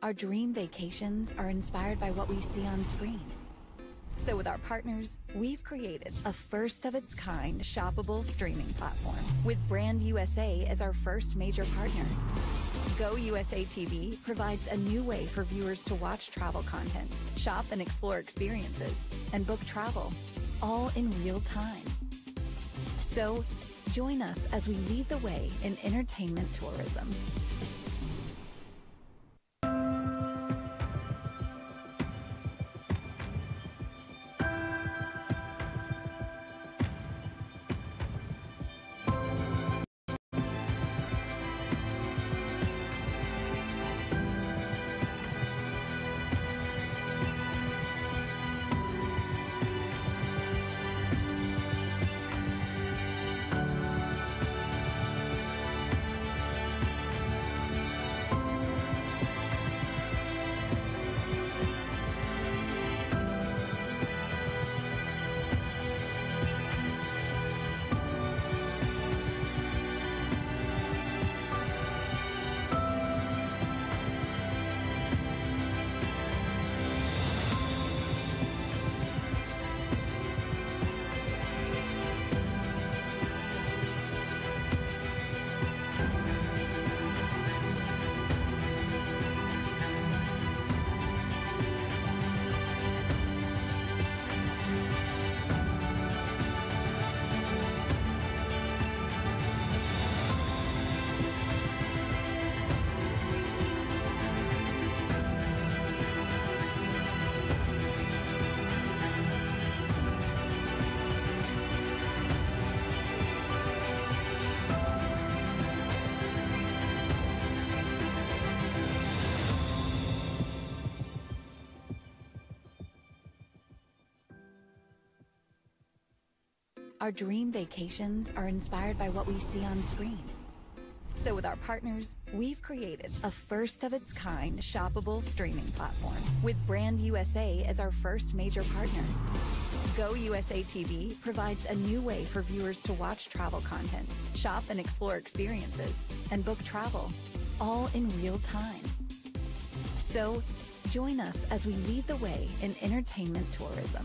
Our dream vacations are inspired by what we see on screen. So with our partners, we've created a first-of-its-kind shoppable streaming platform with Brand USA as our first major partner. Go USA TV provides a new way for viewers to watch travel content, shop and explore experiences, and book travel, all in real time. So join us as we lead the way in entertainment tourism. Our dream vacations are inspired by what we see on screen. So with our partners, we've created a first-of-its-kind shoppable streaming platform with Brand USA as our first major partner. Go USA TV provides a new way for viewers to watch travel content, shop and explore experiences, and book travel, all in real time. So join us as we lead the way in entertainment tourism.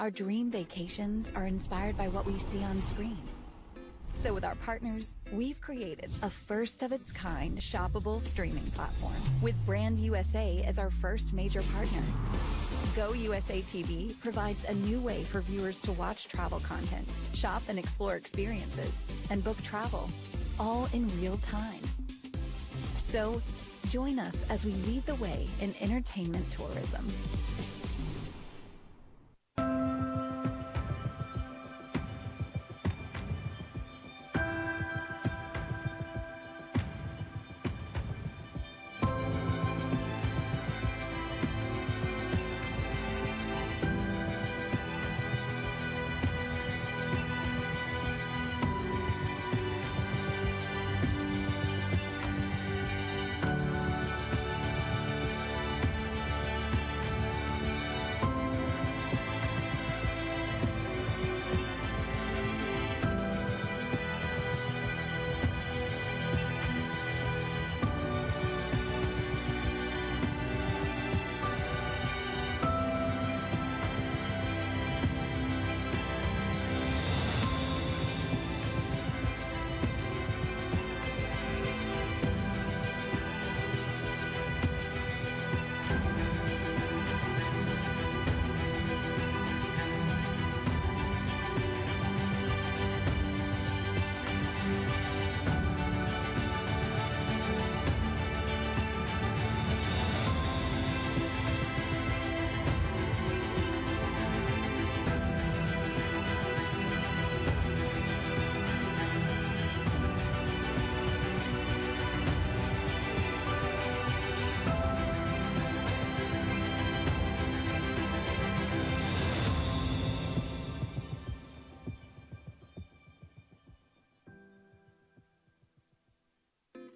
Our dream vacations are inspired by what we see on screen. So with our partners, we've created a first-of-its-kind shoppable streaming platform with Brand USA as our first major partner. Go USA TV provides a new way for viewers to watch travel content, shop and explore experiences, and book travel, all in real time. So join us as we lead the way in entertainment tourism.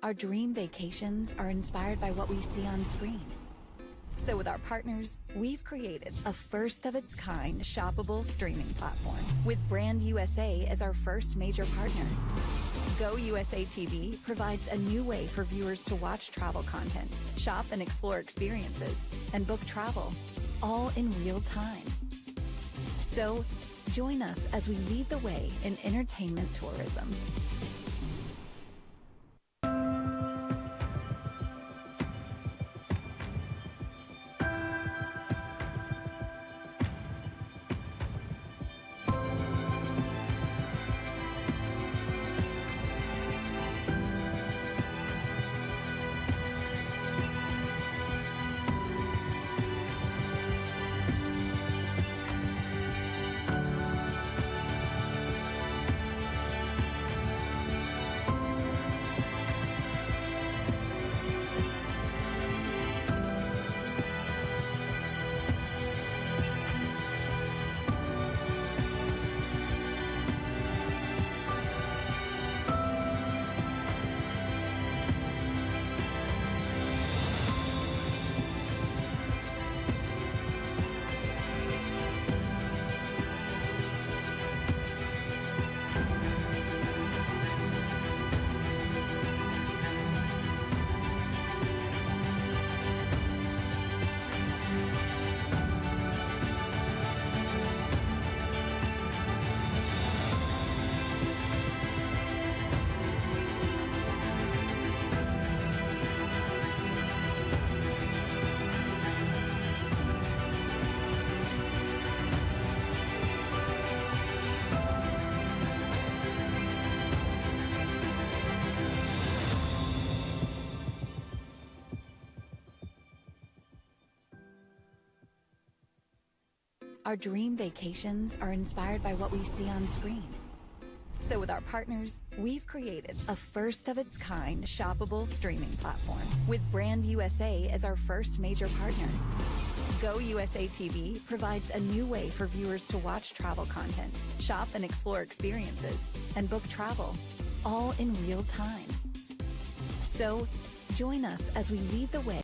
Our dream vacations are inspired by what we see on screen. So with our partners, we've created a first-of-its-kind shoppable streaming platform with Brand USA as our first major partner. Go USA TV provides a new way for viewers to watch travel content, shop and explore experiences, and book travel, all in real time. So, join us as we lead the way in entertainment tourism. Our dream vacations are inspired by what we see on screen. So with our partners, we've created a first-of-its-kind shoppable streaming platform with Brand USA as our first major partner. Go USA TV provides a new way for viewers to watch travel content, shop and explore experiences, and book travel, all in real time. So, join us as we lead the way.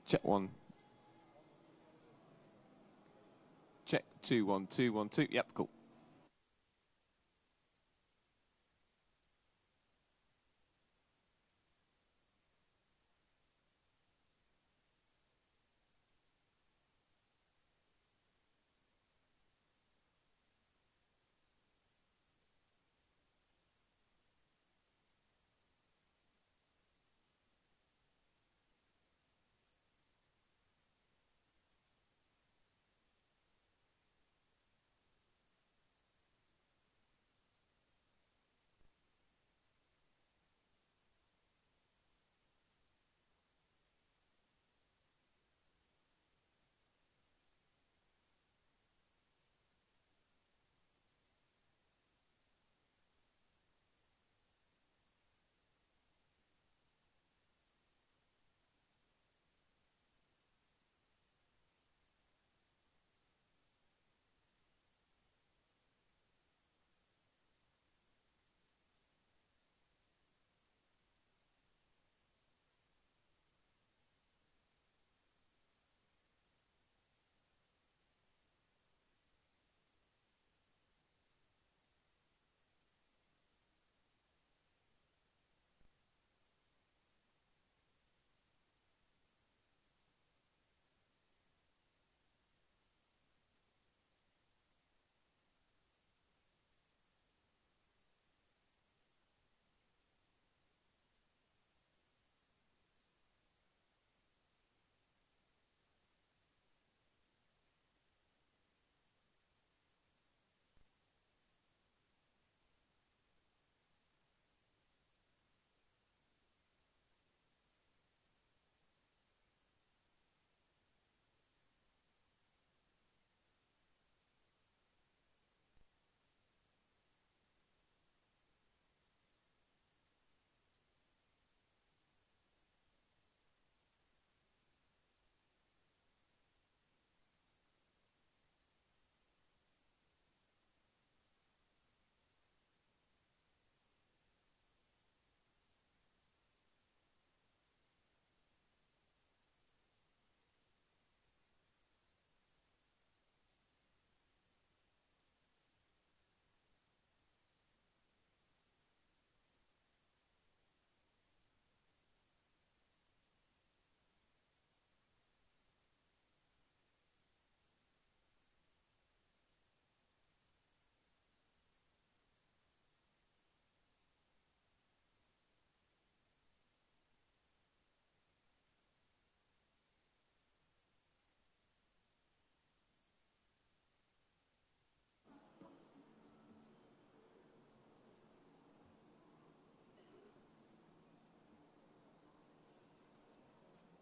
Check 1. Check 2, 1, 2, 1, 2. Yep, cool.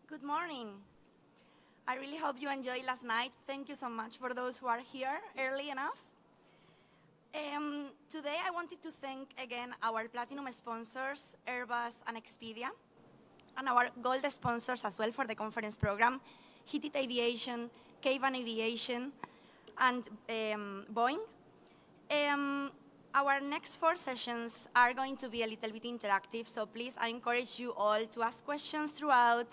Good morning. I really hope you enjoyed last night. Thank you so much for those who are here early enough. Today I wanted to thank again our platinum sponsors, Airbus and Expedia, and our gold sponsors as well for the conference program, Hitit Aviation, Cavan Aviation, and Boeing. Our next 4 sessions are going to be a little bit interactive, so please, I encourage you all to ask questions throughout.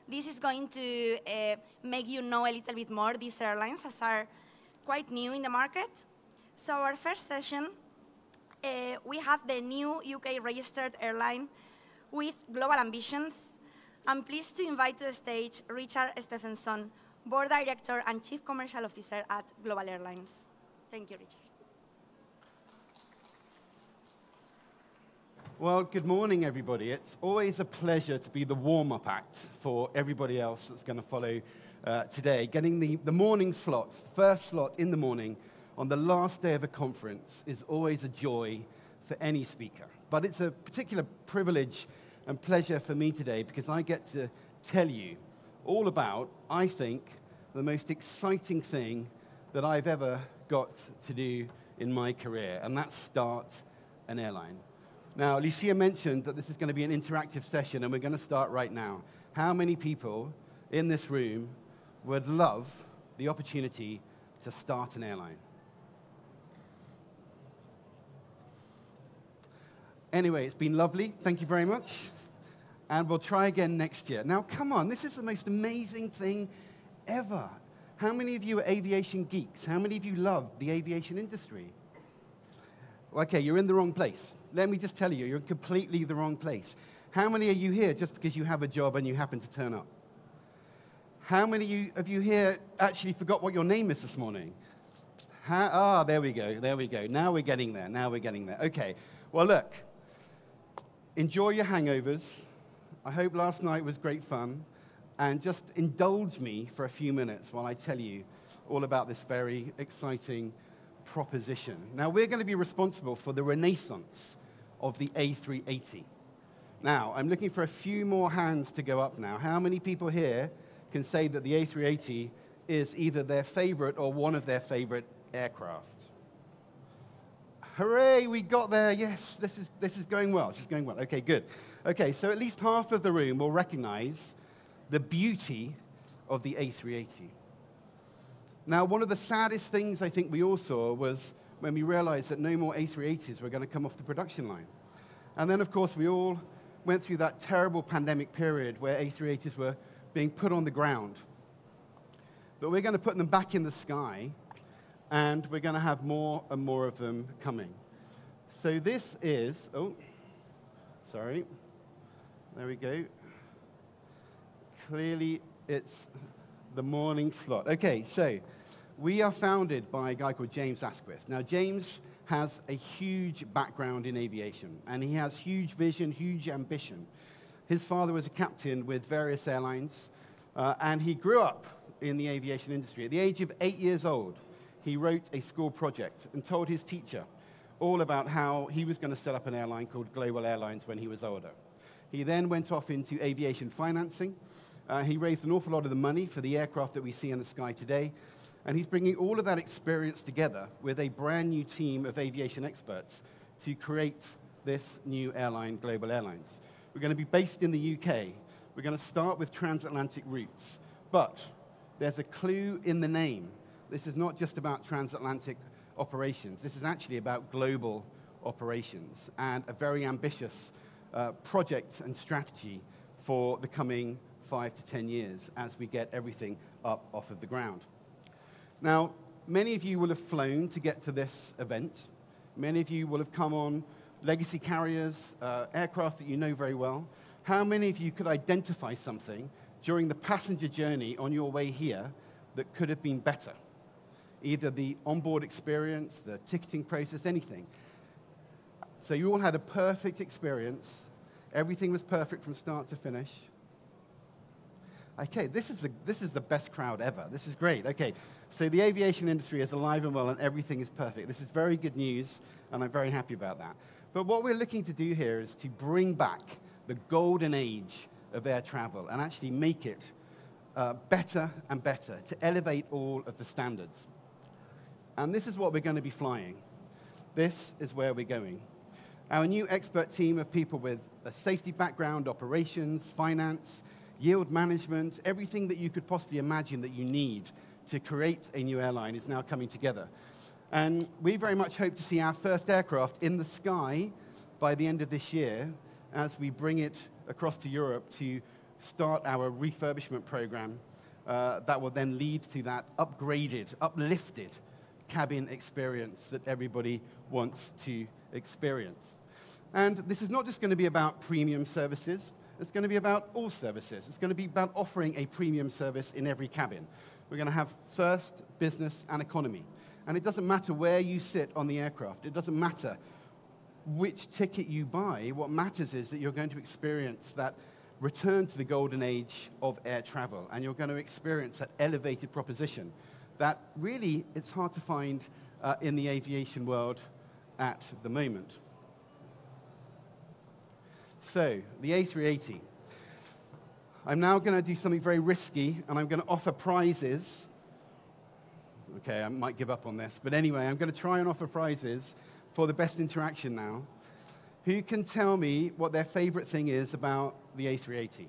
This is going to make you know a little bit more these airlines, as are quite new in the market. So our first session, we have the new UK-registered airline with global ambitions. I'm pleased to invite to the stage Richard Stephenson, Board Director and Chief Commercial Officer at Global Airlines. Thank you, Richard. Well, good morning, everybody. It's always a pleasure to be the warm-up act for everybody else that's going to follow today. Getting the morning slots, first slot in the morning on the last day of a conference is always a joy for any speaker. But it's a particular privilege and pleasure for me today because I get to tell you all about, I think, the most exciting thing that I've ever got to do in my career, and that's start an airline. Now, Lucia mentioned that this is going to be an interactive session, and we're going to start right now. How many people in this room would love the opportunity to start an airline? Anyway, it's been lovely. Thank you very much. and we'll try again next year. Now, come on, this is the most amazing thing ever. How many of you are aviation geeks? How many of you love the aviation industry? Okay, you're in the wrong place. Let me just tell you, you're in completely the wrong place. How many of you here just because you have a job and you happen to turn up? How many of you here actually forgot what your name is this morning? There we go, there we go. Now we're getting there, now we're getting there. Okay, well look, enjoy your hangovers. I hope last night was great fun. And just indulge me for a few minutes while I tell you all about this very exciting proposition. Now, we're going to be responsible for the renaissance of the A380. Now, I'm looking for a few more hands to go up now. How many people here can say that the A380 is either their favorite or one of their favorite aircraft? Hooray, we got there. Yes, this is going well. This is going well. Okay, good. Okay, so at least half of the room will recognize the beauty of the A380. Now, one of the saddest things I think we all saw was when we realized that no more A380s were going to come off the production line. And then, of course, we all went through that terrible pandemic period where A380s were being put on the ground. But we're going to put them back in the sky, and we're going to have more and more of them coming. So this is, sorry, there we go. Clearly, it's the morning slot. Okay, so we are founded by a guy called James Asquith. Now, James has a huge background in aviation, and he has huge vision, huge ambition. His father was a captain with various airlines, and he grew up in the aviation industry. At the age of 8 years old, he wrote a school project and told his teacher all about how he was going to set up an airline called Global Airlines when he was older. He then went off into aviation financing. He raised an awful lot of the money for the aircraft that we see in the sky today, and he's bringing all of that experience together with a brand new team of aviation experts to create this new airline, Global Airlines. We're going to be based in the UK. We're going to start with transatlantic routes, but there's a clue in the name. This is not just about transatlantic operations. This is actually about global operations and a very ambitious project and strategy for the coming 5 to 10 years as we get everything up off of the ground. Now, many of you will have flown to get to this event. Many of you will have come on legacy carriers, aircraft that you know very well. How many of you could identify something during the passenger journey on your way here that could have been better? Either the onboard experience, the ticketing process, anything. So you all had a perfect experience. Everything was perfect from start to finish. Okay, this is the best crowd ever. This is great. Okay, so the aviation industry is alive and well, and everything is perfect. This is very good news, and I'm very happy about that. But what we're looking to do here is to bring back the golden age of air travel and actually make it better and better, to elevate all of the standards. And this is what we're going to be flying. This is where we're going. Our new expert team of people with a safety background, operations, finance, yield management, everything that you could possibly imagine that you need to create a new airline is now coming together. And we very much hope to see our first aircraft in the sky by the end of this year as we bring it across to Europe to start our refurbishment program that will then lead to that upgraded, uplifted cabin experience that everybody wants to experience. And this is not just going to be about premium services. It's going to be about all services. It's going to be about offering a premium service in every cabin. We're going to have first, business, and economy. And it doesn't matter where you sit on the aircraft. It doesn't matter which ticket you buy. What matters is that you're going to experience that return to the golden age of air travel, and you're going to experience that elevated proposition that really it's hard to find in the aviation world at the moment. So, the A380. I'm now going to do something very risky, and I'm going to offer prizes. Okay, I might give up on this, but anyway, I'm going to try and offer prizes for the best interaction now. Who can tell me what their favorite thing is about the A380?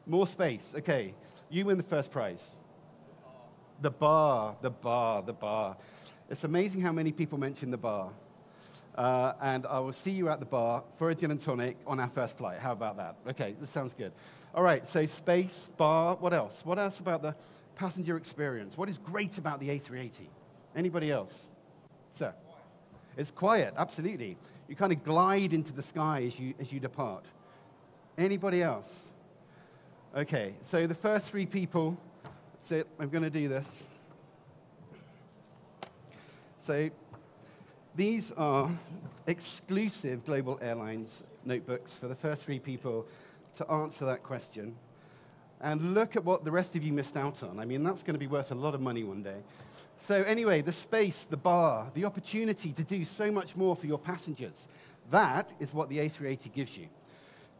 More space. Okay, you win the first prize. The bar, the bar, the bar. It's amazing how many people mention the bar. and I will see you at the bar for a gin and tonic on our first flight. How about that? Okay, this sounds good. All right, so space, bar, what else? What else about the passenger experience? What is great about the A380? Anybody else? Sir? It's quiet, absolutely. You kind of glide into the sky as you depart. Anybody else? Okay, so the first three people, that's it, I'm going to do this. So these are exclusive Global Airlines notebooks for the first three people to answer that question. And look at what the rest of you missed out on. I mean, that's going to be worth a lot of money one day. So anyway, the space, the bar, the opportunity to do so much more for your passengers, that is what the A380 gives you.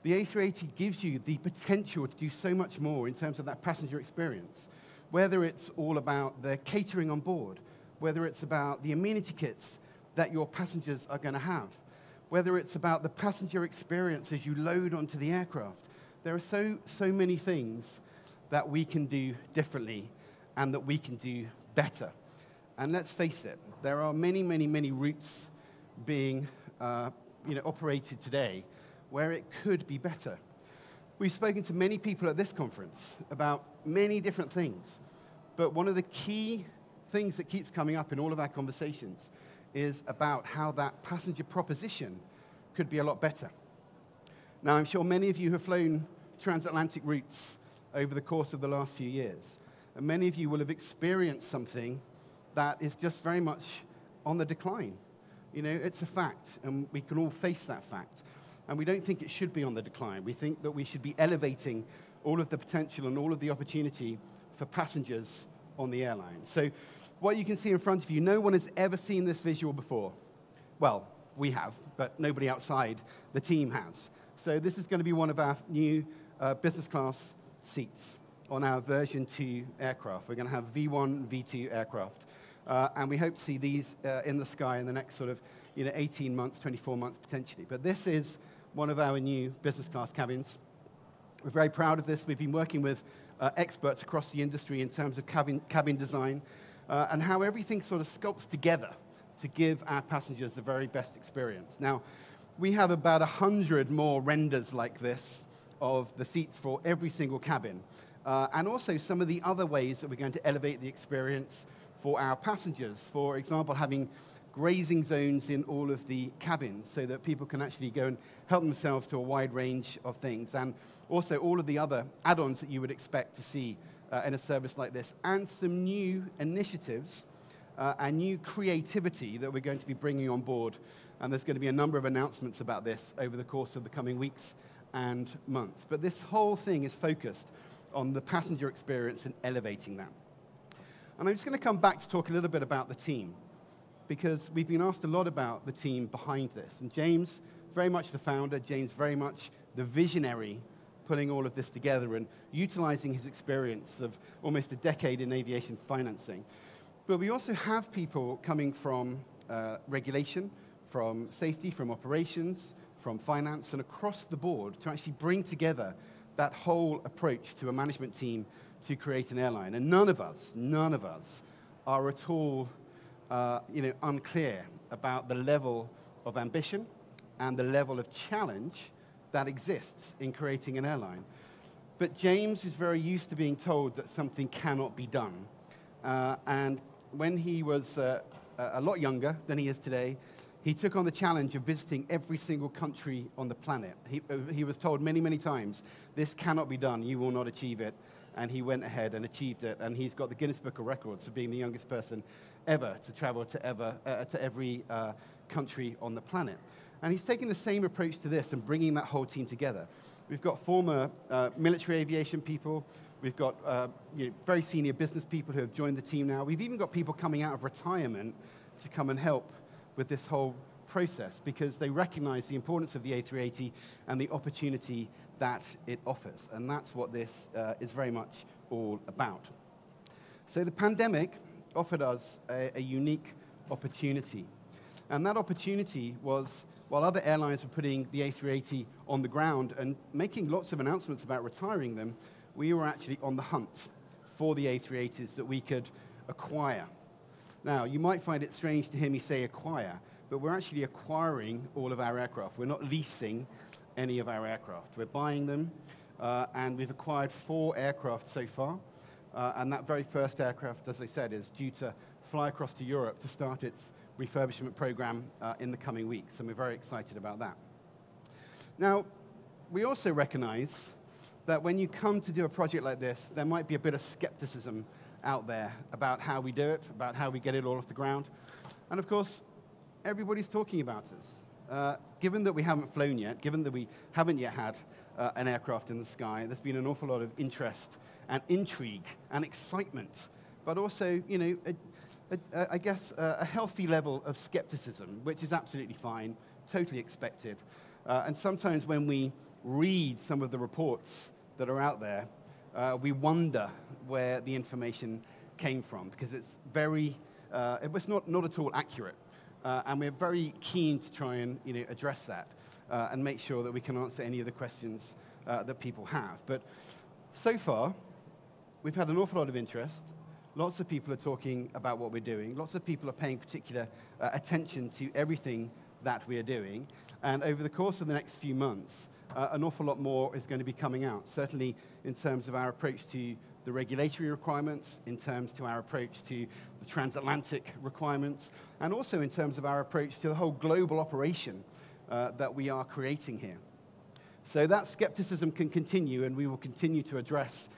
The A380 gives you the potential to do so much more in terms of that passenger experience, whether it's all about the catering on board, whether it's about the amenity kits that your passengers are going to have, whether it's about the passenger experience as you load onto the aircraft. There are so many things that we can do differently and that we can do better. And let's face it, there are many routes being operated today where it could be better. We've spoken to many people at this conference about many different things, but one of the key things that keeps coming up in all of our conversations is about how that passenger proposition could be a lot better. Now, I'm sure many of you have flown transatlantic routes over the course of the last few years, and many of you will have experienced something that is just very much on the decline. You know, it's a fact, and we can all face that fact. And we don't think it should be on the decline. We think that we should be elevating all of the potential and all of the opportunity for passengers on the airline. So what you can see in front of you, no one has ever seen this visual before. Well, we have, but nobody outside the team has. So this is going to be one of our new business class seats on our version 2 aircraft. We're going to have V1, V2 aircraft. And we hope to see these in the sky in the next sort of 18 months, 24 months potentially. But this is one of our new business class cabins. We're very proud of this. We've been working with experts across the industry in terms of cabin design and how everything sort of sculpts together to give our passengers the very best experience. Now, we have about 100 more renders like this of the seats for every single cabin, and also some of the other ways that we're going to elevate the experience for our passengers. For example, having grazing zones in all of the cabins so that people can actually go and help themselves to a wide range of things, and also all of the other add-ons that you would expect to see in a service like this, and some new initiatives and new creativity that we're going to be bringing on board. And there's going to be a number of announcements about this over the course of the coming weeks and months. But this whole thing is focused on the passenger experience and elevating that. And I'm just going to come back to talk a little bit about the team, because we've been asked a lot about the team behind this. And James, very much the founder, James very much the visionary, putting all of this together and utilizing his experience of almost a decade in aviation financing. But we also have people coming from regulation, from safety, from operations, from finance, and across the board to actually bring together that whole approach to a management team to create an airline. And none of us are at all unclear about the level of ambition and the level of challenge that exists in creating an airline. But James is very used to being told that something cannot be done. And when he was a lot younger than he is today, he took on the challenge of visiting every single country on the planet. He was told many times, this cannot be done, you will not achieve it. And he went ahead and achieved it. And he's got the Guinness Book of Records for being the youngest person ever to travel to every country on the planet. And he's taking the same approach to this and bringing that whole team together. We've got former military aviation people. We've got very senior business people who have joined the team now. We've even got people coming out of retirement to come and help with this whole process, because they recognize the importance of the A380 and the opportunity that it offers. And that's what this is very much all about. So the pandemic offered us a unique opportunity. And that opportunity was, while other airlines were putting the A380 on the ground and making lots of announcements about retiring them, we were actually on the hunt for the A380s that we could acquire. Now, you might find it strange to hear me say acquire, but we're actually acquiring all of our aircraft. We're not leasing any of our aircraft. We're buying them, and we've acquired 4 aircraft so far. And that very first aircraft, as I said, is due to fly across to Europe to start its refurbishment program in the coming weeks, and we're very excited about that. Now, we also recognize that when you come to do a project like this, there might be a bit of skepticism out there about how we do it, about how we get it all off the ground. And of course, everybody's talking about us. Given that we haven't flown yet, given that we haven't yet had an aircraft in the sky, there's been an awful lot of interest and intrigue and excitement, but also, you know, I guess a healthy level of skepticism, which is absolutely fine, totally expected. And sometimes when we read some of the reports that are out there, we wonder where the information came from, because it's very, it was not at all accurate. And we're very keen to try and, you know, address that and make sure that we can answer any of the questions that people have. But so far, we've had an awful lot of interest. Lots of people are talking about what we're doing. Lots of people are paying particular attention to everything that we're doing. And over the course of the next few months, an awful lot more is going to be coming out, certainly in terms of our approach to the regulatory requirements, in terms to our approach to the transatlantic requirements, and also in terms of our approach to the whole global operation that we are creating here. So that skepticism can continue, and we will continue to address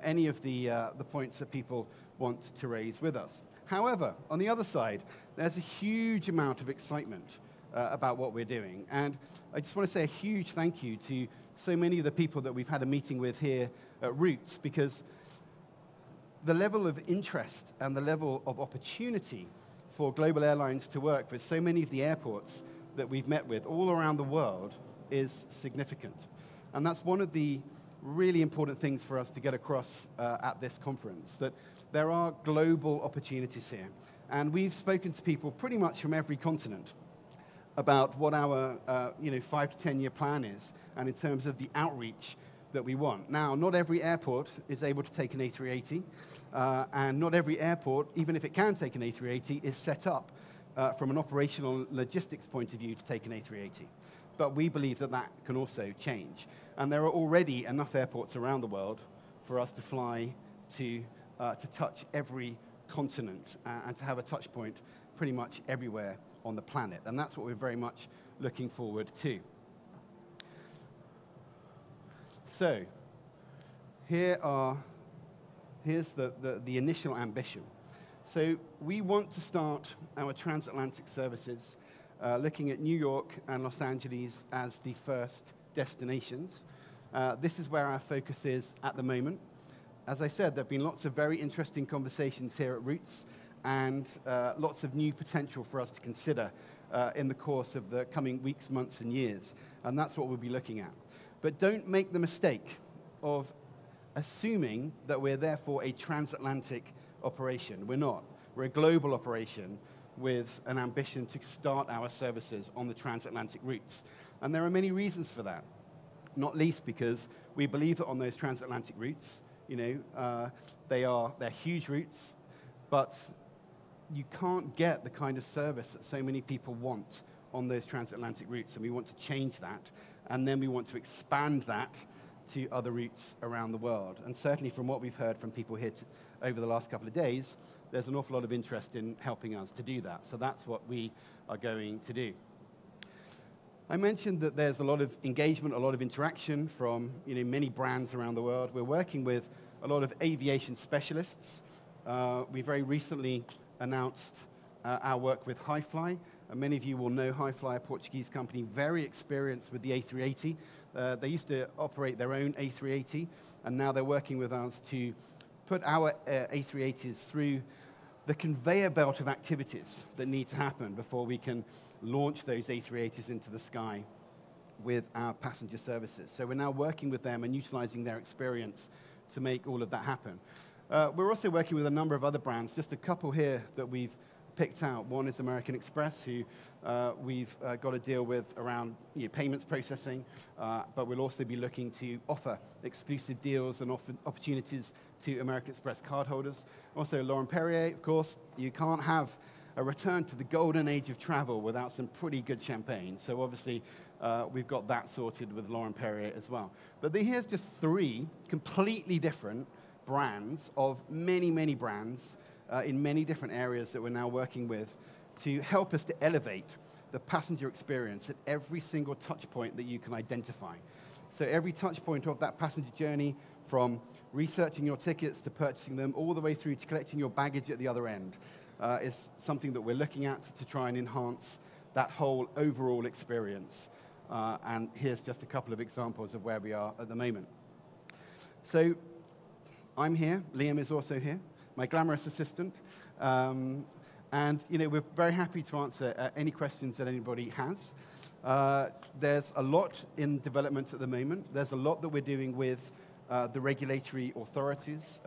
any of the points that people want to raise with us. However, on the other side, there's a huge amount of excitement about what we're doing. And I just want to say a huge thank you to so many of the people that we've had a meeting with here at Roots, because the level of interest and the level of opportunity for global airlines to work with so many of the airports that we've met with all around the world is significant. And that's one of the really important things for us to get across at this conference, that there are global opportunities here. And we've spoken to people pretty much from every continent about what our 5 to 10 year plan is, and in terms of the outreach that we want. Now, not every airport is able to take an A380, and not every airport, even if it can take an A380, is set up from an operational logistics point of view to take an A380. But we believe that that can also change. And there are already enough airports around the world for us to fly to touch every continent and to have a touch point pretty much everywhere on the planet. And that's what we're very much looking forward to. So here's the initial ambition. So we want to start our transatlantic services looking at New York and Los Angeles as the first destinations. This is where our focus is at the moment. As I said, there have been lots of very interesting conversations here at Roots, and lots of new potential for us to consider in the course of the coming weeks, months, and years. And that's what we'll be looking at. But don't make the mistake of assuming that we're therefore a transatlantic operation. We're not. We're a global operation with an ambition to start our services on the transatlantic routes. And there are many reasons for that, not least because we believe that on those transatlantic routes, they're huge routes, but you can't get the kind of service that so many people want on those transatlantic routes, and we want to change that, and then we want to expand that to other routes around the world. And certainly from what we've heard from people here over the last couple of days, there's an awful lot of interest in helping us to do that. So that's what we are going to do. I mentioned that there's a lot of engagement, a lot of interaction from many brands around the world. We're working with a lot of aviation specialists. We very recently announced our work with Hi-Fly. Many of you will know Hi-Fly, a Portuguese company, very experienced with the A380. They used to operate their own A380, and now they're working with us to put our A380s through the conveyor belt of activities that need to happen before we can launch those A380s into the sky with our passenger services. So we're now working with them and utilizing their experience to make all of that happen. We're also working with a number of other brands, just a couple here that we've picked out. One is American Express, who we've got to deal with around payments processing, but we'll also be looking to offer exclusive deals and opportunities to American Express cardholders. Also, Laurent Perrier, of course. You can't have a return to the golden age of travel without some pretty good champagne. So obviously, we've got that sorted with Laurent Perrier as well. But here's just 3 completely different brands of many, many brands in many different areas that we're now working with to help us to elevate the passenger experience at every single touch point that you can identify. So every touch point of that passenger journey, from researching your tickets to purchasing them, all the way through to collecting your baggage at the other end, is something that we're looking at to try and enhance that whole overall experience. And here's just a couple of examples of where we are at the moment. So I'm here, Liam is also here, my glamorous assistant. And we're very happy to answer any questions that anybody has. There's a lot in development at the moment. There's a lot that we're doing with the regulatory authorities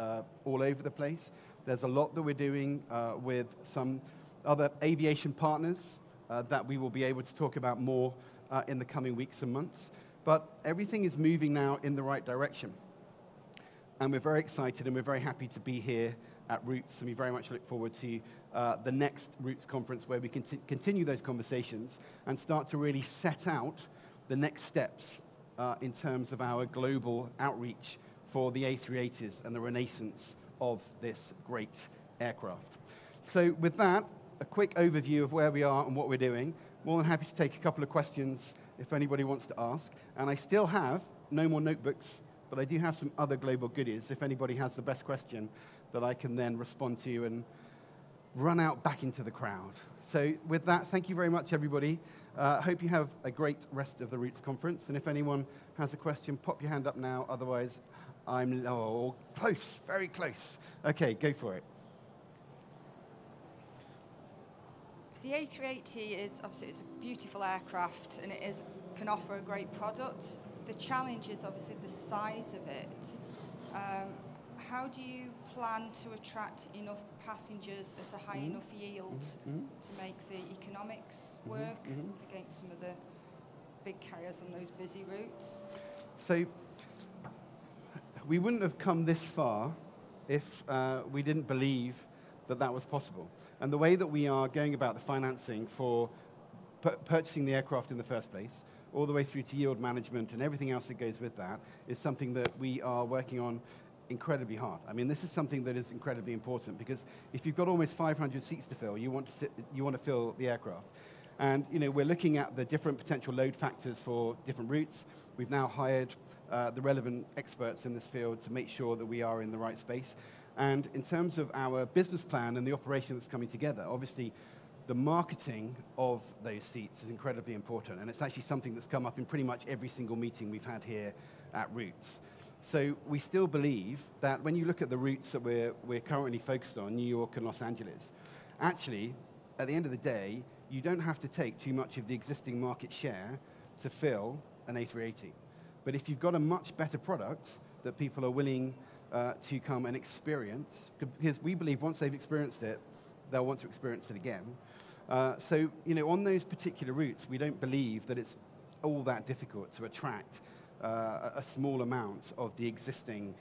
all over the place. There's a lot that we're doing with some other aviation partners that we will be able to talk about more in the coming weeks and months. But everything is moving now in the right direction. And we're very excited and we're very happy to be here at Roots, and we very much look forward to the next Roots conference where we can continue those conversations and start to really set out the next steps in terms of our global outreach for the A380s and the renaissance of this great aircraft. So with that, a quick overview of where we are and what we're doing. More than happy to take a couple of questions if anybody wants to ask. And I still have no more notebooks, but I do have some other global goodies if anybody has the best question that I can then respond to and run out back into the crowd. So with that, thank you very much, everybody. Hope you have a great rest of the Roots conference. And if anyone has a question, pop your hand up now. Otherwise, I'm close, very close. Okay, go for it. The A380 is obviously it's a beautiful aircraft, and can offer a great product. The challenge is obviously the size of it. How do you plan to attract enough passengers at a high enough yield to make the economics work against some of the big carriers on those busy routes? So we wouldn't have come this far if we didn't believe that that was possible. And the way that we are going about the financing for purchasing the aircraft in the first place, all the way through to yield management and everything else that goes with that, is something that we are working on incredibly hard. I mean, this is something that is incredibly important, because if you've got almost 500 seats to fill, you want to fill the aircraft. And we're looking at the different potential load factors for different routes. We've now hired the relevant experts in this field to make sure that we are in the right space. And in terms of our business plan and the operation that's coming together, obviously the marketing of those seats is incredibly important. And it's actually something that's come up in pretty much every single meeting we've had here at Roots. So we still believe that when you look at the routes that we're currently focused on, New York and Los Angeles, actually, at the end of the day, you don't have to take too much of the existing market share to fill an A380. But if you've got a much better product that people are willing to come and experience, because we believe once they've experienced it, they'll want to experience it again. So, on those particular routes, we don't believe that it's all that difficult to attract a small amount of the existing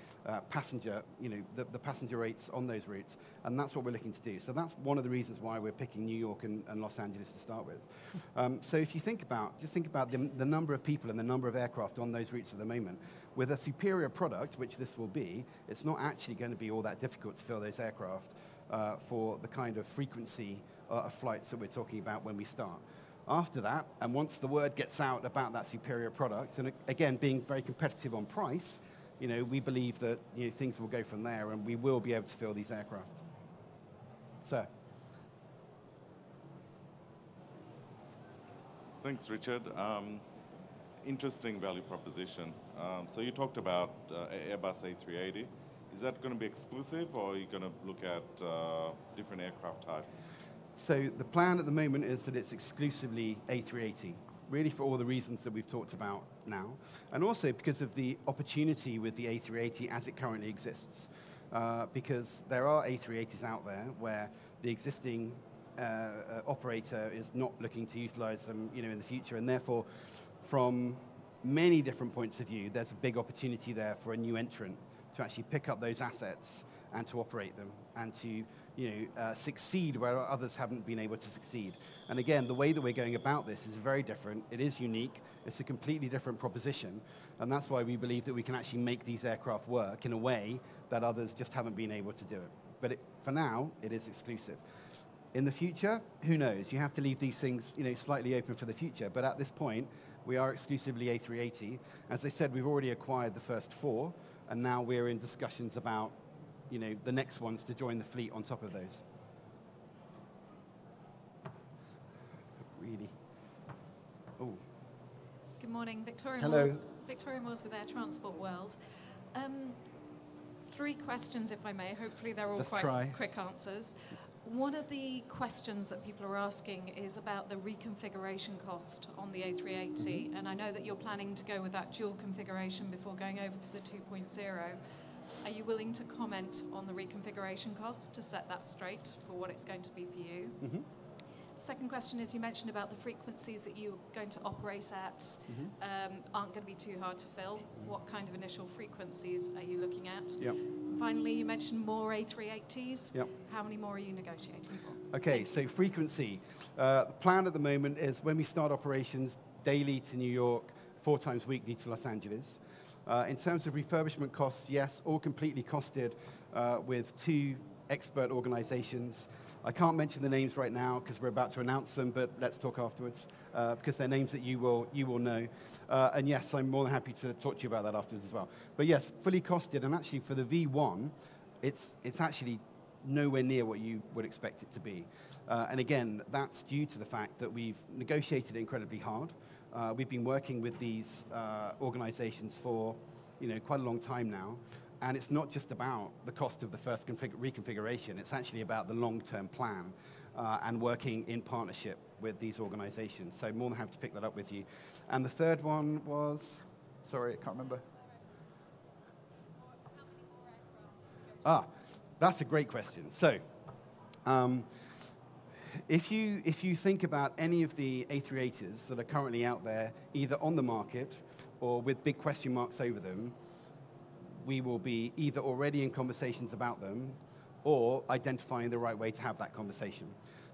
passenger, the passenger rates on those routes, and that's what we're looking to do. So that's one of the reasons why we're picking New York and Los Angeles to start with. So if you think about the number of people and the number of aircraft on those routes at the moment, with a superior product, which this will be, it's not actually going to be all that difficult to fill those aircraft for the kind of frequency of flights that we're talking about when we start. After that, and once the word gets out about that superior product, and again, being very competitive on price, we believe that things will go from there, and we will be able to fill these aircraft. Sir. Thanks, Richard. Interesting value proposition. So you talked about Airbus A380. Is that going to be exclusive, or are you going to look at different aircraft type? So the plan at the moment is that it's exclusively A380, really for all the reasons that we've talked about now, and also because of the opportunity with the A380 as it currently exists. Because there are A380s out there where the existing operator is not looking to utilize them in the future, and therefore, from many different points of view, there's a big opportunity there for a new entrant to actually pick up those assets and to operate them and to succeed where others haven't been able to succeed. And again, the way that we're going about this is very different. It is unique. It's a completely different proposition. And that's why we believe that we can actually make these aircraft work in a way that others just haven't been able to do it. But for now, it is exclusive. In the future, who knows? You have to leave these things slightly open for the future. But at this point, we are exclusively A380. As I said, we've already acquired the first 4, and now we're in discussions about the next ones to join the fleet on top of those. Really? Oh. Good morning, Victoria Hello. Moores. Victoria Moores with Air Transport World. 3 questions, if I may. Hopefully they're all quite quick answers. One of the questions that people are asking is about the reconfiguration cost on the A380, and I know that you're planning to go with that dual configuration before going over to the 2.0. Are you willing to comment on the reconfiguration cost to set that straight for what it's going to be for you? Mm-hmm. Second question is, you mentioned about the frequencies that you're going to operate at aren't going to be too hard to fill. What kind of initial frequencies are you looking at? Yep. Finally, you mentioned more A380s. Yep. How many more are you negotiating for? Okay, so frequency. The plan at the moment is when we start operations daily to New York, 4 times weekly to Los Angeles. In terms of refurbishment costs, yes, all completely costed with 2 expert organizations. I can't mention the names right now because we're about to announce them, but let's talk afterwards because they're names that you will know. And yes, I'm more than happy to talk to you about that afterwards as well. But yes, fully costed, and actually for the V1, it's actually nowhere near what you would expect it to be. And again, that's due to the fact that we've negotiated it incredibly hard. We've been working with these organizations for quite a long time now. And it's not just about the cost of the first reconfiguration, it's actually about the long-term plan and working in partnership with these organizations. So more than happy to pick that up with you. And the third one was, sorry, I can't remember. That's a great question. So if you think about any of the A380s that are currently out there, either on the market or with big question marks over them, we will be either already in conversations about them or identifying the right way to have that conversation.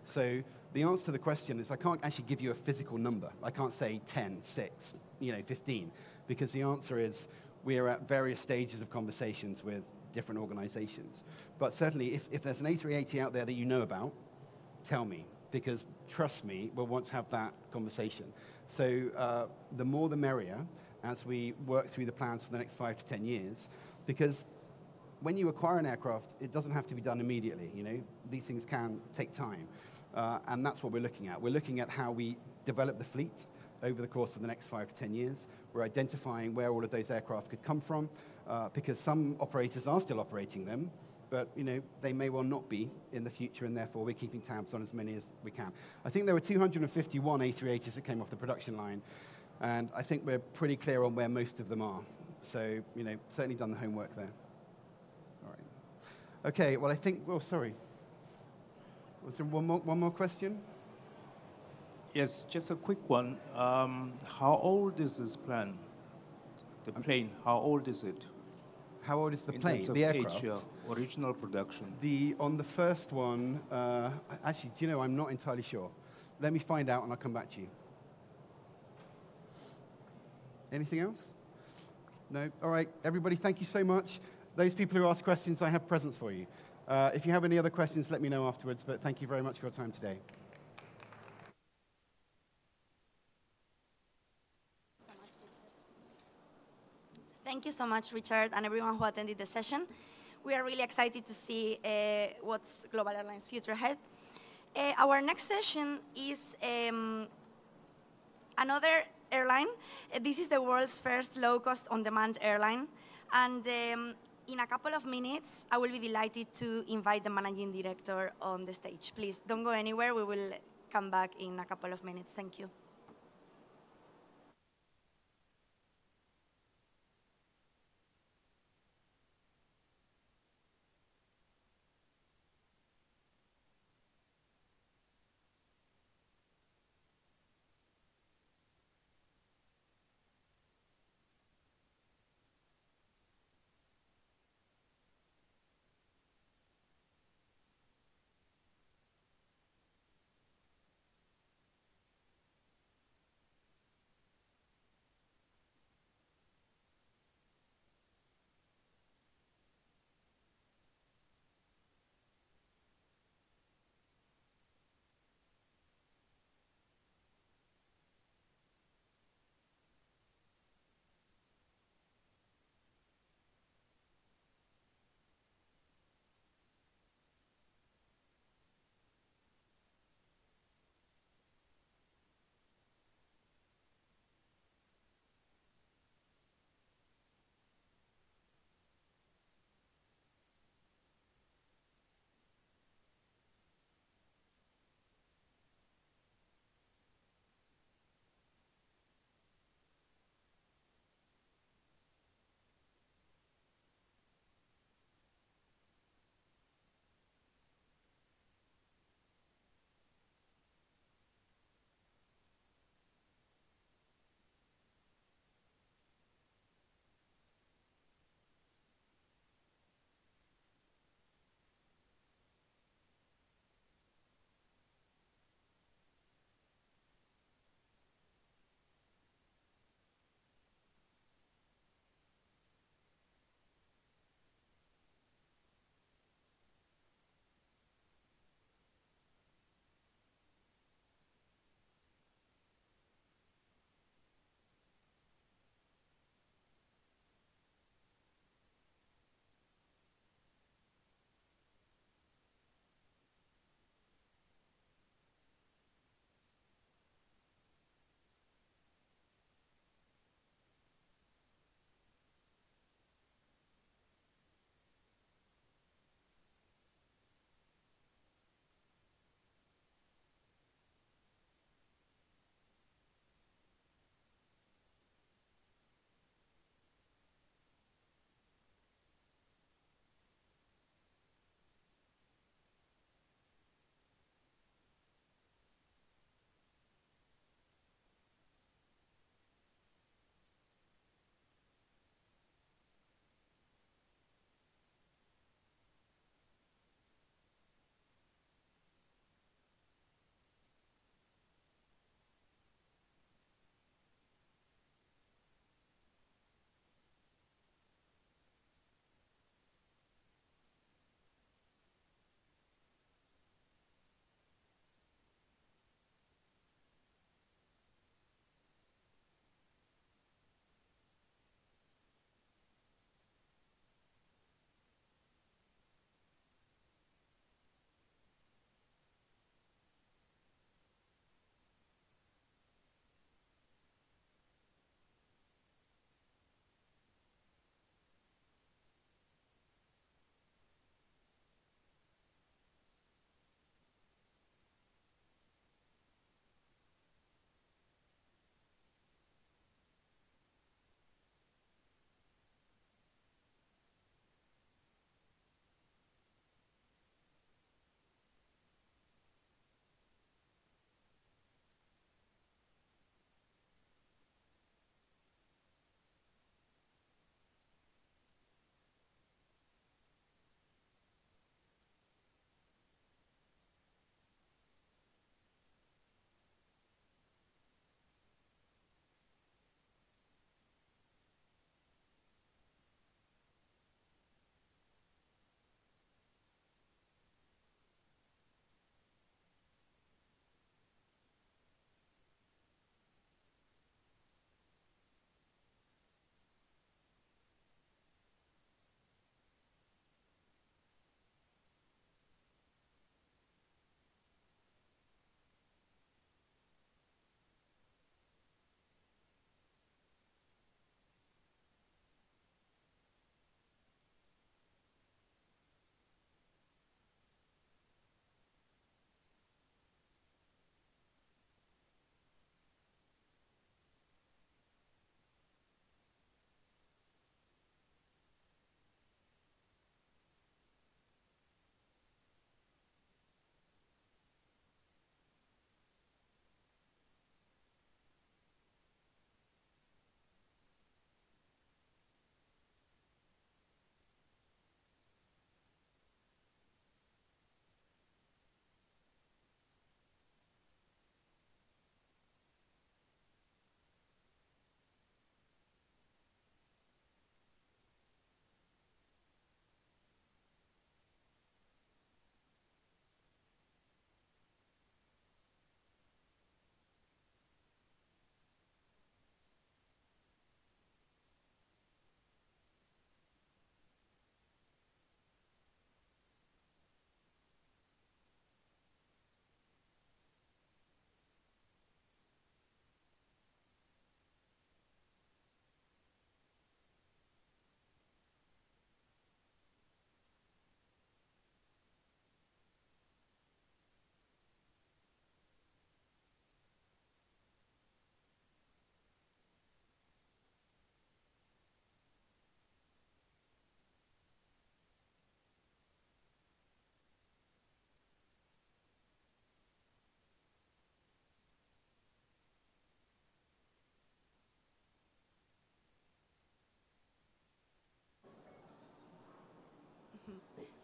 So the answer to the question is I can't actually give you a physical number. I can't say 10, 6, 15, because the answer is we are at various stages of conversations with different organizations. But certainly if there's an A380 out there that you know about, tell me, because trust me, we'll want to have that conversation. So the more the merrier, as we work through the plans for the next 5 to 10 years, because when you acquire an aircraft, it doesn't have to be done immediately. These things can take time, and that's what we're looking at. We're looking at how we develop the fleet over the course of the next 5 to 10 years. We're identifying where all of those aircraft could come from, because some operators are still operating them, but they may well not be in the future, and therefore we're keeping tabs on as many as we can. I think there were 251 A380s that came off the production line. And I think we're pretty clear on where most of them are. So, certainly done the homework there. All right. Okay, well, I think, sorry. Was there one more question? Yes, just a quick one. How old is this plane? The plane, how old is it? How old is the In plane, terms of the aircraft? age, original production. On the first one, actually, do you know, I'm not entirely sure. Let me find out and I'll come back to you. Anything else? No? All right, everybody, thank you so much. Those people who ask questions, I have presents for you. If you have any other questions, let me know afterwards, but thank you very much for your time today. Thank you so much, Richard, and everyone who attended the session. We are really excited to see what's Global Airlines' future ahead. Our next session is another airline. This is the world's first low-cost on-demand airline. And in a couple of minutes, I will be delighted to invite the managing director on the stage. Please don't go anywhere. We will come back in a couple of minutes. Thank you.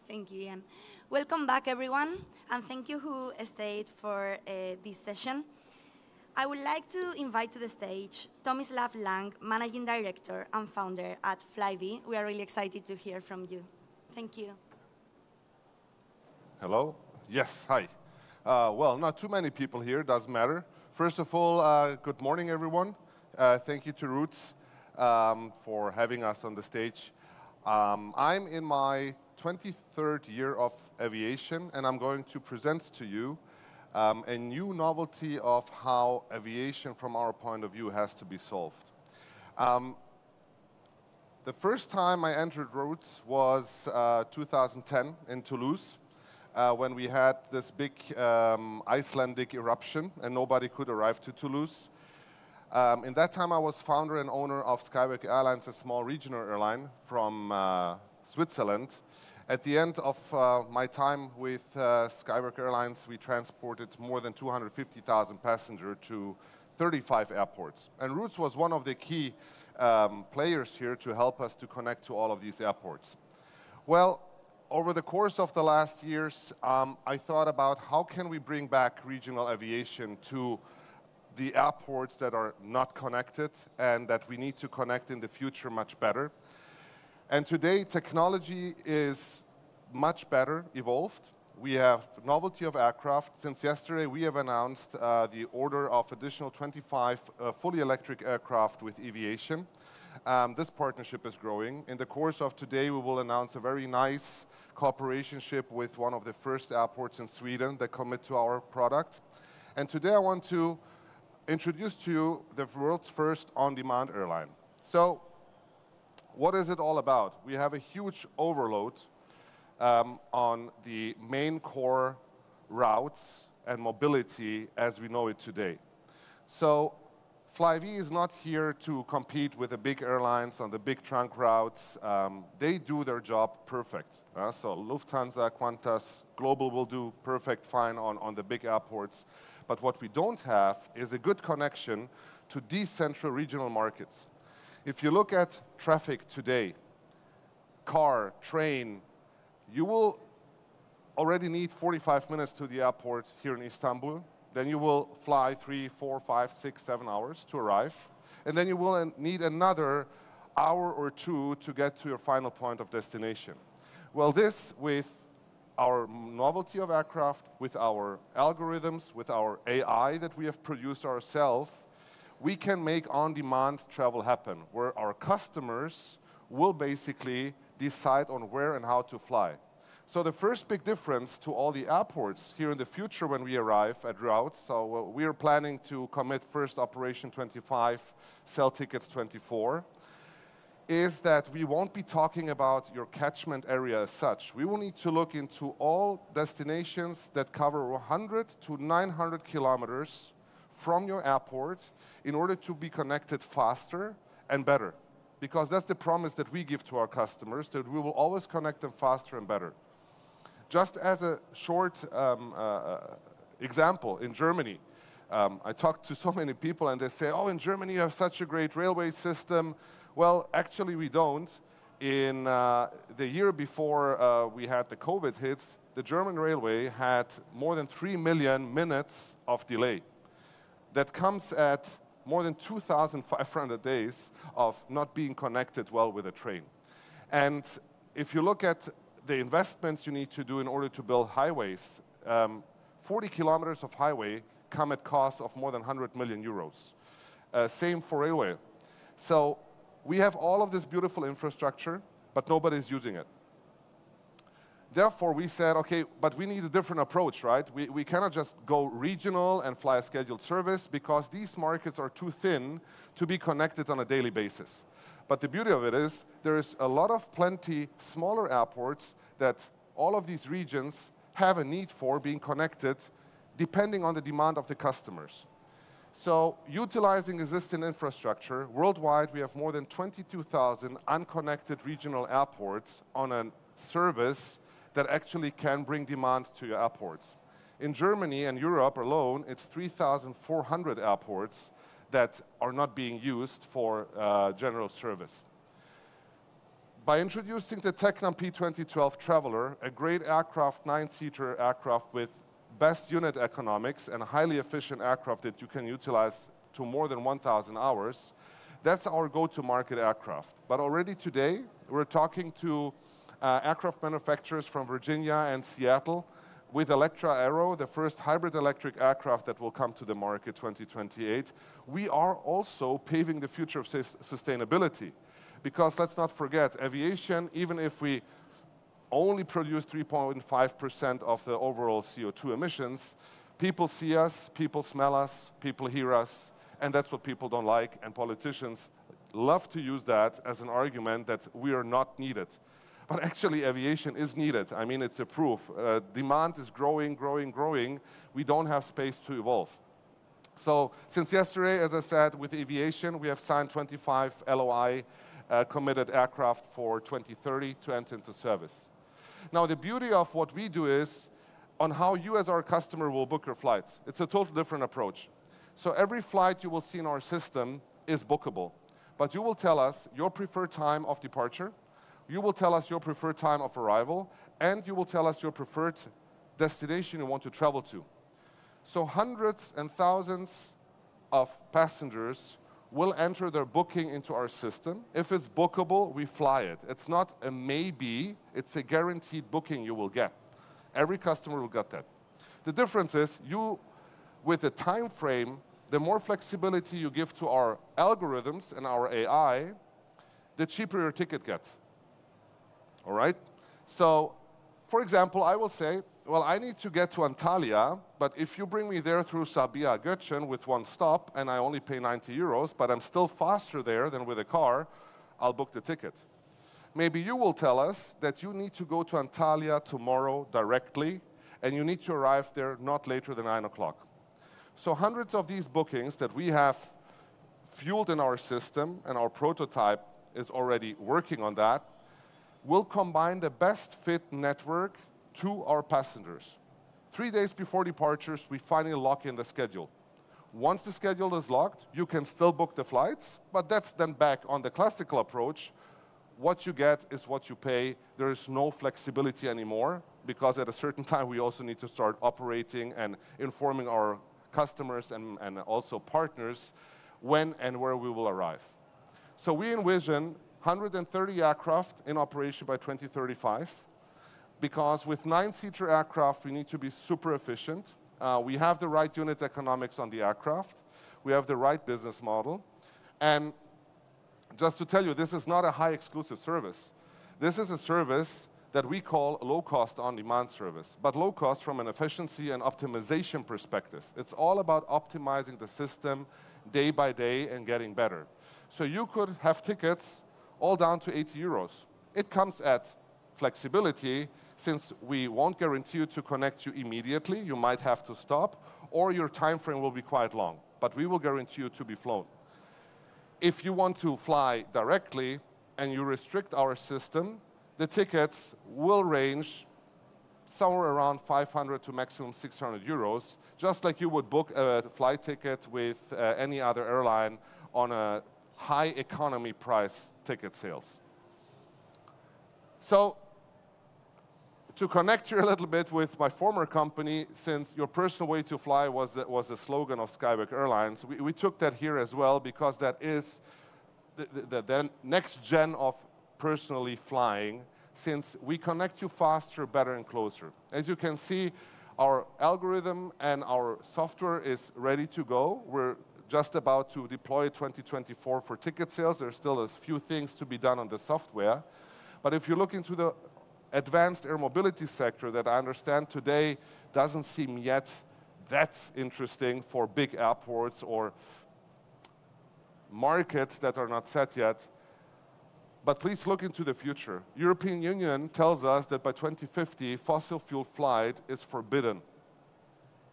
Thank you, Ian. Welcome back, everyone, and thank you who stayed for this session. I would like to invite to the stage Tomislav Lang, Managing Director and Founder at Flybe. We are really excited to hear from you. Thank you. Hello. Yes, hi. Well, not too many people here, doesn't matter. First of all, good morning, everyone. Thank you to Roots for having us on the stage. I'm in my 23rd year of aviation, and I'm going to present to you a new novelty of how aviation, from our point of view, has to be solved. The first time I entered Roots was 2010 in Toulouse, when we had this big Icelandic eruption and nobody could arrive to Toulouse. In that time, I was founder and owner of Skywork Airlines, a small regional airline from Switzerland. At the end of my time with Skywork Airlines, we transported more than 250,000 passengers to 35 airports. And Roots was one of the key players here to help us to connect to all of these airports. Well, over the course of the last years, I thought about how can we bring back regional aviation to the airports that are not connected and that we need to connect in the future much better. And today, technology is much better evolved. We have novelty of aircraft. Since yesterday, we have announced the order of additional 25 fully electric aircraft with aviation. This partnership is growing. In the course of today, we will announce a very nice cooperation with one of the first airports in Sweden that commit to our product. And today, I want to introduce to you the world's first on-demand airline. So, what is it all about? We have a huge overload on the main core routes and mobility as we know it today. So, Flybe is not here to compete with the big airlines on the big trunk routes. They do their job perfect. So Lufthansa, Qantas, Global will do perfect fine on the big airports. But what we don't have is a good connection to decentral regional markets. If you look at traffic today, car, train, you will already need 45 minutes to the airport here in Istanbul. Then you will fly 3, 4, 5, 6, 7 hours to arrive. And then you will need another hour or two to get to your final point of destination. Well, this, with our novelty of aircraft, with our algorithms, with our AI that we have produced ourselves, we can make on-demand travel happen, where our customers will basically decide on where and how to fly. So the first big difference to all the airports here in the future when we arrive at routes, so we are planning to commit first operation 25, sell tickets 24, is that we won't be talking about your catchment area as such. We will need to look into all destinations that cover 100 to 900 kilometers from your airport in order to be connected faster and better. Because that's the promise that we give to our customers, that we will always connect them faster and better. Just as a short example, in Germany, I talked to so many people and they say, oh, in Germany you have such a great railway system. Well, actually we don't. In the year before we had the COVID hits, the German railway had more than 3 million minutes of delay. That comes at more than 2,500 days of not being connected well with a train. And if you look at the investments you need to do in order to build highways, 40 kilometers of highway come at cost of more than 100 million euros. Same for railway. So we have all of this beautiful infrastructure, but nobody's using it. Therefore, we said, okay, but we need a different approach, right? We cannot just go regional and fly a scheduled service because these markets are too thin to be connected on a daily basis. But the beauty of it is there is a lot of plenty smaller airports that all of these regions have a need for being connected depending on the demand of the customers. So utilizing existing infrastructure, worldwide we have more than 22,000 unconnected regional airports on a service that actually can bring demand to your airports. In Germany and Europe alone, it's 3,400 airports that are not being used for general service. By introducing the Tecnam P2012 Traveler, a great aircraft, 9-seater aircraft with best unit economics and highly efficient aircraft that you can utilize to more than 1,000 hours, that's our go-to-market aircraft. But already today, we're talking to aircraft manufacturers from Virginia and Seattle with Electra Aero, the first hybrid electric aircraft that will come to the market 2028. We are also paving the future of sustainability. Because let's not forget, aviation, even if we only produce 3.5% of the overall CO2 emissions, people see us, people smell us, people hear us, and that's what people don't like, and politicians love to use that as an argument that we are not needed. But actually, aviation is needed. I mean, it's a proof. Demand is growing, growing, growing. We don't have space to evolve. So since yesterday, as I said, with aviation, we have signed 25 LOI committed aircraft for 2030 to enter into service. Now, the beauty of what we do is on how you as our customer will book your flights. It's a totally different approach. So every flight you will see in our system is bookable. But you will tell us your preferred time of departure, you will tell us your preferred time of arrival, and you will tell us your preferred destination you want to travel to. So hundreds and thousands of passengers will enter their booking into our system. If it's bookable, we fly it. It's not a maybe, it's a guaranteed booking you will get. Every customer will get that. The difference is you, with the time frame, the more flexibility you give to our algorithms and our AI, the cheaper your ticket gets. All right? So, for example, I will say, well, I need to get to Antalya, but if you bring me there through Sabiha Gökçen with one stop, and I only pay 90 euros, but I'm still faster there than with a car, I'll book the ticket. Maybe you will tell us that you need to go to Antalya tomorrow directly, and you need to arrive there not later than 9 o'clock. So hundreds of these bookings that we have fueled in our system, and our prototype is already working on that, will combine the best fit network to our passengers. 3 days before departures, we finally lock in the schedule. Once the schedule is locked, you can still book the flights, but that's then back on the classical approach. What you get is what you pay. There is no flexibility anymore, because at a certain time we also need to start operating and informing our customers and also partners when and where we will arrive. So we envision 130 aircraft in operation by 2035, because with 9-seater aircraft, we need to be super efficient. We have the right unit economics on the aircraft. We have the right business model. And just to tell you, this is not a high exclusive service. This is a service that we call low-cost on-demand service, but low-cost from an efficiency and optimization perspective. It's all about optimizing the system day by day and getting better. So you could have tickets all down to 80 euros. It comes at flexibility, since we won't guarantee you to connect you immediately. You might have to stop, or your time frame will be quite long, but we will guarantee you to be flown. If you want to fly directly and you restrict our system, the tickets will range somewhere around 500 to maximum 600 euros, just like you would book a flight ticket with any other airline on a high economy price ticket sales. So, to connect you a little bit with my former company, since your personal way to fly was the slogan of Skyback Airlines, we took that here as well, because that is the next gen of personally flying, since we connect you faster, better, and closer. As you can see, our algorithm and our software is ready to go. We're just about to deploy 2024 for ticket sales. There's still a few things to be done on the software. But if you look into the advanced air mobility sector that I understand today doesn't seem yet that interesting for big airports or markets that are not set yet. But please look into the future. European Union tells us that by 2050, fossil fuel flight is forbidden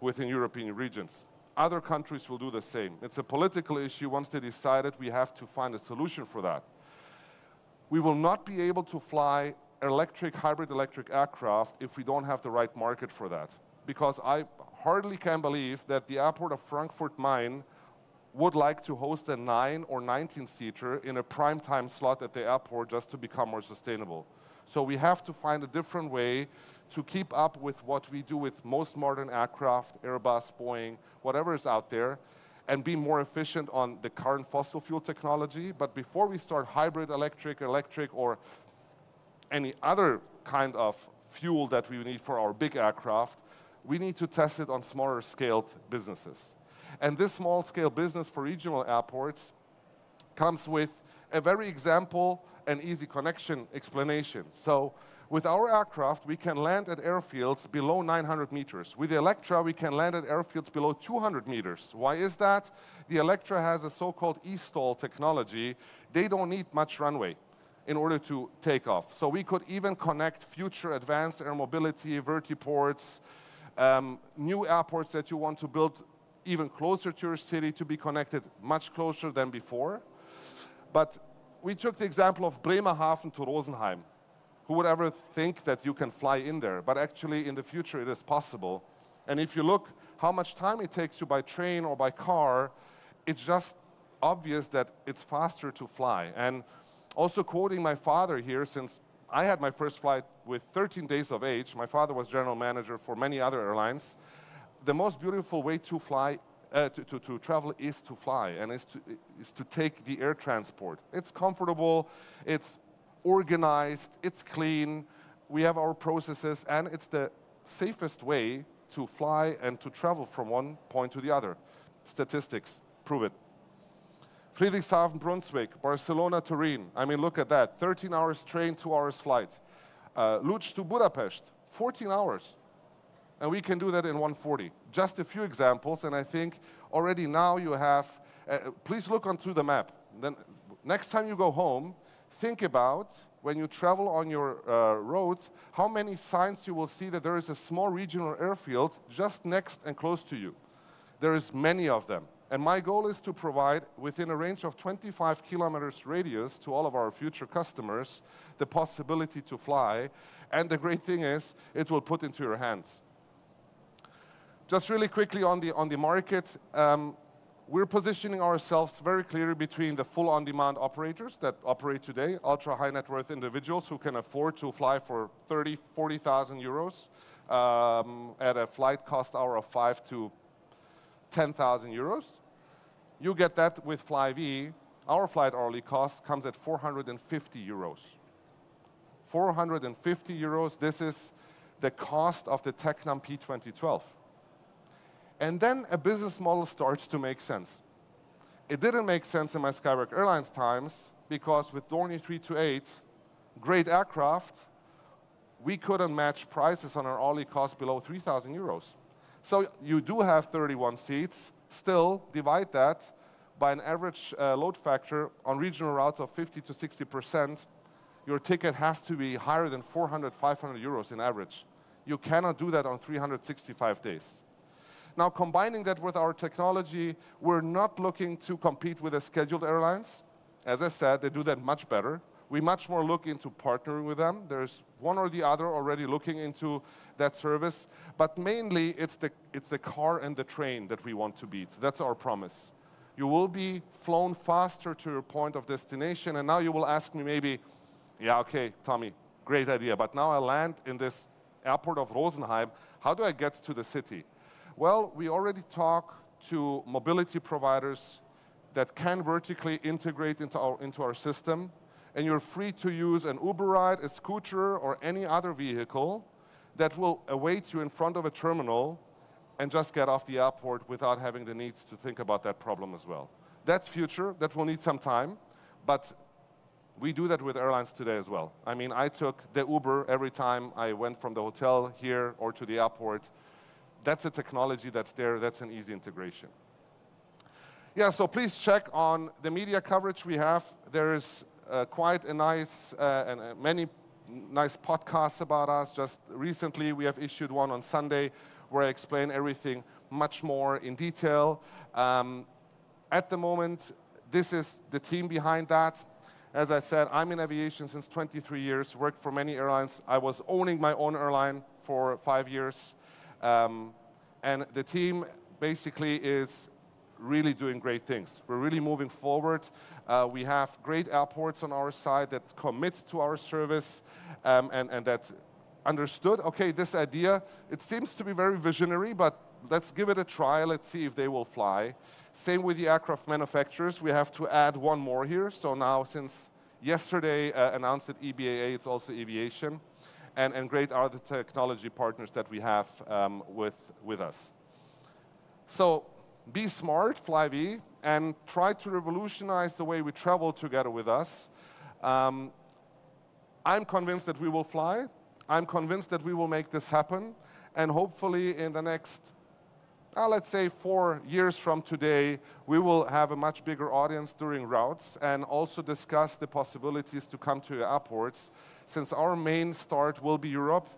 within European regions. Other countries will do the same. It's a political issue. Once they decide it, we have to find a solution for that. We will not be able to fly hybrid electric aircraft if we don't have the right market for that. Because I hardly can believe that the airport of Frankfurt Main would like to host a 9 or 19-seater in a prime time slot at the airport just to become more sustainable. So we have to find a different way to keep up with what we do with most modern aircraft, Airbus, Boeing, whatever is out there, and be more efficient on the current fossil fuel technology. But before we start hybrid electric, or any other kind of fuel that we need for our big aircraft, we need to test it on smaller scaled businesses. And this small scale business for regional airports comes with a very example and easy connection explanation. So with our aircraft, we can land at airfields below 900 meters. With the Electra, we can land at airfields below 200 meters. Why is that? The Electra has a so-called e-stall technology. They don't need much runway in order to take off. So we could even connect future advanced air mobility, vertiports, new airports that you want to build even closer to your city to be connected much closer than before. But we took the example of Bremerhaven to Rosenheim. Who would ever think that you can fly in there? But actually, in the future, it is possible. And if you look how much time it takes you by train or by car, it's just obvious that it's faster to fly. And also quoting my father here, since I had my first flight with 13 days of age, my father was general manager for many other airlines, the most beautiful way to fly, to travel is to fly, and is to take the air transport. It's comfortable, it's organized, it's clean, we have our processes, and it's the safest way to fly and to travel from one point to the other. Statistics prove it. Friedrichshafen, Brunswick, Barcelona, Turin. I mean, look at that. 13 hours train, 2 hours flight. Lodz to Budapest, 14 hours. And we can do that in 140. Just a few examples, and I think already now you have, please look onto the map. Then next time you go home, think about, when you travel on your roads, how many signs you will see that there is a small regional airfield just next and close to you. There is many of them. And my goal is to provide, within a range of 25 kilometers radius to all of our future customers, the possibility to fly. And the great thing is, it will put into your hands. Just really quickly on the market, we're positioning ourselves very clearly between the full on-demand operators that operate today, ultra-high net worth individuals who can afford to fly for 30,000, 40,000 euros at a flight cost hour of 5,000 to 10,000 euros. You get that with Flyve. Our flight hourly cost comes at 450 euros. 450 euros, this is the cost of the Tecnam P2012. And then a business model starts to make sense. It didn't make sense in my Skywork Airlines times because with Dornier 328, great aircraft, we couldn't match prices on our hourly cost below 3,000 euros. So you do have 31 seats, still divide that by an average load factor on regional routes of 50 to 60%, your ticket has to be higher than 400, 500 euros in average. You cannot do that on 365 days. Now, combining that with our technology, we're not looking to compete with the scheduled airlines. As I said, they do that much better. We much more look into partnering with them. There's one or the other already looking into that service. But mainly, it's the car and the train that we want to beat. That's our promise. You will be flown faster to your point of destination. And now you will ask me maybe, yeah, okay, Tommy, great idea. But now I land in this airport of Rosenheim. How do I get to the city? Well, we already talk to mobility providers that can vertically integrate into our system, and you're free to use an Uber ride, a scooter, or any other vehicle that will await you in front of a terminal and just get off the airport without having the need to think about that problem as well. That's future, that will need some time, but we do that with airlines today as well. I mean, I took the Uber every time I went from the hotel here or to the airport. That's a technology that's there, that's an easy integration. Yeah, so please check on the media coverage we have. There is quite a nice, and many nice podcasts about us. Just recently, we have issued one on Sunday where I explain everything much more in detail. At the moment, this is the team behind that. As I said, I'm in aviation since 23 years, worked for many airlines. I was owning my own airline for 5 years. And the team basically is really doing great things. We're really moving forward. We have great airports on our side that commit to our service and that understood, okay, this idea, it seems to be very visionary, but let's give it a try. Let's see if they will fly. Same with the aircraft manufacturers. We have to add one more here. So now, since yesterday announced at EBAA, it's also aviation. And great are the technology partners that we have with us. So be smart, Flyve, and try to revolutionize the way we travel together with us. I'm convinced that we will fly. I'm convinced that we will make this happen. And hopefully in the next, let's say 4 years from today, we will have a much bigger audience during routes and also discuss the possibilities to come to airports. Since our main start will be Europe,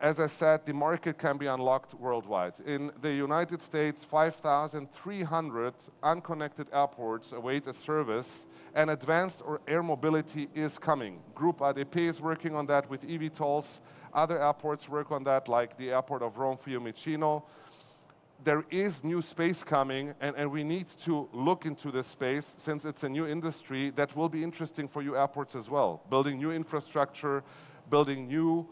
as I said, the market can be unlocked worldwide. In the United States, 5,300 unconnected airports await a service, and advanced air mobility is coming. Group ADP is working on that with eVTOLs. Other airports work on that, like the airport of Rome Fiumicino. There is new space coming, and we need to look into this space since it's a new industry that will be interesting for you airports as well. Building new infrastructure, building new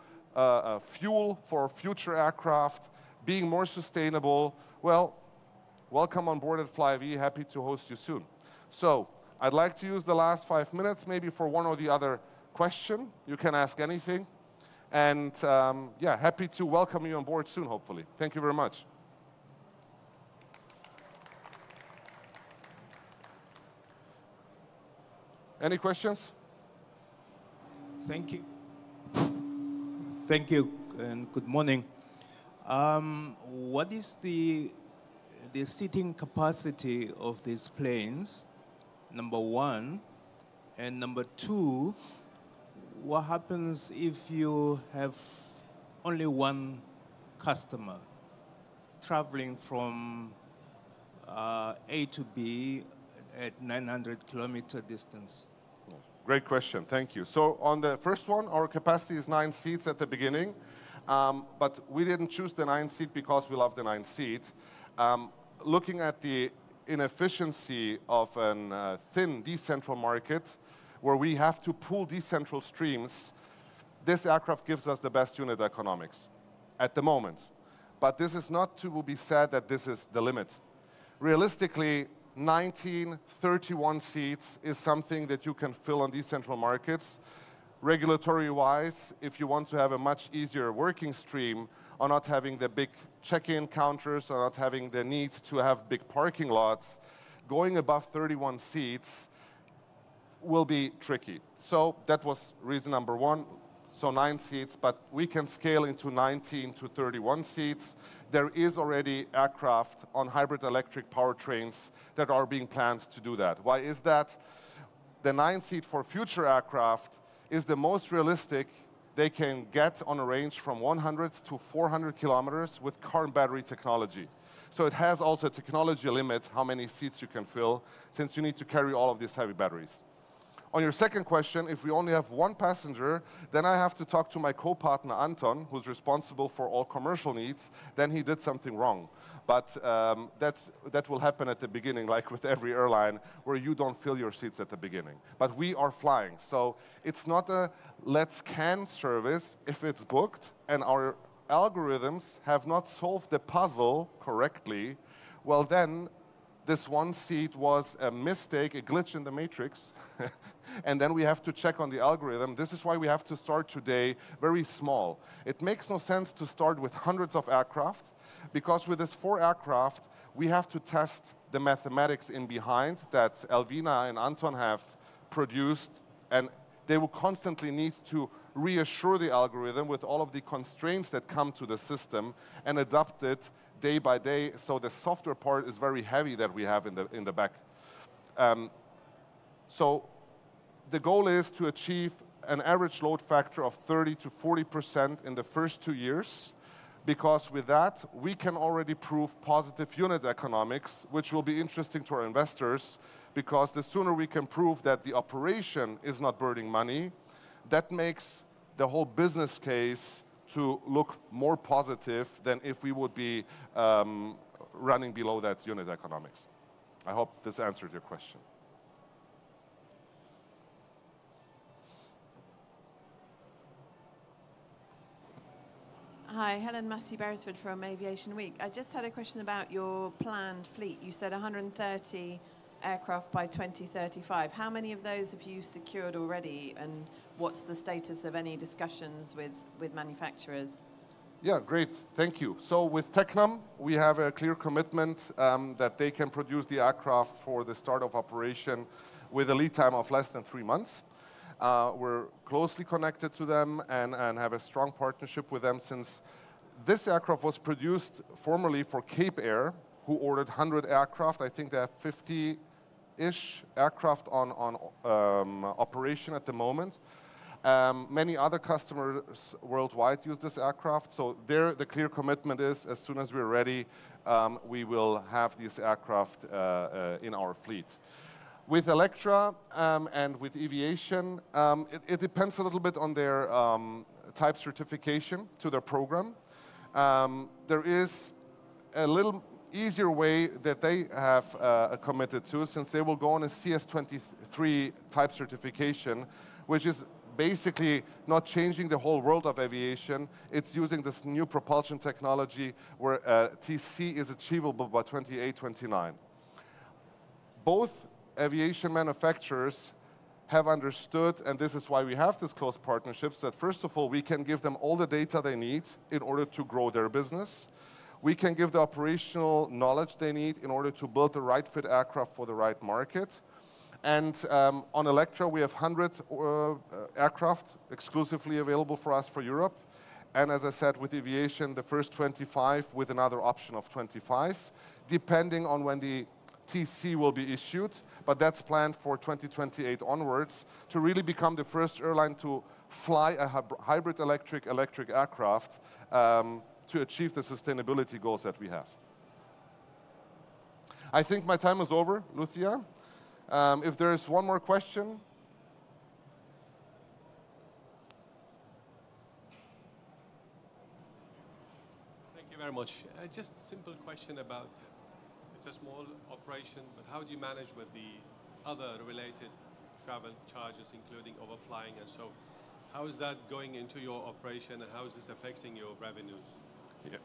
fuel for future aircraft, being more sustainable. Well, welcome on board at Flyve. Happy to host you soon. So I'd like to use the last 5 minutes maybe for one or the other question. You can ask anything. And yeah, happy to welcome you on board soon, hopefully. Thank you very much. Any questions? Thank you. Thank you, and good morning. What is the seating capacity of these planes, number one? And number two, what happens if you have only one customer traveling from A to B at 900-kilometer distance? Great question, thank you. So on the first one, our capacity is 9 seats at the beginning, but we didn't choose the 9 seat because we love the 9 seat. Looking at the inefficiency of a thin decentral market, where we have to pull decentral streams, this aircraft gives us the best unit economics at the moment. But this is not to be said that this is the limit. Realistically, 19, 31 seats is something that you can fill on decentral markets. Regulatory-wise, if you want to have a much easier working stream, or not having the big check-in counters, or not having the need to have big parking lots, going above 31 seats will be tricky. So that was reason number one. So 9 seats, but we can scale into 19 to 31 seats. There is already aircraft on hybrid electric powertrains that are being planned to do that. Why is that? The 9 seat for future aircraft is the most realistic they can get on a range from 100 to 400 kilometers with car and battery technology. So it has also a technology limit how many seats you can fill, since you need to carry all of these heavy batteries. On your second question, if we only have one passenger, then I have to talk to my co-partner Anton, who's responsible for all commercial needs. Then he did something wrong. But that will happen at the beginning, like with every airline, where you don't fill your seats at the beginning. But we are flying, so it's not a let's can service if it's booked and our algorithms have not solved the puzzle correctly. Well, then this one seat was a mistake, a glitch in the matrix, and then we have to check on the algorithm. This is why we have to start today very small. It makes no sense to start with hundreds of aircraft, because with this 4 aircraft, we have to test the mathematics in behind that Elvina and Anton have produced, and they will constantly need to reassure the algorithm with all of the constraints that come to the system and adapt it day by day, so the software part is very heavy that we have in the back. So the goal is to achieve an average load factor of 30 to 40% in the first 2 years, because with that, we can already prove positive unit economics, which will be interesting to our investors, because the sooner we can prove that the operation is not burning money, that makes the whole business case to look more positive than if we would be running below that unit economics. I hope this answered your question. Hi, Helen Massey-Beresford from Aviation Week. I just had a question about your planned fleet. You said 130 aircraft by 2035. How many of those have you secured already, and what's the status of any discussions with manufacturers? Yeah, great. Thank you. So with Tecnam, we have a clear commitment that they can produce the aircraft for the start of operation with a lead time of less than 3 months. We're closely connected to them and have a strong partnership with them, since this aircraft was produced formerly for Cape Air, who ordered 100 aircraft. I think they have 50-ish aircraft on operation at the moment. Many other customers worldwide use this aircraft, so there the clear commitment is, as soon as we're ready, we will have this aircraft in our fleet. With Electra and with Aviation, it depends a little bit on their type certification to their program. There is a little easier way that they have committed to, since they will go on a CS23 type certification, which is basically not changing the whole world of aviation. It's using this new propulsion technology where TC is achievable by 28, 29. Both aviation manufacturers have understood, and this is why we have this close partnerships, that first of all, we can give them all the data they need in order to grow their business. We can give the operational knowledge they need in order to build the right fit aircraft for the right market. And on Electra, we have 100 aircraft exclusively available for us for Europe. And as I said, with Aviation, the first 25 with another option of 25, depending on when the TC will be issued. But that's planned for 2028 onwards to really become the first airline to fly a hybrid electric aircraft to achieve the sustainability goals that we have. I think my time is over, Lucia. If there is one more question. Thank you very much. Just a simple question about, it's a small operation, but how do you manage with the other related travel charges, including overflying and so? How is that going into your operation, and how is this affecting your revenues? Yeah.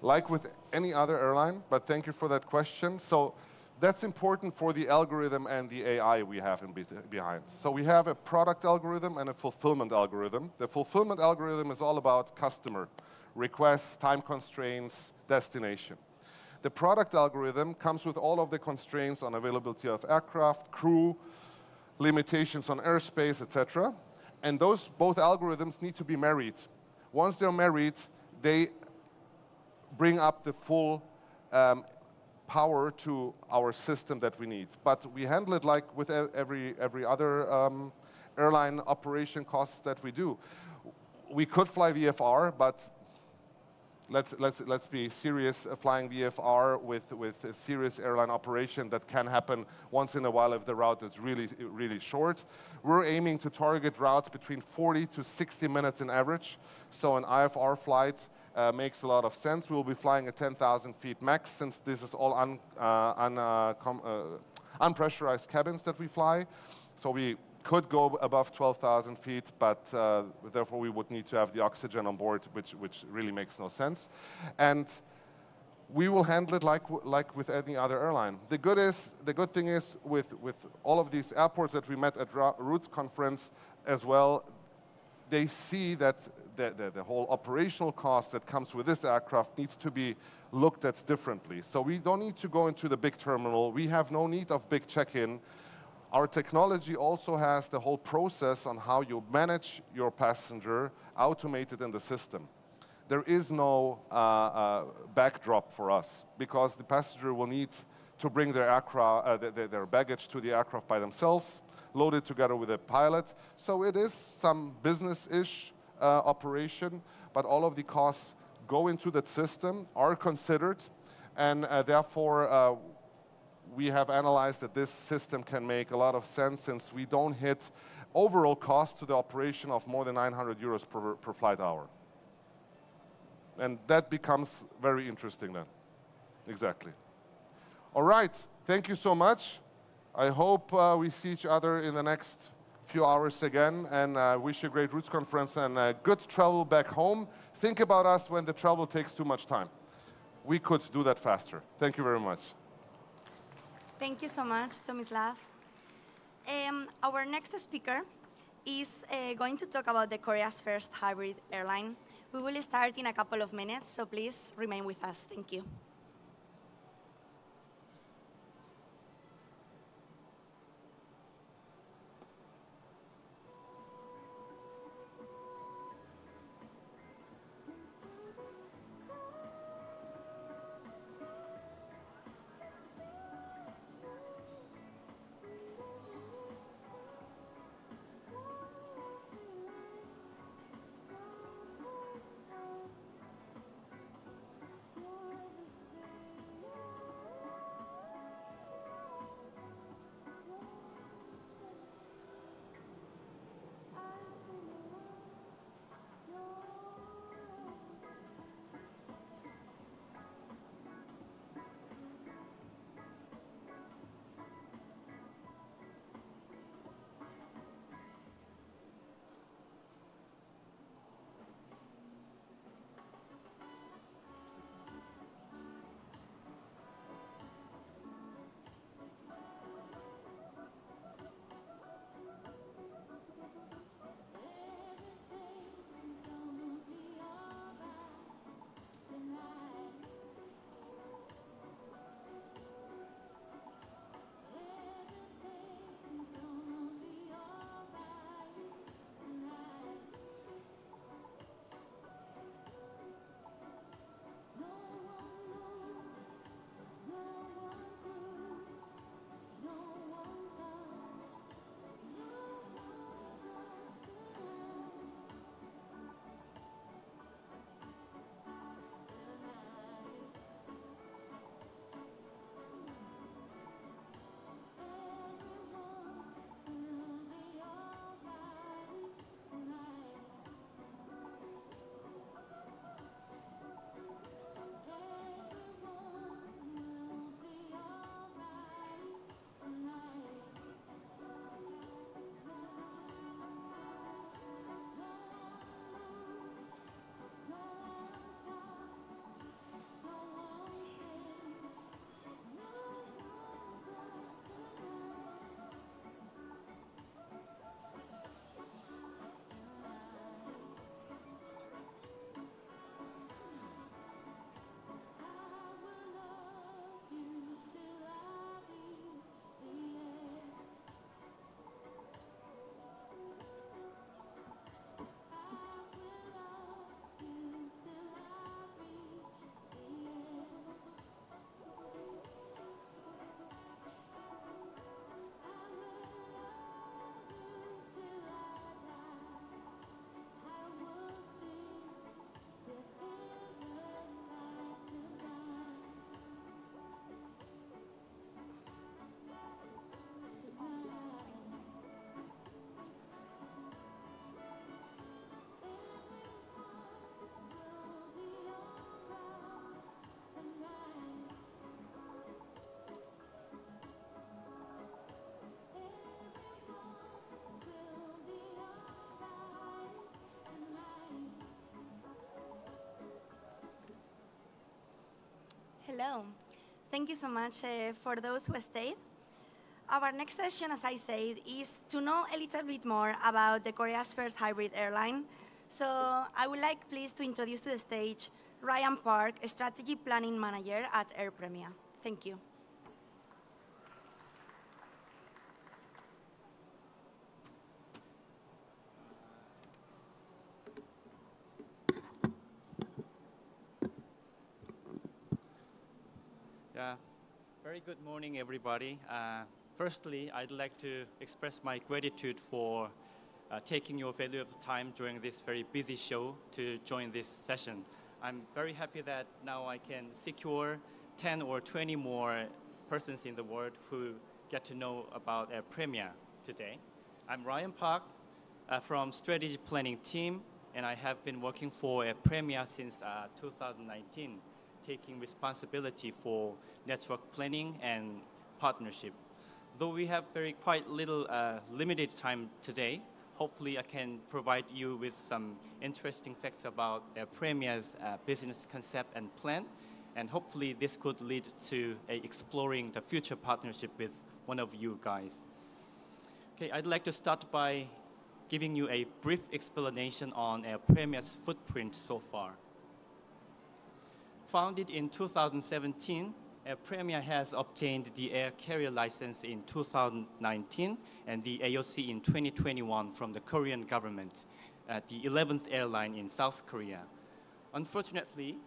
Like with any other airline, but thank you for that question. So that's important for the algorithm and the AI we have behind. So we have a product algorithm and a fulfillment algorithm. The fulfillment algorithm is all about customer requests, time constraints, destination. The product algorithm comes with all of the constraints on availability of aircraft, crew, limitations on airspace, etc. And those both algorithms need to be married. Once they're married, they bring up the full power to our system that we need. But we handle it like with every other airline operation costs that we do. We could fly VFR, but let's be serious. Flying VFR with a serious airline operation, that can happen once in a while if the route is really short. We're aiming to target routes between 40 to 60 minutes in average. So an IFR flight makes a lot of sense. We'll be flying at 10,000 feet max, since this is all unpressurized cabins that we fly. So we could go above 12,000 feet, but therefore we would need to have the oxygen on board, which really makes no sense. And we will handle it like with any other airline. The good thing is with all of these airports that we met at Roots conference as well, they see that the whole operational cost that comes with this aircraft needs to be looked at differently. So we don't need to go into the big terminal. We have no need of big check-in. Our technology also has the whole process on how you manage your passenger automated in the system. There is no backdrop for us, because the passenger will need to bring their baggage to the aircraft by themselves, loaded together with a pilot. So it is some business-ish operation, but all of the costs go into that system, are considered, and therefore we have analyzed that this system can make a lot of sense, since we don't hit overall cost to the operation of more than 900 euros per flight hour. And that becomes very interesting then. Exactly. All right. Thank you so much. I hope we see each other in the next few hours again, and wish you a great Roots conference and good travel back home. Think about us when the travel takes too much time. We could do that faster. Thank you very much. Thank you so much, Tomislav. Our next speaker is going to talk about the Korea's first hybrid airline. We will start in a couple of minutes, so please remain with us. Thank you. Hello. Thank you so much for those who stayed. Our next session, as I said, is to know a little bit more about the Korea's first hybrid airline. So I would like, please, to introduce to the stage Ryan Park, a strategy planning manager at Air Premia. Thank you. Very good morning, everybody. Firstly, I'd like to express my gratitude for taking your valuable time during this very busy show to join this session. I'm very happy that now I can secure 10 or 20 more persons in the world who get to know about Air Premia today. I'm Ryan Park from Strategy Planning Team, and I have been working for Air Premia since 2019. taking responsibility for network planning and partnership. Though we have quite little limited time today, hopefully I can provide you with some interesting facts about Air Premia's business concept and plan, and hopefully this could lead to exploring the future partnership with one of you guys. Okay, I'd like to start by giving you a brief explanation on Air Premia's footprint so far. Founded in 2017, Air Premia has obtained the air carrier license in 2019 and the AOC in 2021 from the Korean government, the 11th airline in South Korea. Unfortunately,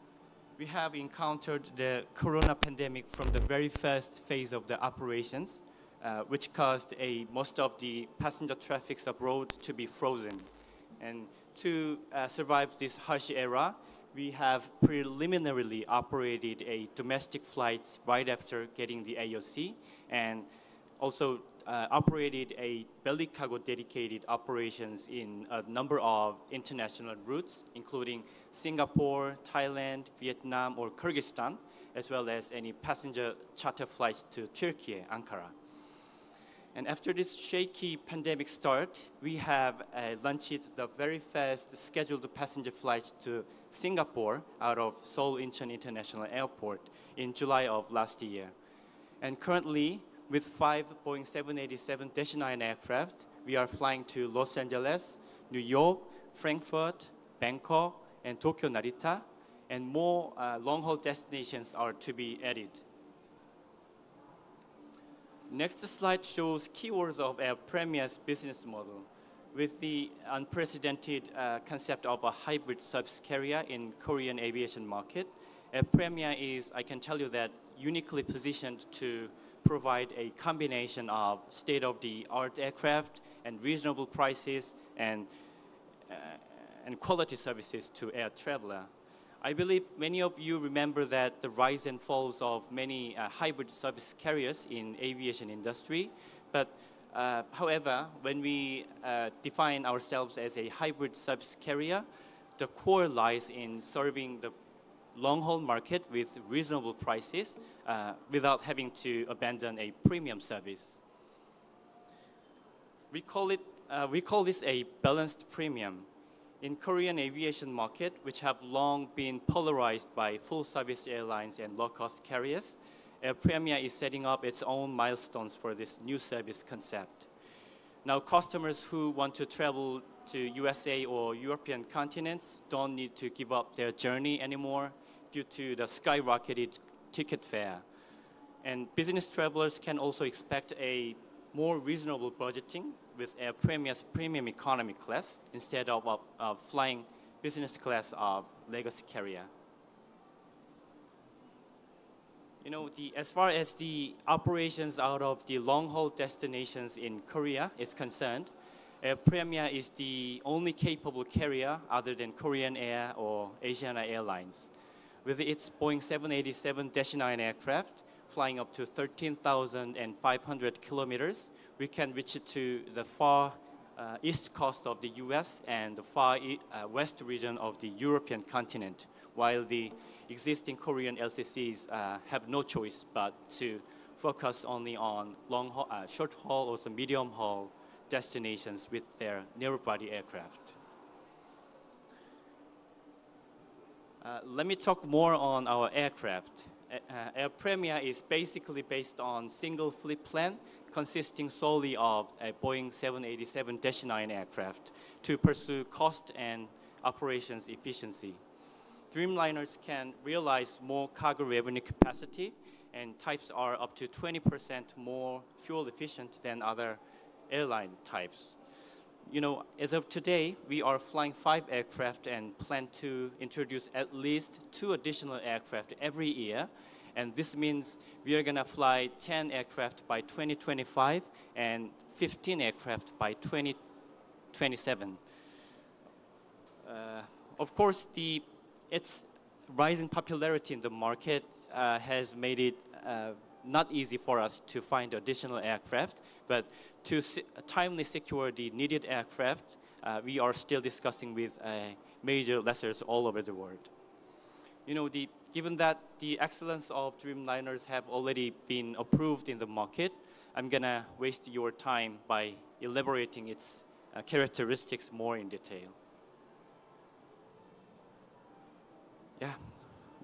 we have encountered the corona pandemic from the very first phase of the operations, which caused most of the passenger traffic abroad to be frozen. And to survive this harsh era, we have preliminarily operated a domestic flight right after getting the AOC, and also operated a belly cargo dedicated operations in a number of international routes, including Singapore, Thailand, Vietnam, or Kyrgyzstan, as well as any passenger charter flights to Turkey, Ankara. And after this shaky pandemic start, we have launched the very first scheduled passenger flight to Singapore out of Seoul Incheon International Airport in July of last year. And currently, with 5 Boeing 787-9 aircraft, we are flying to Los Angeles, New York, Frankfurt, Bangkok, and Tokyo Narita, and more long-haul destinations are to be added. Next slide shows keywords of Air Premia's business model. With the unprecedented concept of a hybrid service carrier in Korean aviation market, Air Premia is, I can tell you that, uniquely positioned to provide a combination of state-of-the-art aircraft and reasonable prices and quality services to air traveler. I believe many of you remember that the rise and falls of many hybrid service carriers in aviation industry. But however, when we define ourselves as a hybrid service carrier, the core lies in serving the long-haul market with reasonable prices without having to abandon a premium service. We call this a balanced premium. In Korean aviation market, which have long been polarized by full-service airlines and low-cost carriers, Air Premia is setting up its own milestones for this new service concept. Now, customers who want to travel to USA or European continents don't need to give up their journey anymore due to the skyrocketed ticket fare. And business travelers can also expect a more reasonable budgeting with Air Premia's premium economy class instead of flying business class of legacy carrier. You know, as far as the operations out of the long-haul destinations in Korea is concerned, Air Premia is the only capable carrier other than Korean Air or Asiana Airlines. With its Boeing 787-9 aircraft, flying up to 13,500 kilometers, we can reach it to the far east coast of the US and the far west region of the European continent, while the existing Korean LCCs have no choice but to focus only on long-haul, short-haul or some medium-haul destinations with their narrow-body aircraft. Let me talk more on our aircraft. Air Premia is basically based on single fleet plan consisting solely of a Boeing 787-9 aircraft to pursue cost and operations efficiency. Dreamliners can realize more cargo revenue capacity, and types are up to 20% more fuel efficient than other airline types. You know, as of today, we are flying 5 aircraft and plan to introduce at least 2 additional aircraft every year. And this means we are going to fly 10 aircraft by 2025 and 15 aircraft by 2027. Of course, its rising popularity in the market has made it not easy for us to find additional aircraft, but to timely secure the needed aircraft, we are still discussing with major lessors all over the world. You know, given that the excellence of Dreamliners have already been approved in the market, I'm gonna waste your time by elaborating its characteristics more in detail. Yeah.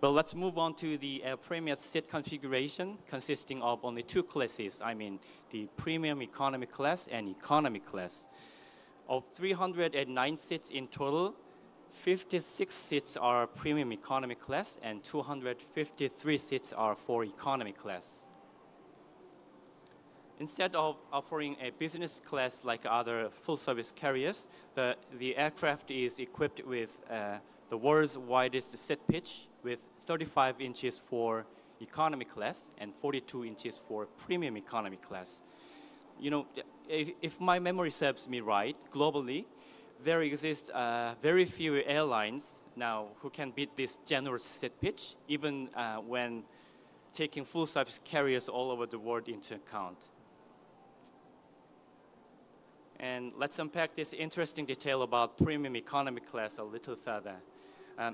Well, let's move on to the Premier seat configuration, consisting of only two classes. I mean, the Premium Economy class and Economy class. Of 309 seats in total, 56 seats are Premium Economy class, and 253 seats are for Economy class. Instead of offering a business class like other full-service carriers, the aircraft is equipped with the world's widest seat pitch, with 35 inches for economy class and 42 inches for premium economy class. You know, if my memory serves me right, globally, there exist very few airlines now who can beat this generous seat pitch, even when taking full-service carriers all over the world into account. And let's unpack this interesting detail about premium economy class a little further.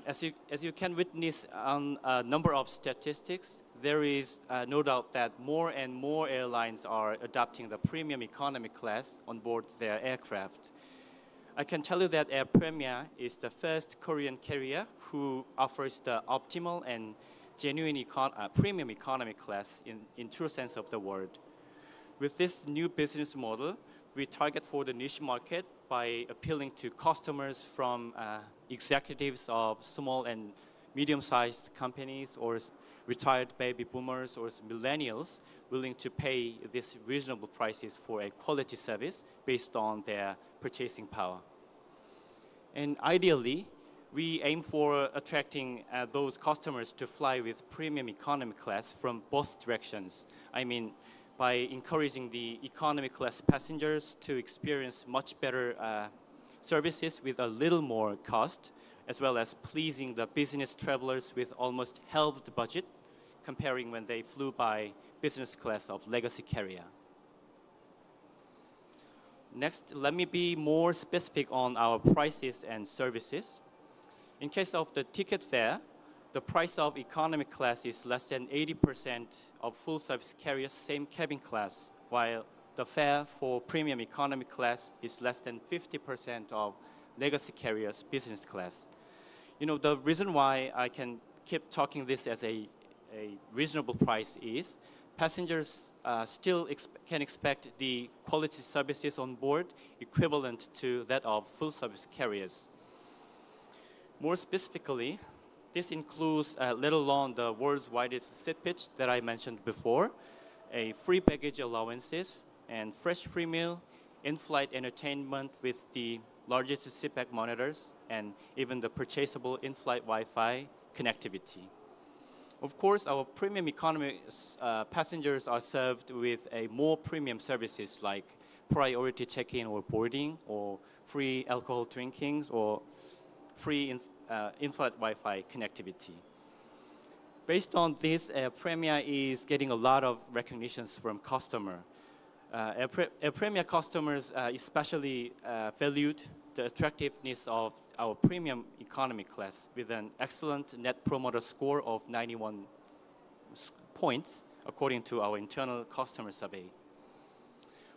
As you can witness on a number of statistics, there is no doubt that more and more airlines are adopting the premium economy class on board their aircraft. I can tell you that Air Premier is the first Korean carrier who offers the optimal and genuine premium economy class in true sense of the word. With this new business model, we target for the niche market by appealing to customers from executives of small and medium-sized companies, or retired baby boomers or millennials willing to pay these reasonable prices for a quality service based on their purchasing power. And ideally, we aim for attracting those customers to fly with premium economy class from both directions. I mean, by encouraging the economy class passengers to experience much better services with a little more cost, as well as pleasing the business travelers with almost half the budget, comparing when they flew by business class of legacy carrier. Next, let me be more specific on our prices and services. In case of the ticket fare, the price of economy class is less than 80% of full-service carriers' same cabin class, while the fare for premium economy class is less than 50% of legacy carriers' business class. You know, the reason why I can keep talking this as a reasonable price is passengers still can expect the quality services on board equivalent to that of full-service carriers. More specifically, this includes, let alone the world's widest seat pitch that I mentioned before, a free baggage allowances, and fresh free meal, in-flight entertainment with the largest seatback monitors, and even the purchasable in-flight Wi-Fi connectivity. Of course, our premium economy passengers are served with a more premium services like priority check-in or boarding, or free alcohol drinkings, or free in-flight Wi-Fi connectivity. Based on this, Premier is getting a lot of recognitions from customers. Premier customers especially valued the attractiveness of our premium economy class with an excellent net promoter score of 91 points, according to our internal customer survey.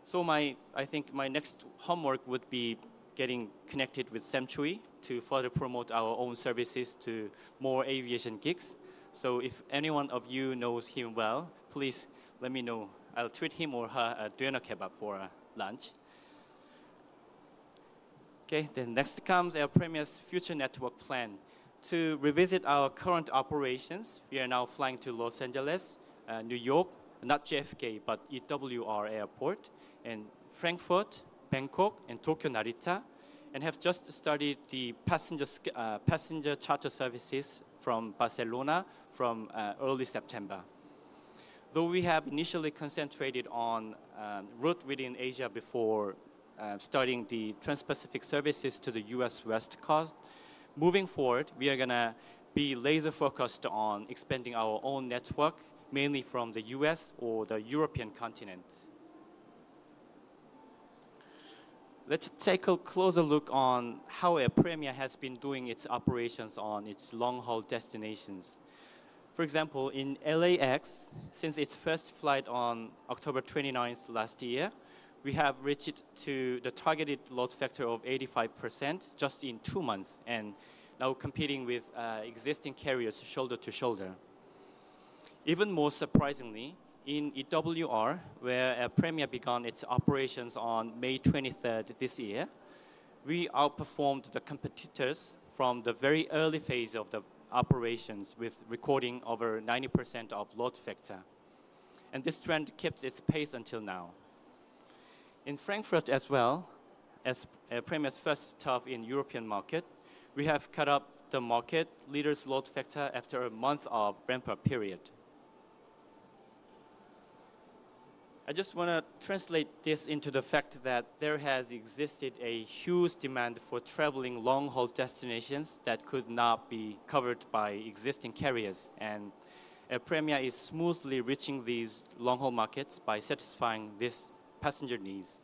So I think my next homework would be getting connected with Sam Chui to further promote our own services to more aviation geeks. So if anyone of you knows him well, please let me know. I'll treat him or her a doner kebab for lunch. Okay, then next comes our Premier's future network plan. To revisit our current operations, we are now flying to Los Angeles, New York, not JFK, but EWR Airport, and Frankfurt, Bangkok, and Tokyo Narita, and have just started the passenger charter services from Barcelona from early September. Though we have initially concentrated on route within Asia before starting the Trans-Pacific services to the US West Coast, moving forward, we are going to be laser focused on expanding our own network, mainly from the US or the European continent. Let's take a closer look on how Air Premier has been doing its operations on its long-haul destinations. For example, in LAX, since its first flight on October 29th last year, we have reached to the targeted load factor of 85% just in 2 months, and now competing with existing carriers shoulder to shoulder. Even more surprisingly, in EWR, where Premier began its operations on May 23rd this year, we outperformed the competitors from the very early phase of the operations, with recording over 90% of load factor. And this trend keeps its pace until now. In Frankfurt as well, as Premier's first stop in European market, we have cut up the market leader's load factor after a month of ramp-up period. I just want to translate this into the fact that there has existed a huge demand for traveling long-haul destinations that could not be covered by existing carriers. And Premier is smoothly reaching these long-haul markets by satisfying this passenger needs.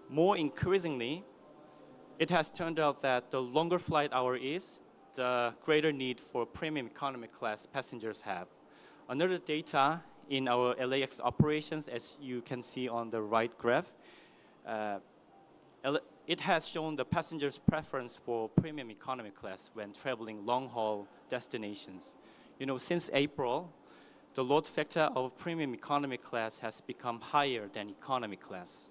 More increasingly, it has turned out that the longer flight hour is, the greater need for premium economy class passengers have. Another data in our LAX operations, as you can see on the right graph, it has shown the passengers' preference for premium economy class when traveling long-haul destinations. You know, since April, the load factor of premium economy class has become higher than economy class.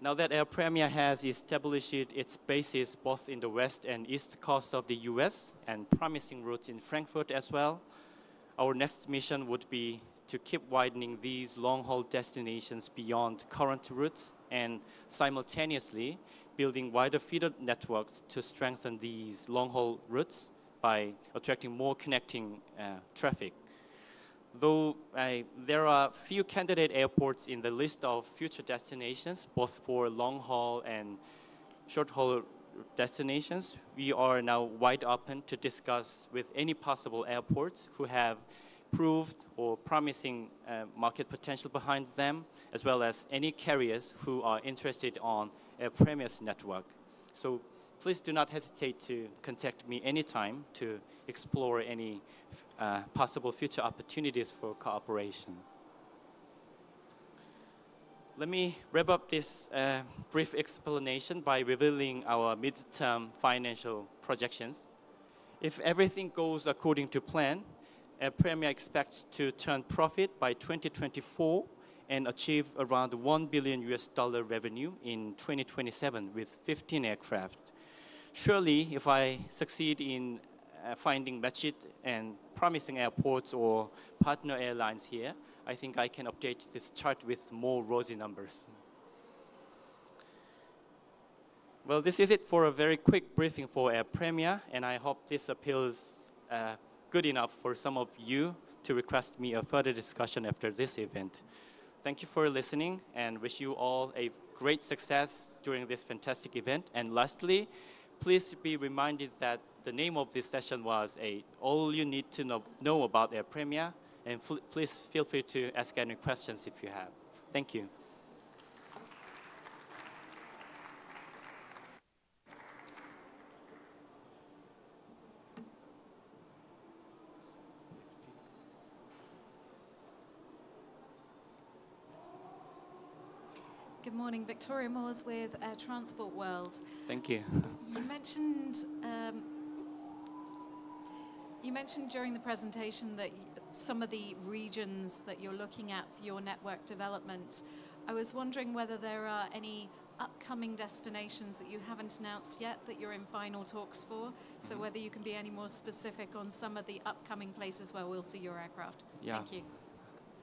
Now that Air Premier has established its bases both in the west and east coast of the US and promising routes in Frankfurt as well, our next mission would be to keep widening these long-haul destinations beyond current routes and simultaneously building wider feeder networks to strengthen these long-haul routes by attracting more connecting traffic. Though there are few candidate airports in the list of future destinations, both for long-haul and short-haul destinations, we are now wide open to discuss with any possible airports who have proved or promising market potential behind them, as well as any carriers who are interested on a Premier's network. So please do not hesitate to contact me anytime to explore any possible future opportunities for cooperation. Let me wrap up this brief explanation by revealing our mid-term financial projections. If everything goes according to plan, Premier expects to turn profit by 2024 and achieve around $1 billion revenue in 2027 with 15 aircraft. Surely, if I succeed in finding matched and promising airports or partner airlines here, I think I can update this chart with more rosy numbers. Well, this is it for a very quick briefing for Air Premier, and I hope this appeals good enough for some of you to request me a further discussion after this event. Thank you for listening, and wish you all a great success during this fantastic event. And lastly, please be reminded that the name of this session was All You Need to Know About Air Premier, and please feel free to ask any questions if you have. Thank you. Good morning, Victoria Moores with Transport World. Thank you. You mentioned during the presentation that some of the regions that you're looking at for your network development. I was wondering whether there are any upcoming destinations that you haven't announced yet that you're in final talks for. So whether you can be any more specific on some of the upcoming places where we'll see your aircraft. Yeah. Thank you.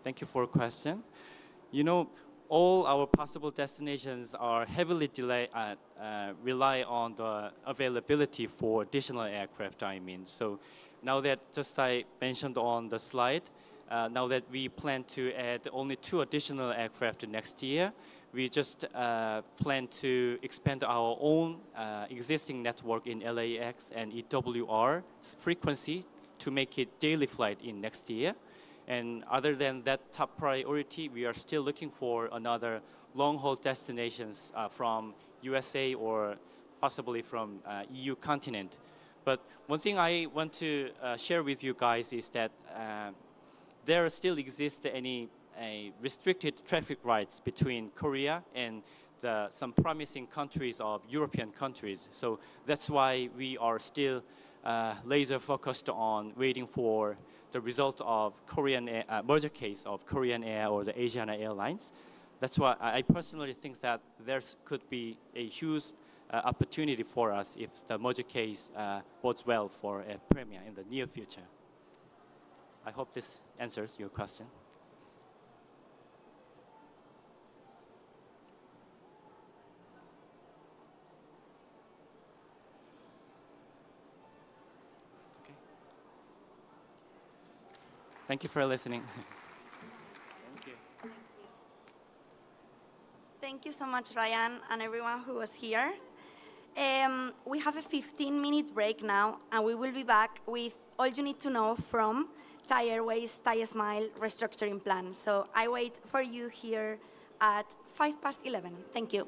Thank you for a question. You know, all our possible destinations are heavily rely on the availability for additional aircraft, I mean. So now that just I mentioned on the slide, now that we plan to add only 2 additional aircraft next year, we just plan to expand our own existing network in LAX and EWR frequency to make it daily flight in next year. And other than that top priority, we are still looking for another long-haul destinations from USA or possibly from EU continent. But one thing I want to share with you guys is that there still exists any restricted traffic rights between Korea and some promising countries of European countries. So that's why we are still laser focused on waiting for the result of Korean merger case of Korean Air or the Asiana Airlines. That's why I personally think that there could be a huge opportunity for us if the merger case bodes well for a premiere in the near future. I hope this answers your question. Okay. Thank you for listening. Thank you. Thank you so much, Ryan, and everyone who was here. We have a 15-minute break now, and we will be back with all you need to know from Thai Airways Thai Smile restructuring plan. So I wait for you here at 11:05. Thank you.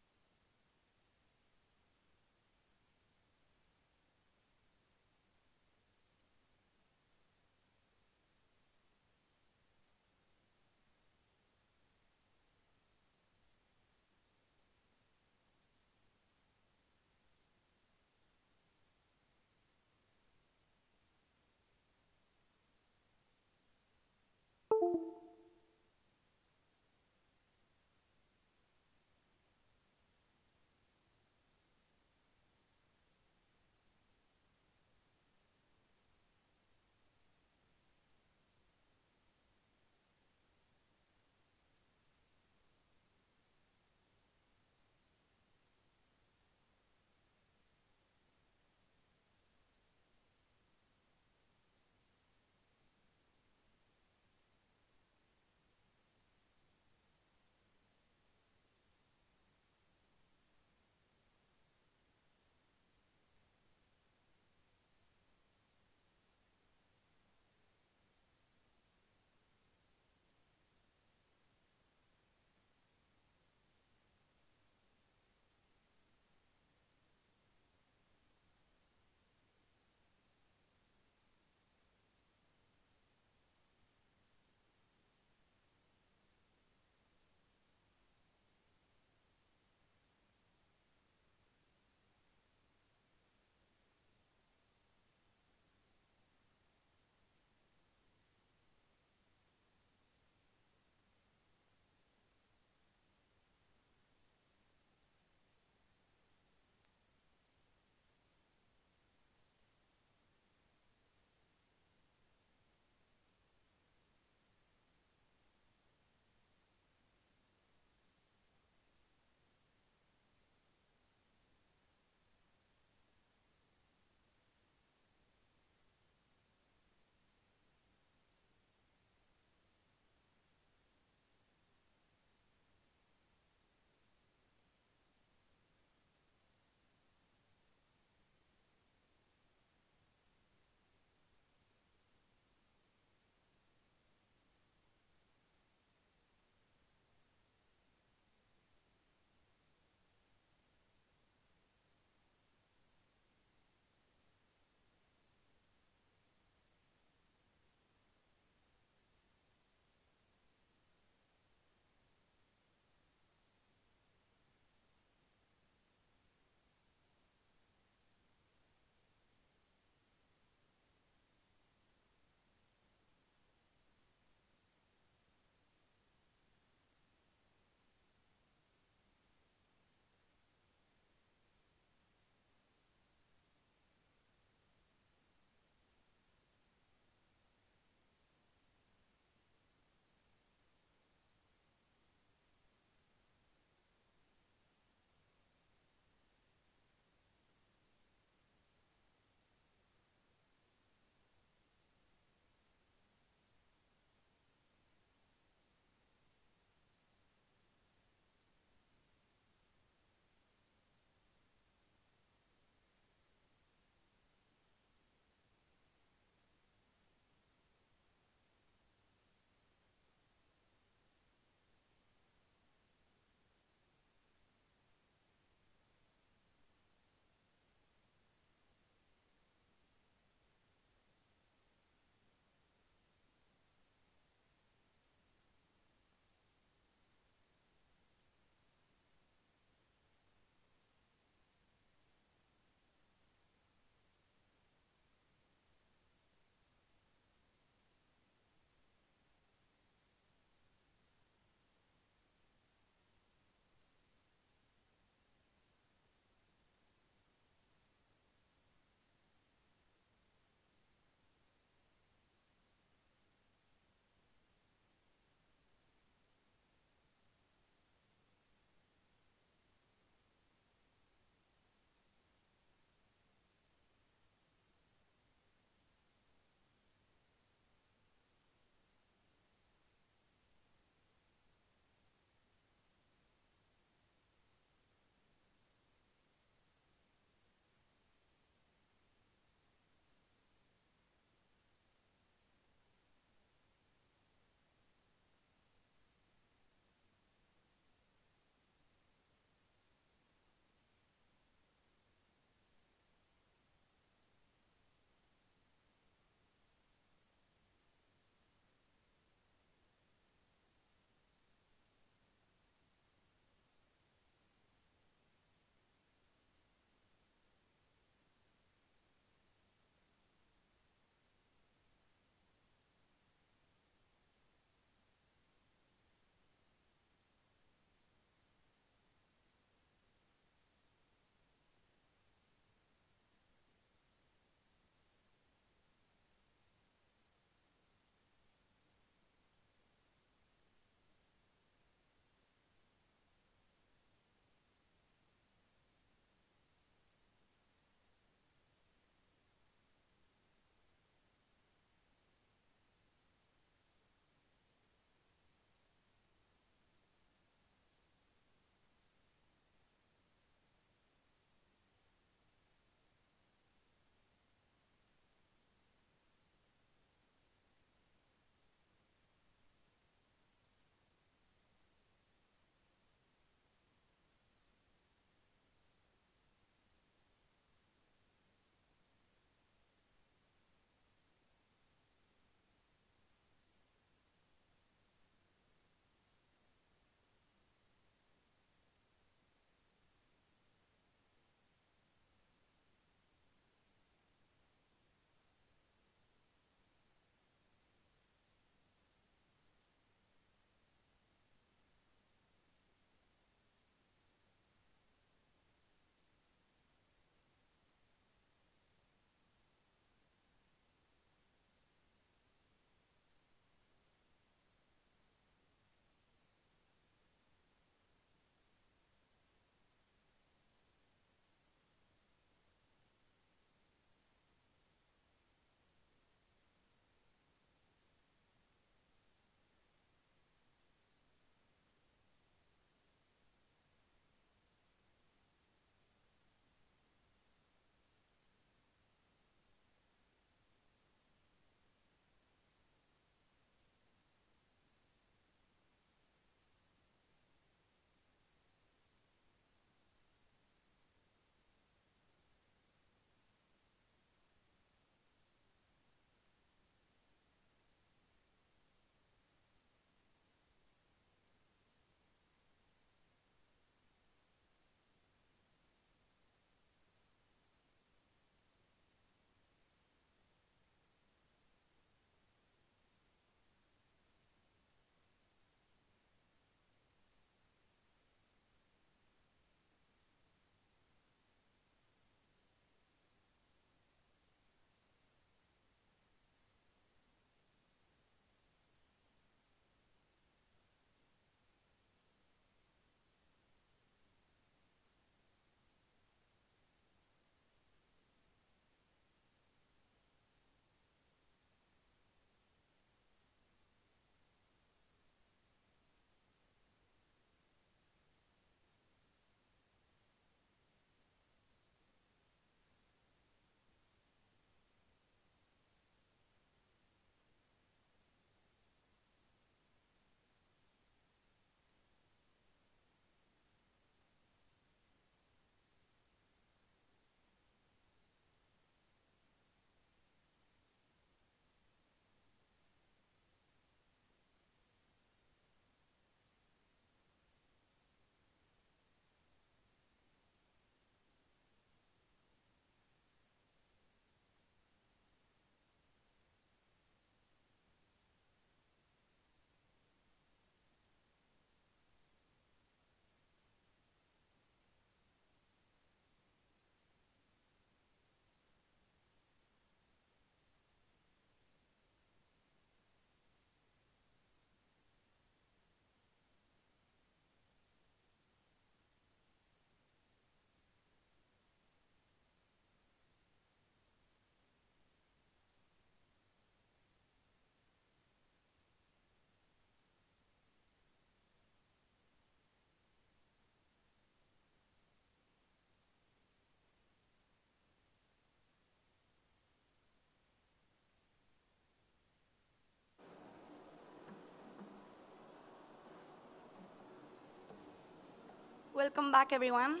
Welcome back, everyone.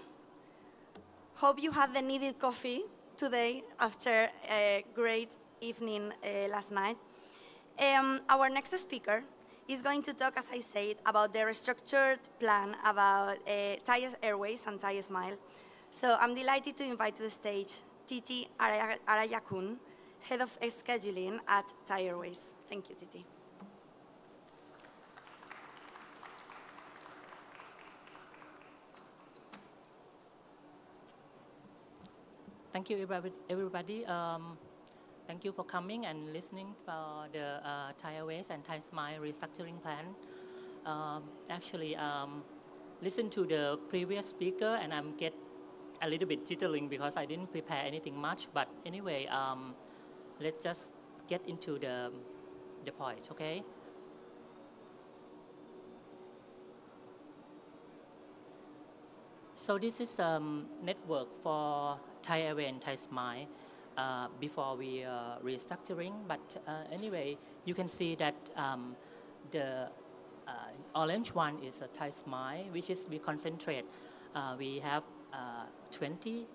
Hope you had the needed coffee today after a great evening last night. Our next speaker is going to talk, as I said, about the restructured plan about Thai Airways and Thai Smile. So I'm delighted to invite to the stage Titi Arayakun, Head of Scheduling at Thai Airways. Thank you, Titi. Thank you, everybody. Thank you for coming and listening for the Thai Airways and Thai Smile restructuring plan. Actually, listen to the previous speaker, and I'm get a little bit jittering because I didn't prepare anything much. But anyway, let's just get into the point, okay? So this is network for Thai Airways and Thai Smile before we restructuring. But anyway, you can see that the orange one is a Thai Smile, which is we concentrate. We have 20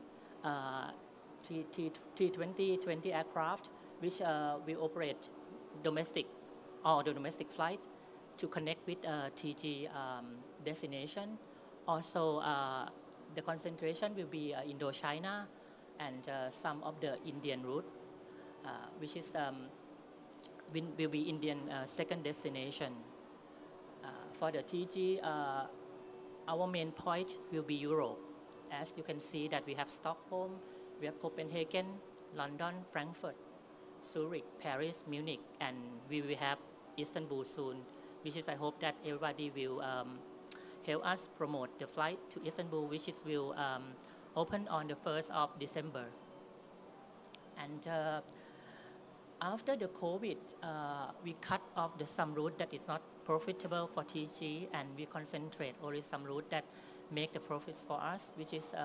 aircraft, which we operate domestic or the domestic flight to connect with TG destination. Also, the concentration will be Indochina and some of the Indian route, which is will be Indian second destination. For the TG, our main point will be Europe. As you can see that we have Stockholm, we have Copenhagen, London, Frankfurt, Zurich, Paris, Munich, and we will have Istanbul soon, which is I hope that everybody will help us promote the flight to Istanbul, which is will open on the 1st of December. And after the COVID, we cut off some route that is not profitable for TG, and we concentrate only some route that make the profits for us, which is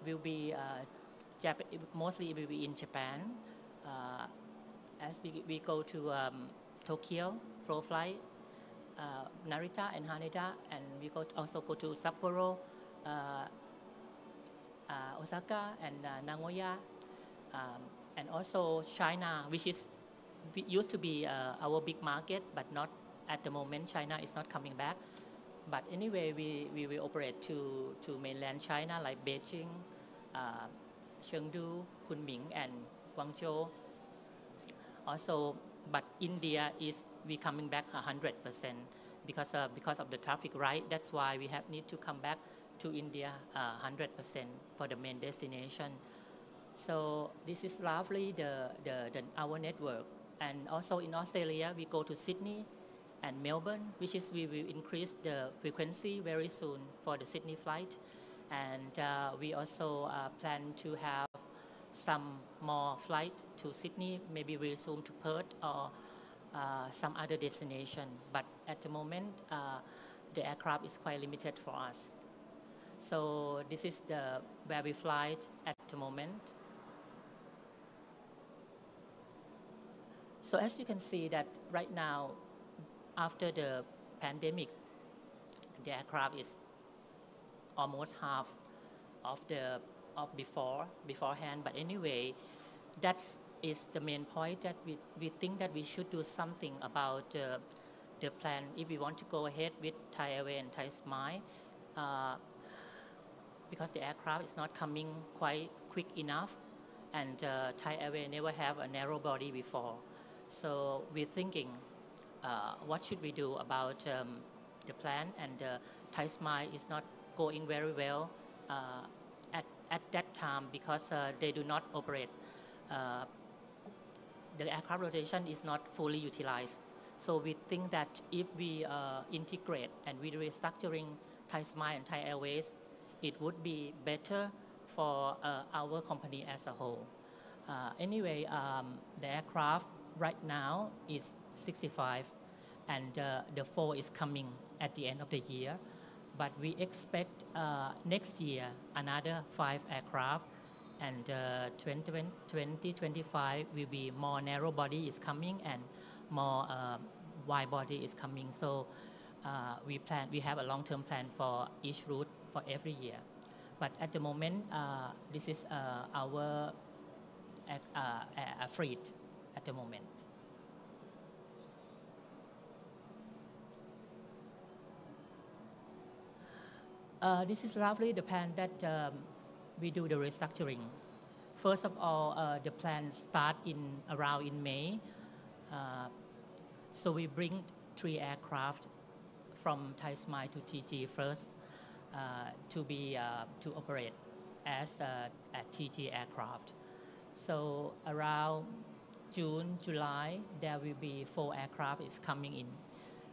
will be mostly it will be in Japan. As we go to Tokyo, flow flight, Narita and Haneda, and we also go to Sapporo, Osaka, and Nagoya, and also China, which used to be our big market, but not at the moment. China is not coming back. But anyway, we will operate to mainland China like Beijing, Chengdu, Kunming, and Guangzhou. Also, but India is coming back 100% because of the traffic, right? That's why we need to come back to India 100% for the main destination. So this is roughly our network. And also in Australia, we go to Sydney and Melbourne, which is we will increase the frequency very soon for the Sydney flight. And we also plan to have some more flight to Sydney, maybe very soon to Perth or some other destination. But at the moment, the aircraft is quite limited for us. So this is where we fly at the moment. So as you can see that right now, after the pandemic, the aircraft is almost half of beforehand. But anyway, that is the main point that we think that we should do something about the plan if we want to go ahead with Thai Airways and Thai Smile, because the aircraft is not coming quite quick enough, and Thai Airways never have a narrow body before. So we're thinking, what should we do about the plan? And Thai Smile is not going very well at that time because they do not operate. The aircraft rotation is not fully utilized. So we think that if we integrate and we restructuring Thai Smile and Thai Airways, it would be better for our company as a whole. Anyway, the aircraft right now is 65, and the 4 is coming at the end of the year. But we expect next year another 5 aircraft, and 2025 will be more narrow body is coming and more wide body is coming. So we have a long-term plan for each route for every year. But at the moment, this is our fleet at the moment. This is roughly the plan that we do the restructuring. First of all, the plan start around in May. So we bring 3 aircraft from Thai Smile to TG first to operate as a TG aircraft. So around June, July, there will be 4 aircraft is coming in,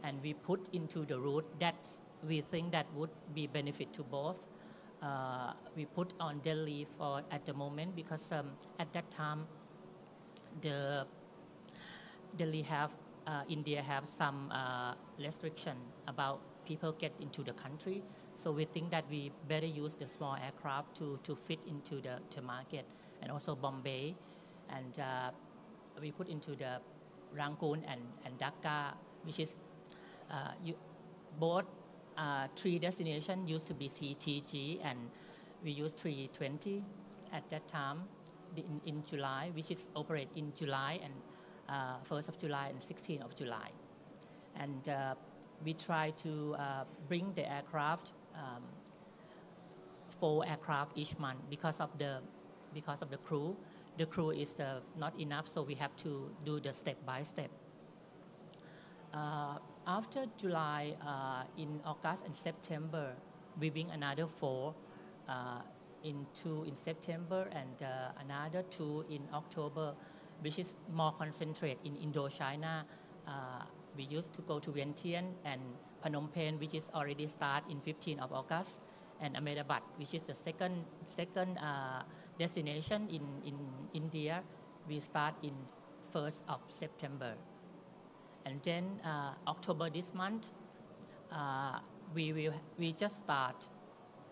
and we put into the route that we think that would be benefit to both. We put on Delhi at the moment because at that time India have some restriction about people get into the country. So we think that we better use the small aircraft to fit into the market, and also Bombay, and we put into the Rangoon and Dhaka, which is both 3 destinations used to be CTG, and we used 320 at that time in July, which is operate in July and 1st of July and 16th of July. And we try to bring the aircraft, 4 aircraft each month because of the crew. The crew is not enough, so we have to do the step by step. After July, in August and September, we bring another 4, 2 in September and another 2 in October, which is more concentrated in Indochina. We used to go to Vientiane and Phnom Penh, which is already start in 15th of August, and Ahmedabad, which is the second destination in India. We start in 1st of September. And then October this month, we just start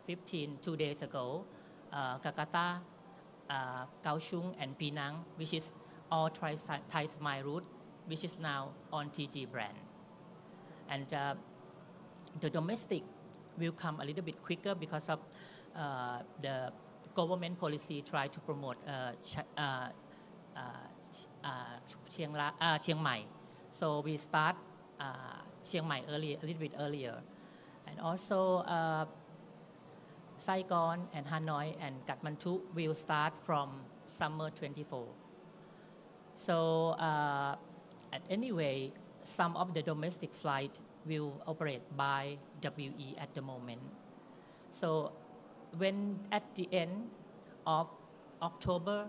2 days ago, Kolkata, Kaohsiung and Penang, which is all Thai Smile route, which is now on TG brand. And the domestic will come a little bit quicker because of the government policy try to promote Chiang Mai. So we start Chiang Mai a little bit earlier. And also Saigon and Hanoi and Kathmandu will start from summer 24. So anyway, some of the domestic flight will operate by WE at the moment. So when at the end of October,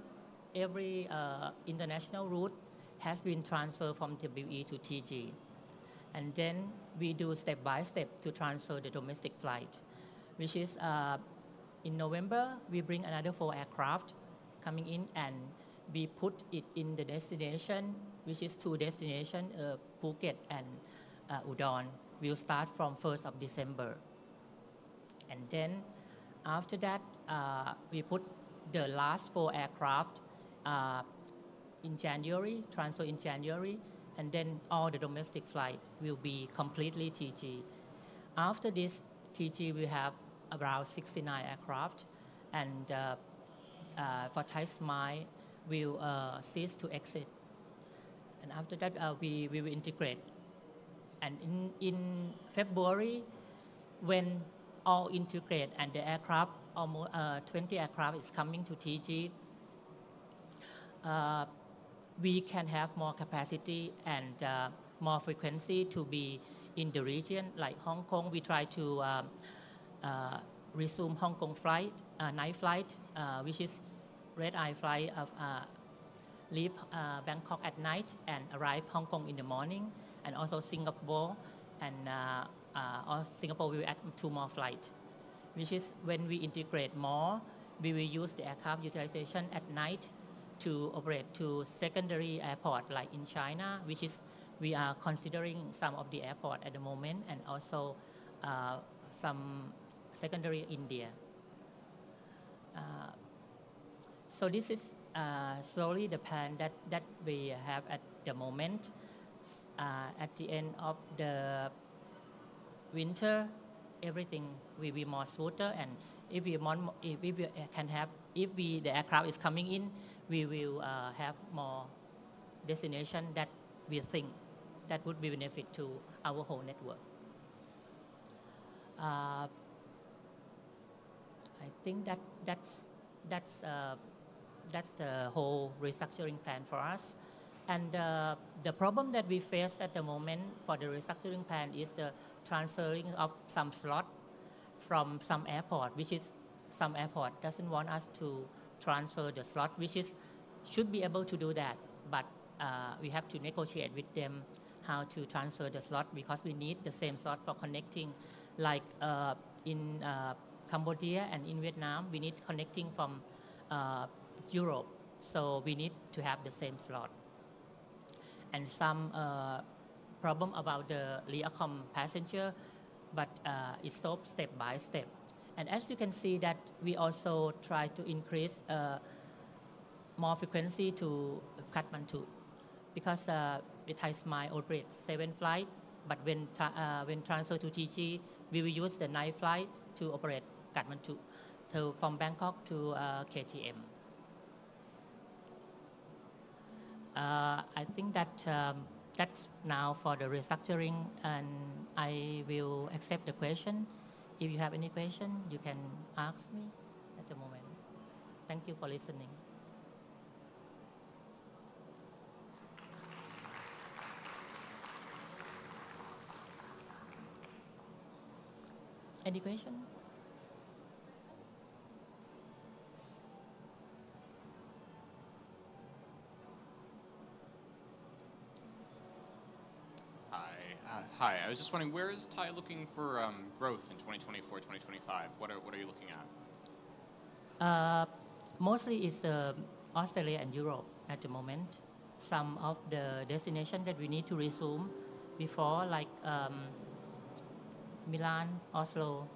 every international route has been transferred from WE to TG. And then we do step by step to transfer the domestic flight, which is in November, we bring another 4 aircraft coming in, and we put it in the destination, which is 2 destinations, Phuket and Udon. We'll start from 1st of December. And then after that, we put the last 4 aircraft in January, transfer in January, and then all the domestic flight will be completely TG. After this, TG will have around 69 aircraft, and for Thai Smile, will cease to exit. And after that, we will integrate. And in February, when all integrate and the aircraft, almost 20 aircraft is coming to TG, we can have more capacity and more frequency to be in the region. Like Hong Kong, we try to resume Hong Kong flight, night flight, which is red-eye flight of leave Bangkok at night and arrive Hong Kong in the morning, and also Singapore, and Singapore will add 2 more flights, which is when we integrate more, we will use the aircraft utilization at night to operate to secondary airport like in China, which is we are considering some of the airport at the moment, and also some secondary India. So this is slowly the plan that we have at the moment. At the end of the winter, everything will be more smoother, and if the aircraft is coming in, we will have more destination that we think that would be benefit to our whole network. I think that's the whole restructuring plan for us. And the problem that we face at the moment for the restructuring plan is the transferring of some slot from some airport, which is some airport doesn't want us to transfer the slot, which is should be able to do that, but we have to negotiate with them how to transfer the slot because we need the same slot for connecting, like in Cambodia and in Vietnam, we need connecting from Europe, so we need to have the same slot. And some problem about the Liacom passenger, but it's solved step by step. And as you can see that we also try to increase more frequency to Kathmandu because the Thai Smile operates 7 flights, but when transferred to TG, we will use the 9 flight to operate Kathmandu from Bangkok to KTM. I think that that's now for the restructuring, and I will accept the question. If you have any question, you can ask me at the moment. Thank you for listening. Any question? Hi, I was just wondering, where is Thai looking for growth in 2024, 2025? What are you looking at? Mostly it's Australia and Europe at the moment. Some of the destinations that we need to resume before, like Milan, Oslo,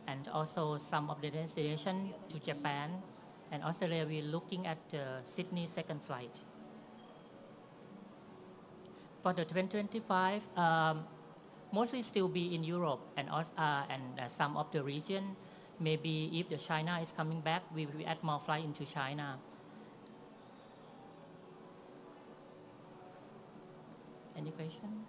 and also some of the destinations to Japan. And Australia, we're looking at Sydney second flight. For the 2025, mostly still be in Europe and some of the region. Maybe if the China is coming back, we will add more flight into China. Any question?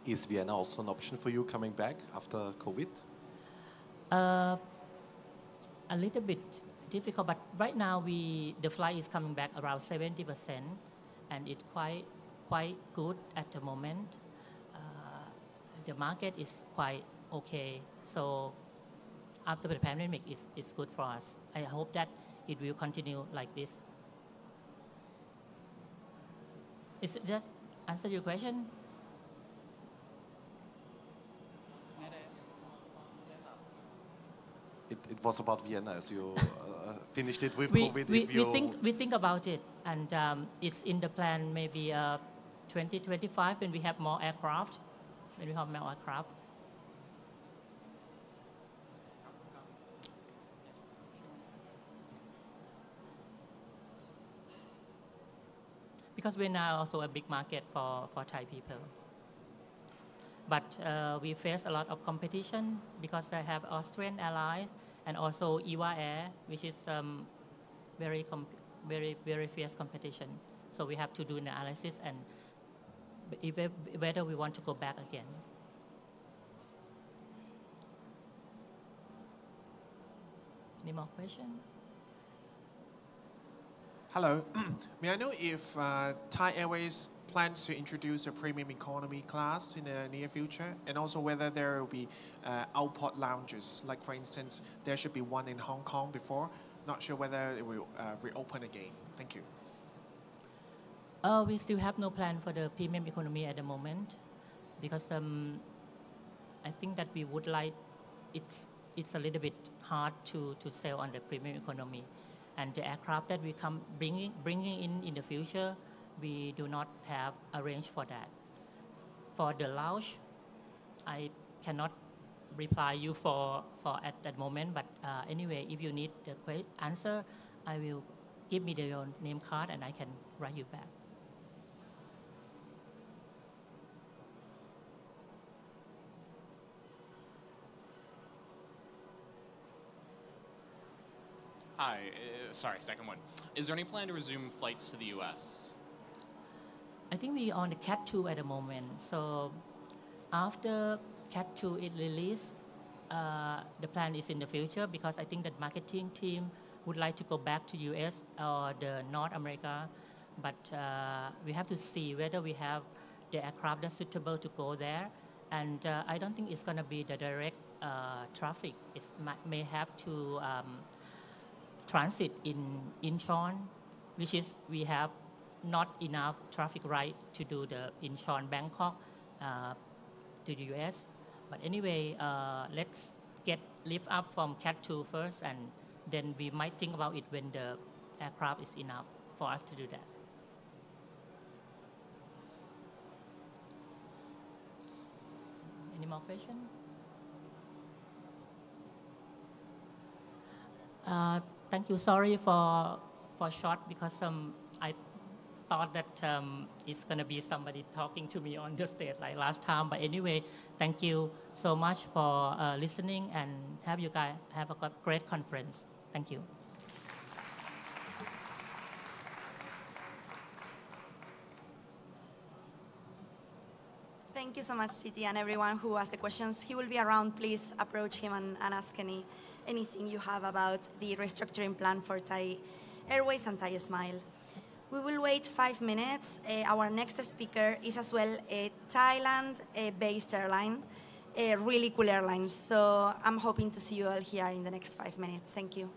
Is Vienna also an option for you coming back after COVID? A little bit difficult, but right now the flight is coming back around 70%, and it's quite good at the moment. The market is quite okay, so after the pandemic, it's good for us. I hope that it will continue like this. Is that answer your question? It was about Vienna, as you finished it with COVID. We think about it, and it's in the plan maybe 2025 when we have more aircraft. Because we're now also a big market for Thai people. But we face a lot of competition because they have Austrian Airlines and also IWA Air, which is very fierce competition. So we have to do an analysis and whether we want to go back again. Any more questions? Hello. May I know if Thai Airways plans to introduce a premium economy class in the near future, and also whether there will be outport lounges, like for instance, there should be one in Hong Kong before. Not sure whether it will reopen again. Thank you. We still have no plan for the premium economy at the moment, because I think that we would like, it's a little bit hard to sell on the premium economy. And the aircraft that we come bringing in the future, we do not have arranged for that. For the lounge, I cannot reply you for at that moment, but anyway, if you need the answer, I will give me your name card and I can write you back. Hi, sorry, second one. Is there any plan to resume flights to the U.S.? I think we are on the Cat 2 at the moment. So after Cat 2 is released, the plan is in the future because I think that marketing team would like to go back to US or the North America, but we have to see whether we have the aircraft that's suitable to go there. And I don't think it's going to be the direct traffic. It may have to transit in Incheon, which is we have not enough traffic right to do the Incheon Bangkok to the US. But anyway, let's get lift up from Cat 2 first, and then we might think about it when the aircraft is enough for us to do that. Any more questions? Thank you. Sorry for short because I thought that it's going to be somebody talking to me on the stage like last time. But anyway, thank you so much for listening, and have you guys have a great conference. Thank you. Thank you so much, Siti, and everyone who asked the questions. He will be around. Please approach him and ask anything you have about the restructuring plan for Thai Airways and Thai Smile. We will wait 5 minutes. Our next speaker is as well a Thailand-based airline, a really cool airline. So I'm hoping to see you all here in the next 5 minutes. Thank you.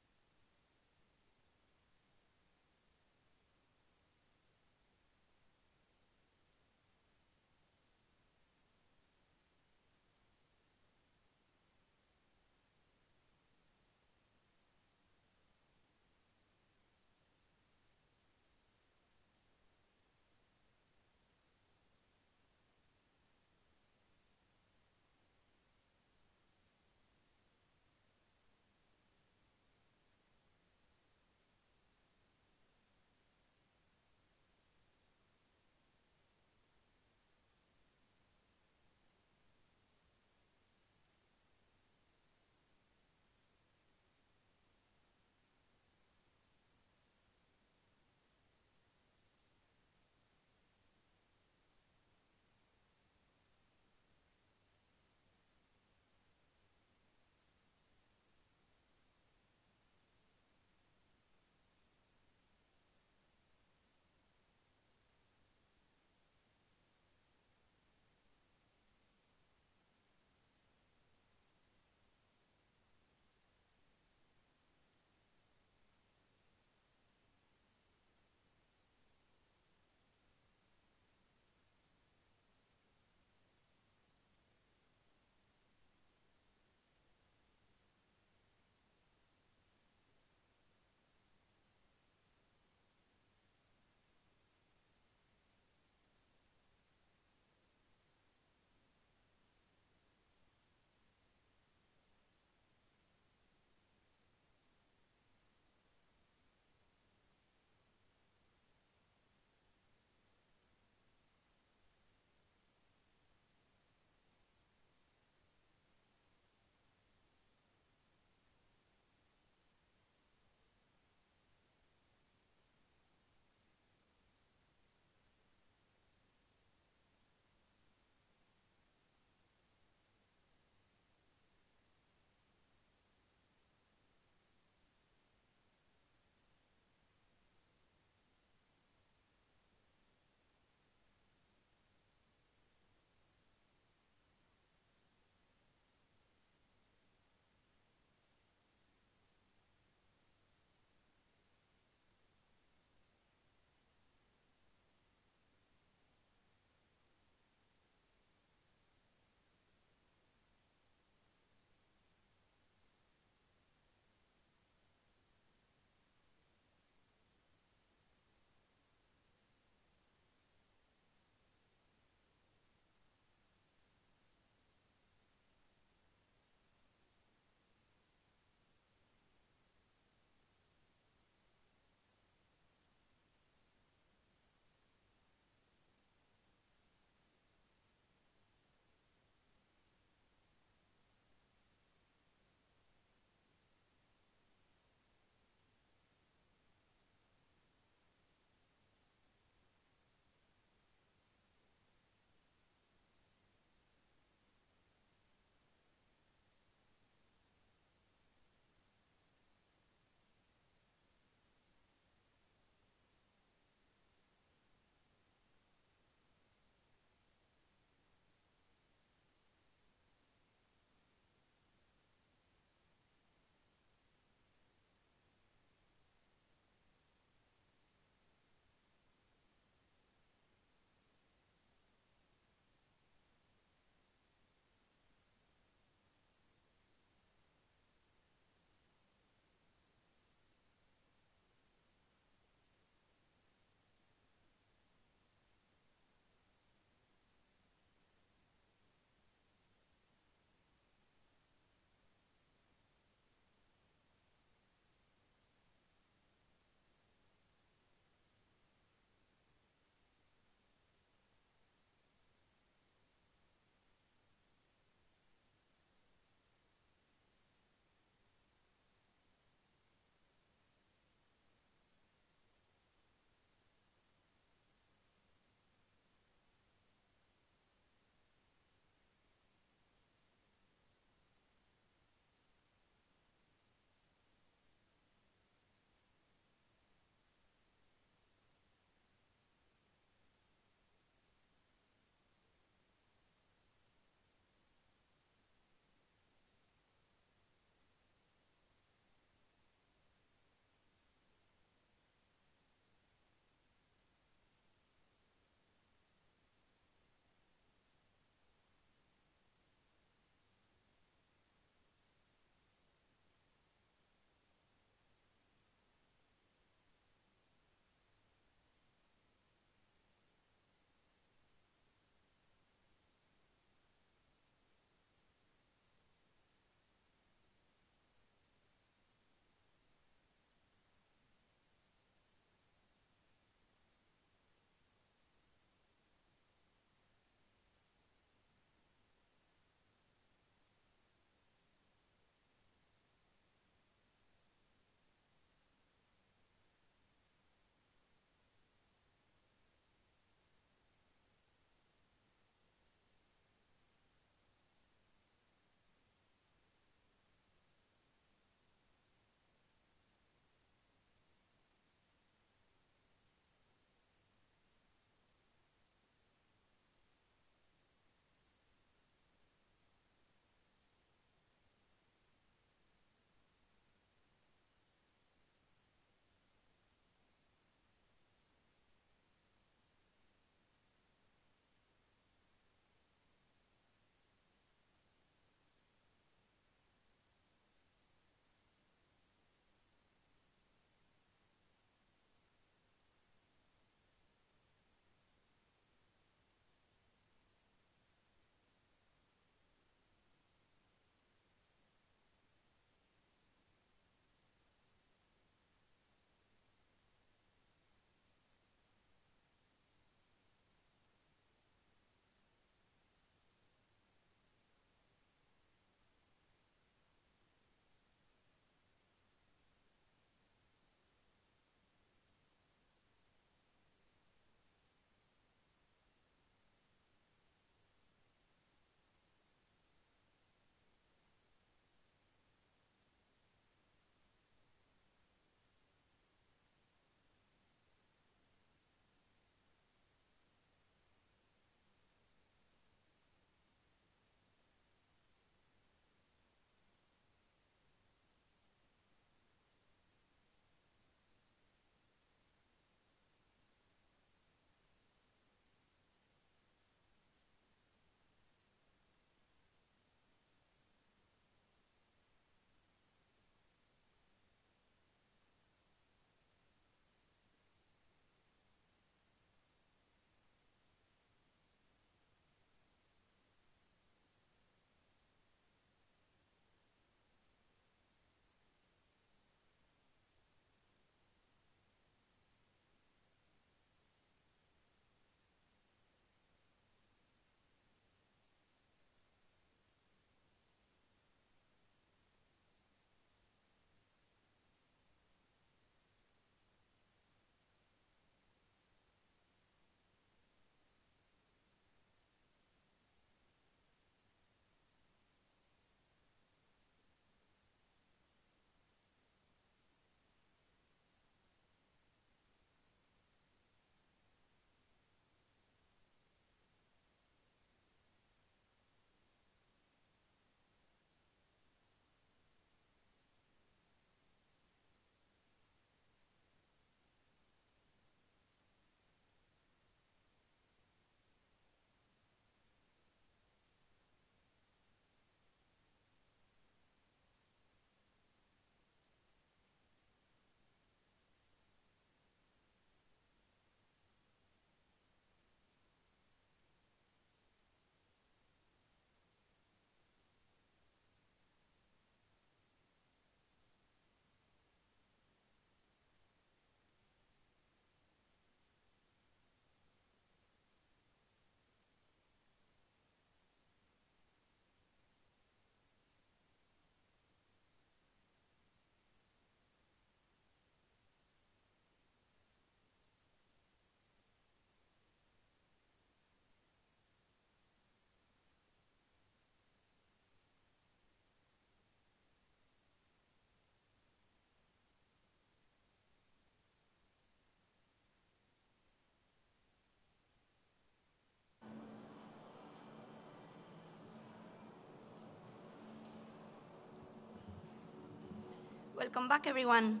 Welcome back, everyone.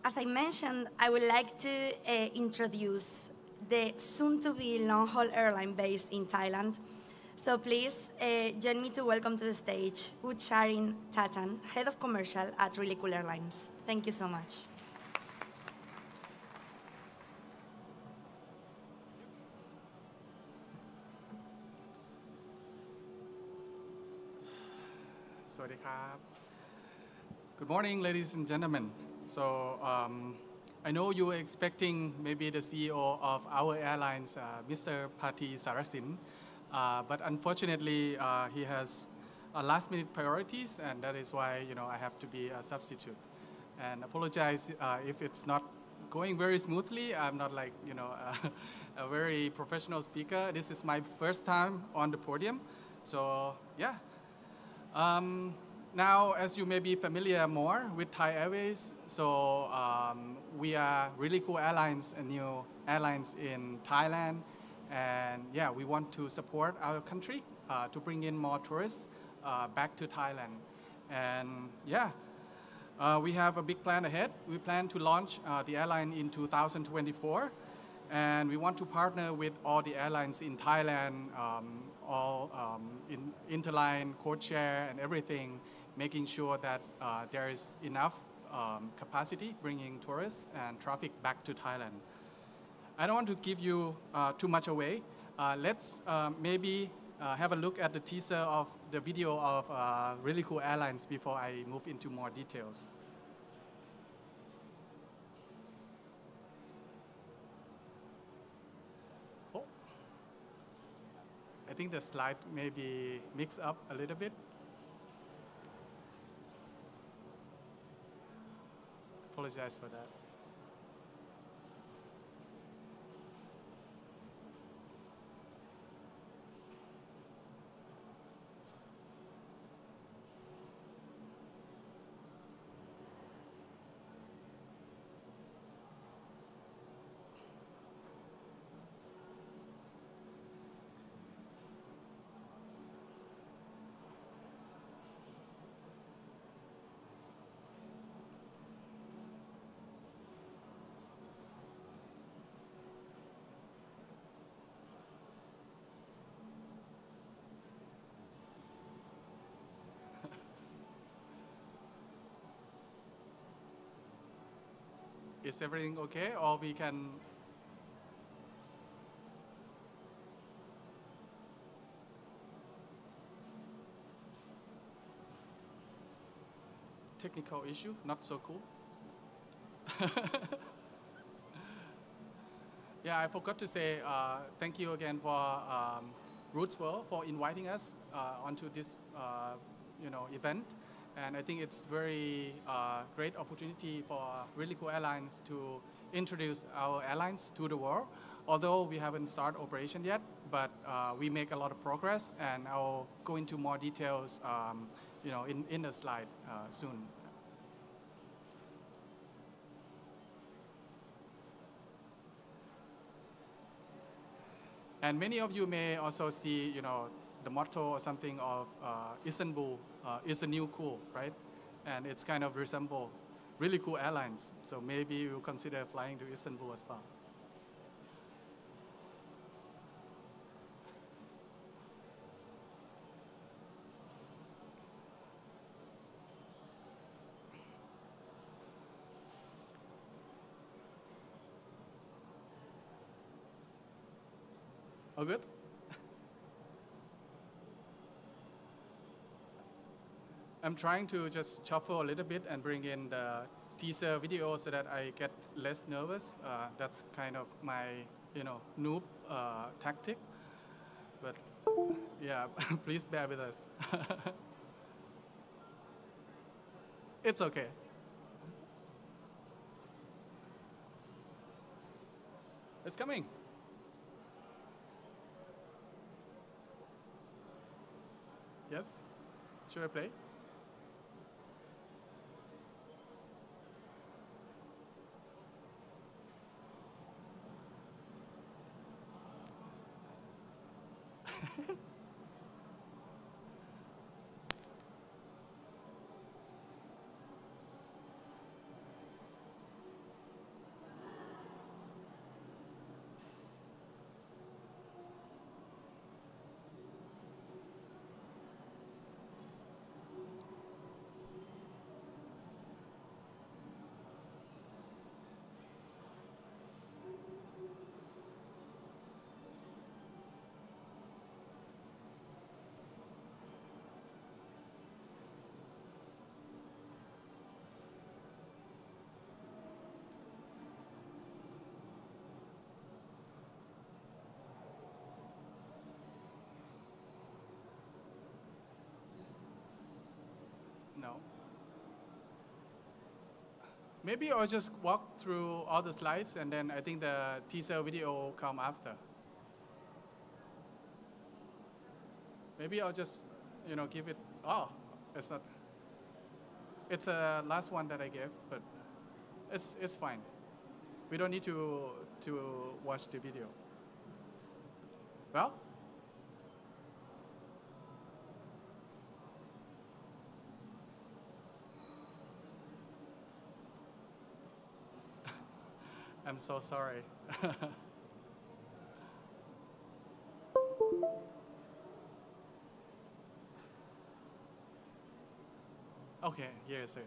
As I mentioned, I would like to introduce the soon-to-be long-haul airline based in Thailand. So please join me to welcome to the stage Charin Tatan, Head of Commercial at Really Cool Airlines. Thank you so much. Sawadee krap. Good morning, ladies and gentlemen. So I know you were expecting maybe the CEO of our airlines, Mr. Pati Sarasin, but unfortunately he has last-minute priorities, and that is why I have to be a substitute. And apologize if it's not going very smoothly. I'm not like a very professional speaker. This is my first time on the podium, so yeah. Now, as you may be familiar more with Thai Airways, so we are Really Cool Airlines, a new airlines in Thailand, and yeah, we want to support our country to bring in more tourists back to Thailand. And yeah, we have a big plan ahead. We plan to launch the airline in 2024, and we want to partner with all the airlines in Thailand, all in interline, code share, and everything, making sure that there is enough capacity bringing tourists and traffic back to Thailand. I don't want to give you too much away. Let's maybe have a look at the teaser of the video of Really Cool Airlines before I move into more details. Oh, I think the slide may be mixed up a little bit. Apologize for that. Is everything okay, or we can? Technical issue, not so cool. Yeah, I forgot to say thank you again for Roots World for inviting us onto this event. And I think it's very great opportunity for Really Cool Airlines to introduce our airlines to the world. Although we haven't started operation yet, but we make a lot of progress, and I'll go into more details, in the slide soon. And many of you may also see, the motto or something of Istanbul is the new cool, right? And it's kind of resemble Really Cool Airlines. So maybe you'll consider flying to Istanbul as well. All good? I'm trying to just shuffle a little bit and bring in the teaser video so that I get less nervous. That's kind of my, noob tactic. But yeah, please bear with us. It's okay. It's coming. Yes? Should I play? No. Maybe I'll just walk through all the slides, and then I think the teaser video will come after. Maybe I'll just, give it. Oh, it's not. It's a last one that I gave, but it's fine. We don't need to watch the video. Well. I'm so sorry. Okay, here's it.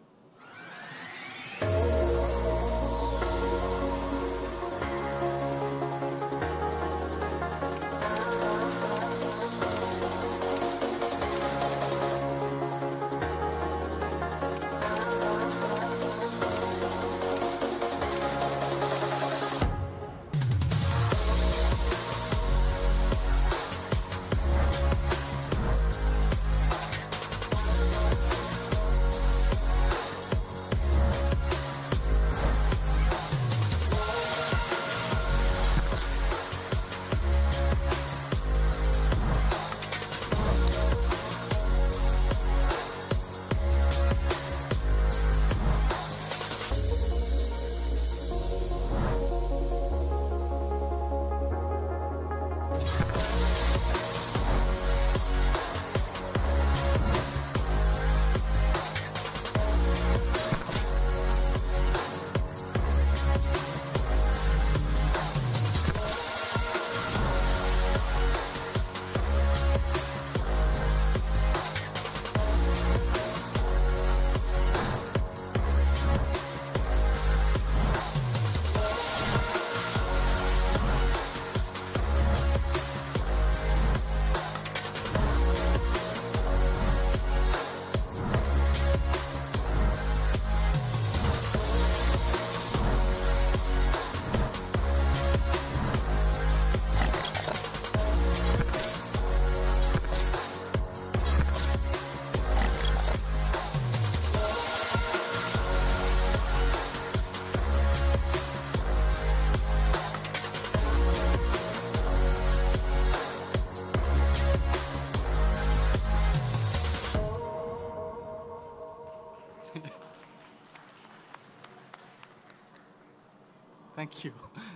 Thank you.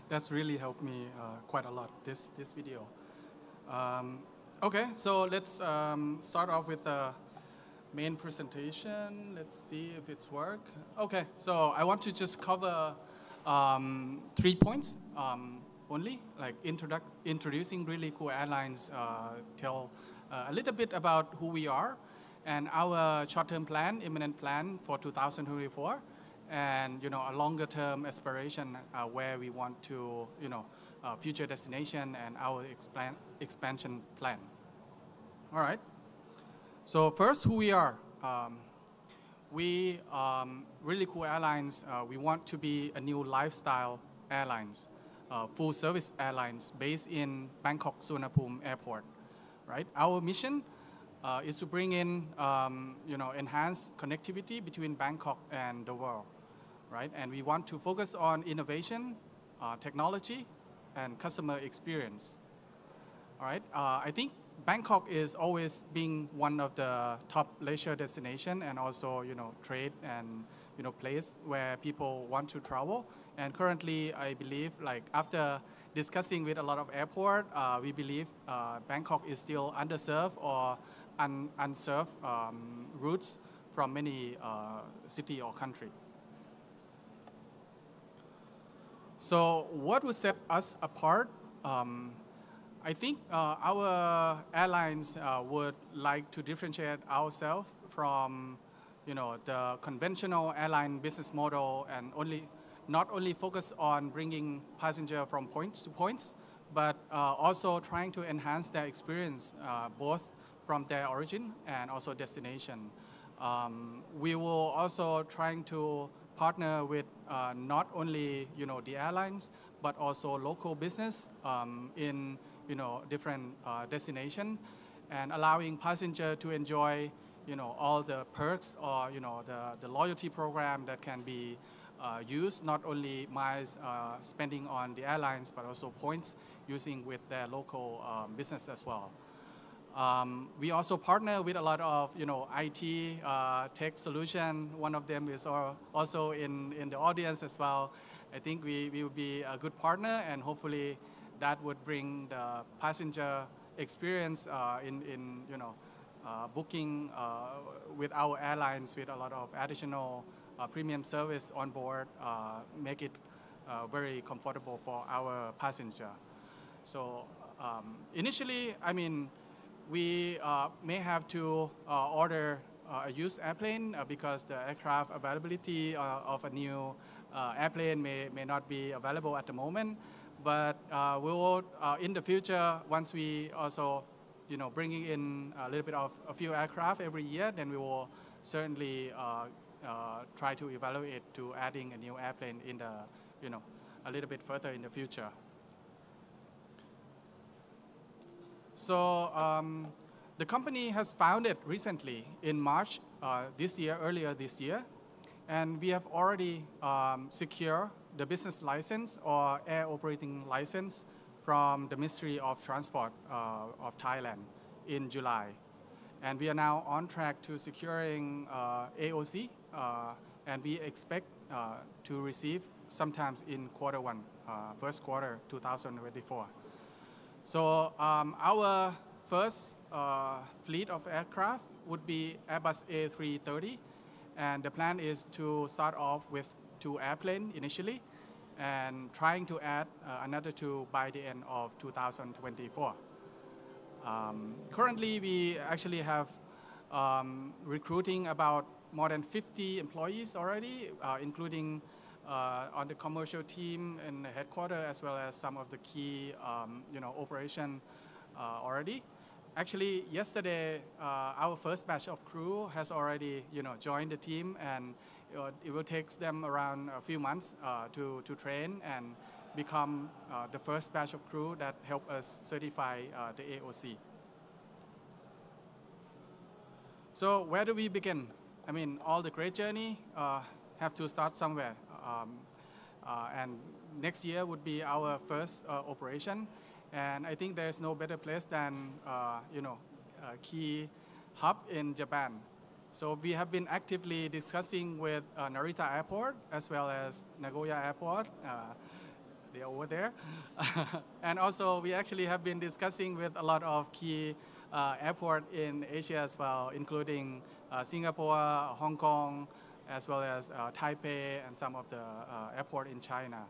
That's really helped me quite a lot, this video. Okay, so let's start off with the main presentation. Let's see if it's work. Okay, so I want to just cover 3 points only, like introducing really cool airlines, tell a little bit about who we are and our short-term plan, imminent plan for 2024. And a longer-term aspiration where we want to, future destination and our expansion plan. All right. So first, who we are. We really cool airlines. We want to be a new lifestyle airlines, full-service airlines based in Bangkok Suvarnabhumi Airport. Right. Our mission is to bring in, enhanced connectivity between Bangkok and the world. Right? And we want to focus on innovation, technology, and customer experience. All right? I think Bangkok is always being one of the top leisure destination and also, trade and, place where people want to travel. And currently, I believe, like after discussing with a lot of airport, we believe Bangkok is still underserved or unserved routes from many city or country. So what would set us apart? I think our airlines would like to differentiate ourselves from, the conventional airline business model and not only focus on bringing passenger from points to points, but also trying to enhance their experience both from their origin and also destination. We will also trying to partner with not only the airlines, but also local business in different destination, and allowing passenger to enjoy all the perks or the loyalty program that can be used, not only miles spending on the airlines, but also points using with their local business as well. We also partner with a lot of IT tech solution. One of them is also in the audience as well. I think we will be a good partner, and hopefully that would bring the passenger experience in booking with our airlines with a lot of additional premium service on board, make it very comfortable for our passenger. So initially, we may have to order a used airplane because the aircraft availability of a new airplane may not be available at the moment. But we will, in the future, once we also, bringing in a little bit of a few aircraft every year, then we will certainly try to evaluate to adding a new airplane in the, a little bit further in the future. So the company has founded recently in March earlier this year, and we have already secured the business license or air operating license from the Ministry of Transport of Thailand in July. And we are now on track to securing AOC, and we expect to receive sometimes in Q1, first quarter 2024. So our first fleet of aircraft would be Airbus A330, and the plan is to start off with 2 airplanes initially, and trying to add another 2 by the end of 2024. Currently, we actually have recruiting about more than 50 employees already, including on the commercial team in the headquarters, as well as some of the key, operation already. Actually, yesterday, our first batch of crew has already, joined the team, and it will take them around a few months to train and become the first batch of crew that help us certify the AOC. So where do we begin? All the great journey have to start somewhere. And next year would be our first operation. And I think there's no better place than, a key hub in Japan. So we have been actively discussing with Narita Airport as well as Nagoya Airport. They're over there. And also we actually have been discussing with a lot of key airports in Asia as well, including Singapore, Hong Kong, as well as Taipei and some of the airports in China.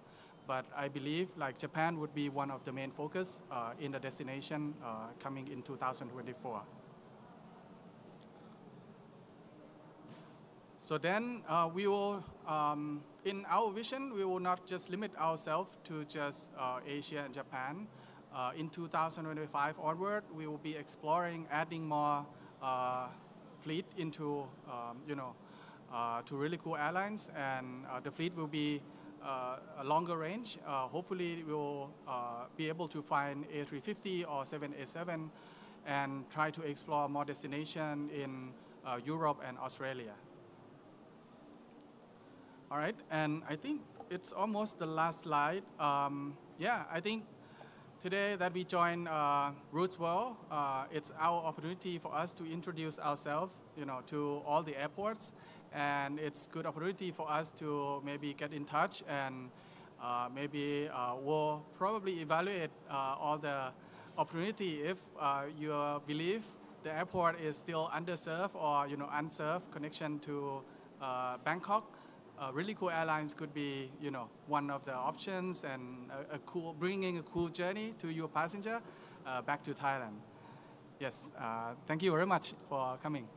But I believe Japan would be one of the main focus in the destination coming in 2024. So then we will, in our vision, we will not just limit ourselves to just Asia and Japan. In 2025 onward, we will be exploring adding more fleet into, to really cool airlines, and the fleet will be a longer range. Hopefully, we will be able to find A350 or 787 and try to explore more destinations in Europe and Australia. All right, and I think it's almost the last slide. I think today that we join Roots World, it's our opportunity for us to introduce ourselves, to all the airports, and it's good opportunity for us to maybe get in touch, and maybe we'll probably evaluate all the opportunity if you believe the airport is still underserved or unserved connection to Bangkok. Really cool airlines could be, one of the options, and bringing a cool journey to your passenger back to Thailand. Yes, thank you very much for coming.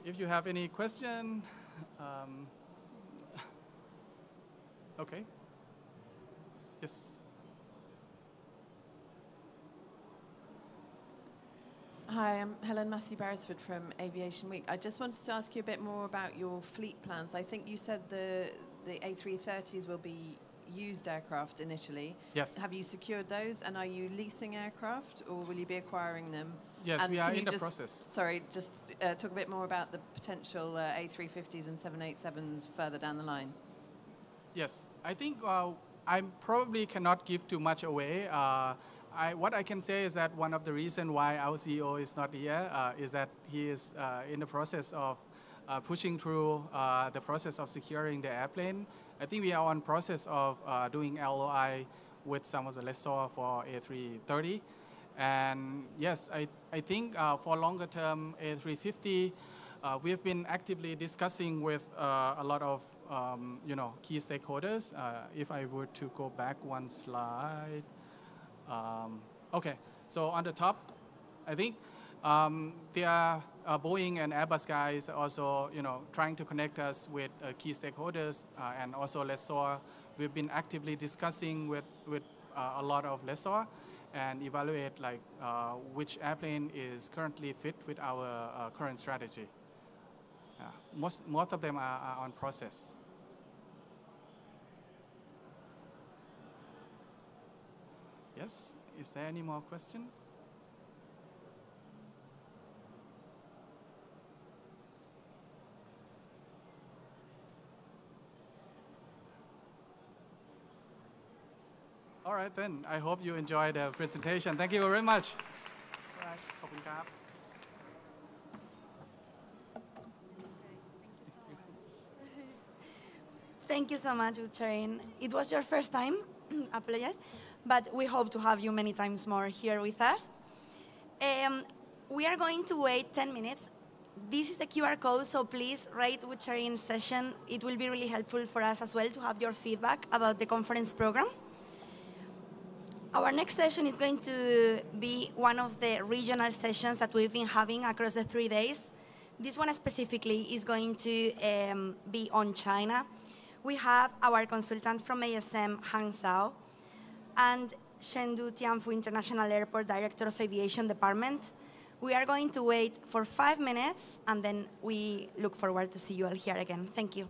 If you have any question, okay. Yes. Hi, I'm Helen Massey-Beresford from Aviation Week. I just wanted to ask you a bit more about your fleet plans. I think you said the A330s will be used aircraft initially. Yes. Have you secured those, and are you leasing aircraft, or will you be acquiring them? Yes, and we are can in you the process. Sorry, just talk a bit more about the potential A350s and 787s further down the line. Yes, I think I probably cannot give too much away. What I can say is that one of the reasons why our CEO is not here is that he is in the process of pushing through the process of securing the airplane. I think we are on process of doing LOI with some of the lessor for A330. And yes, I think for longer term A350, we have been actively discussing with a lot of key stakeholders. If I were to go back one slide. Okay, so on the top, I think there are Boeing and Airbus guys also, trying to connect us with key stakeholders and also lessor. We've been actively discussing with a lot of lessor and evaluate which airplane is currently fit with our current strategy. Most of them are on process. Yes, is there any more question? All right, then. I hope you enjoyed the presentation. Thank you very much. All right, ขอบคุณครับ Thank you so much for sharing. It was your first time, apologize, but we hope to have you many times more here with us. We are going to wait 10 minutes. This is the QR code, so please write with sharing session. It will be really helpful for us as well to have your feedback about the conference program. Our next session is going to be one of the regional sessions that we've been having across the 3 days. This one specifically is going to be on China. We have our consultant from ASM, Hang Zhao, and Chengdu Tianfu International Airport Director of Aviation Department. We are going to wait for 5 minutes, and then we look forward to see you all here again. Thank you.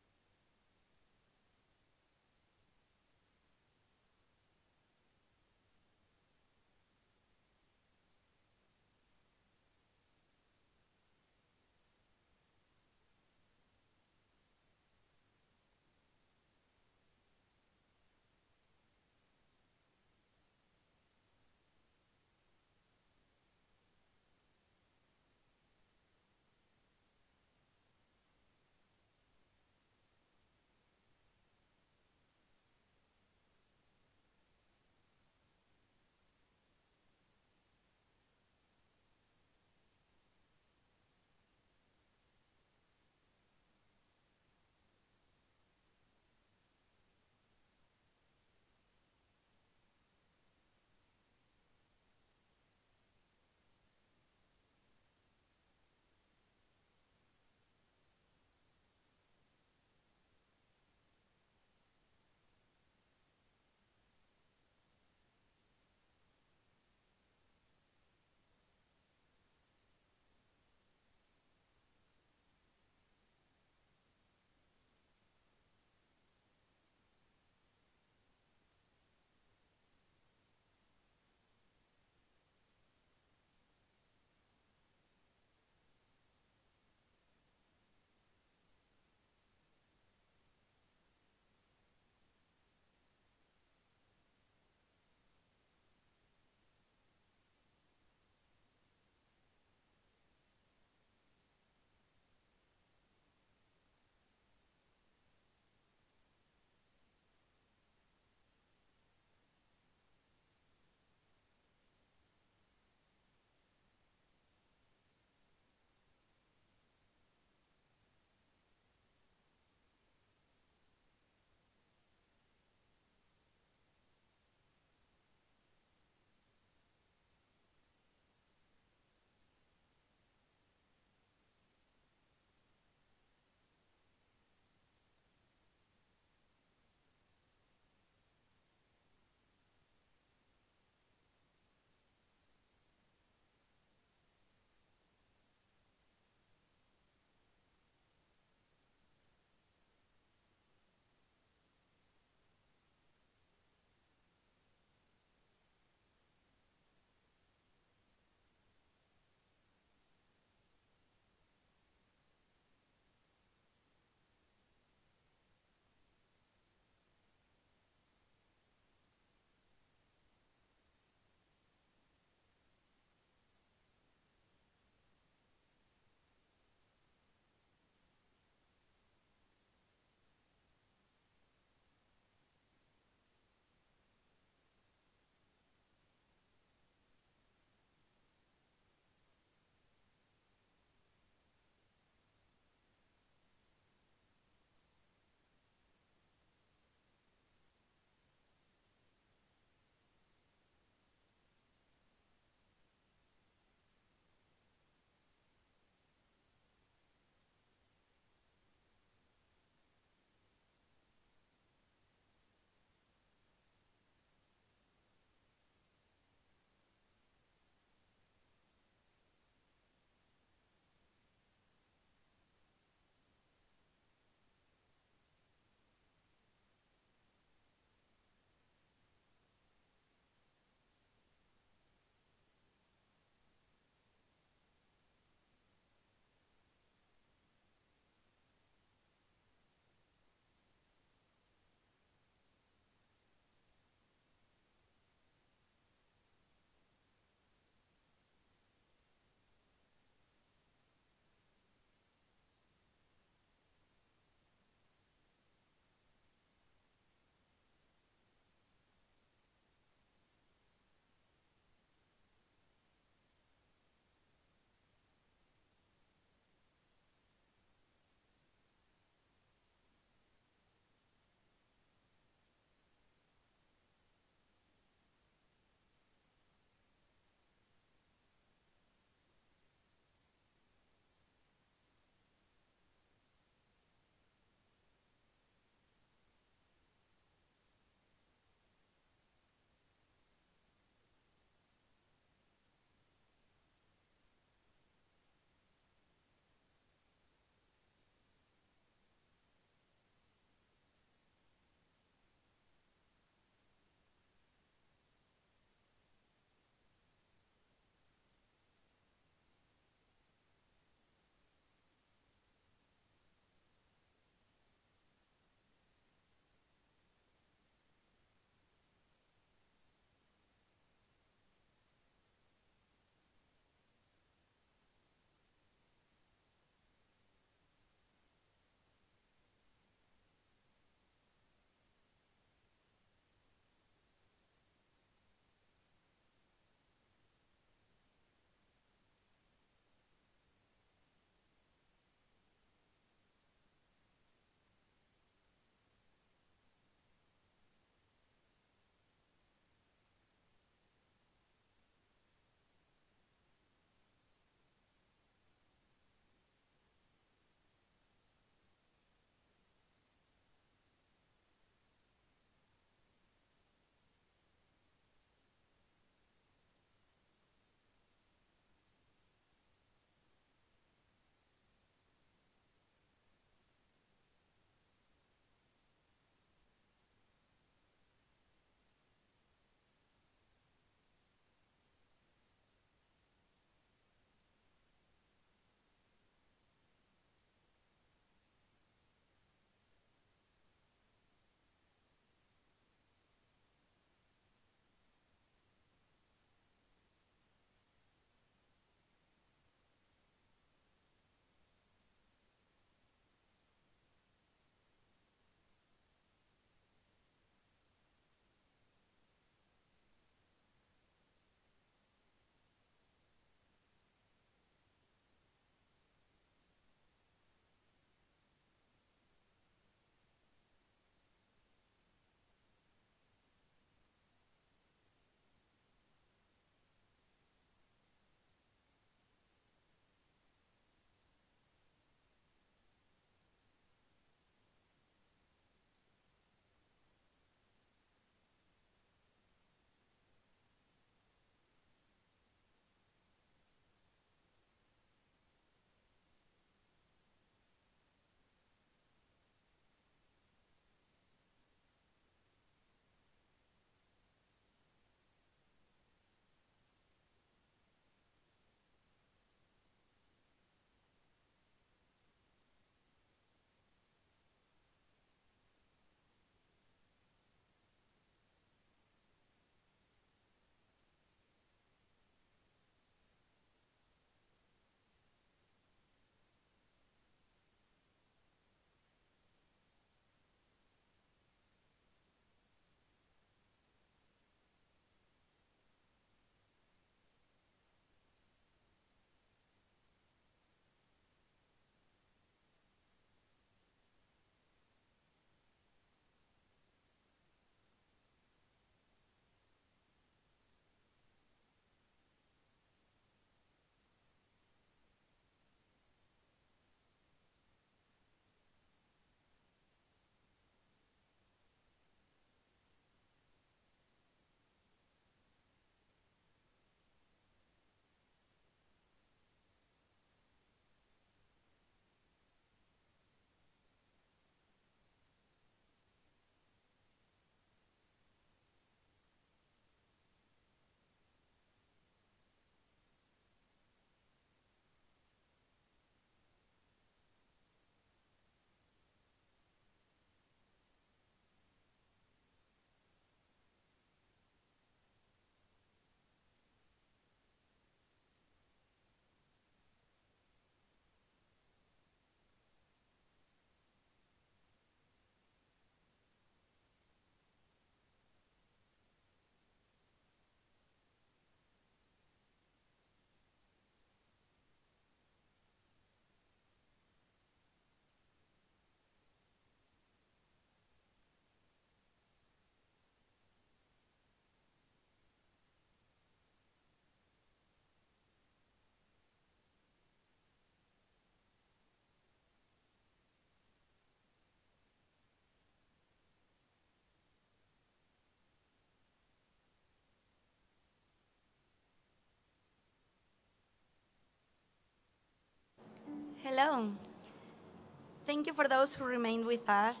thank you for those who remained with us.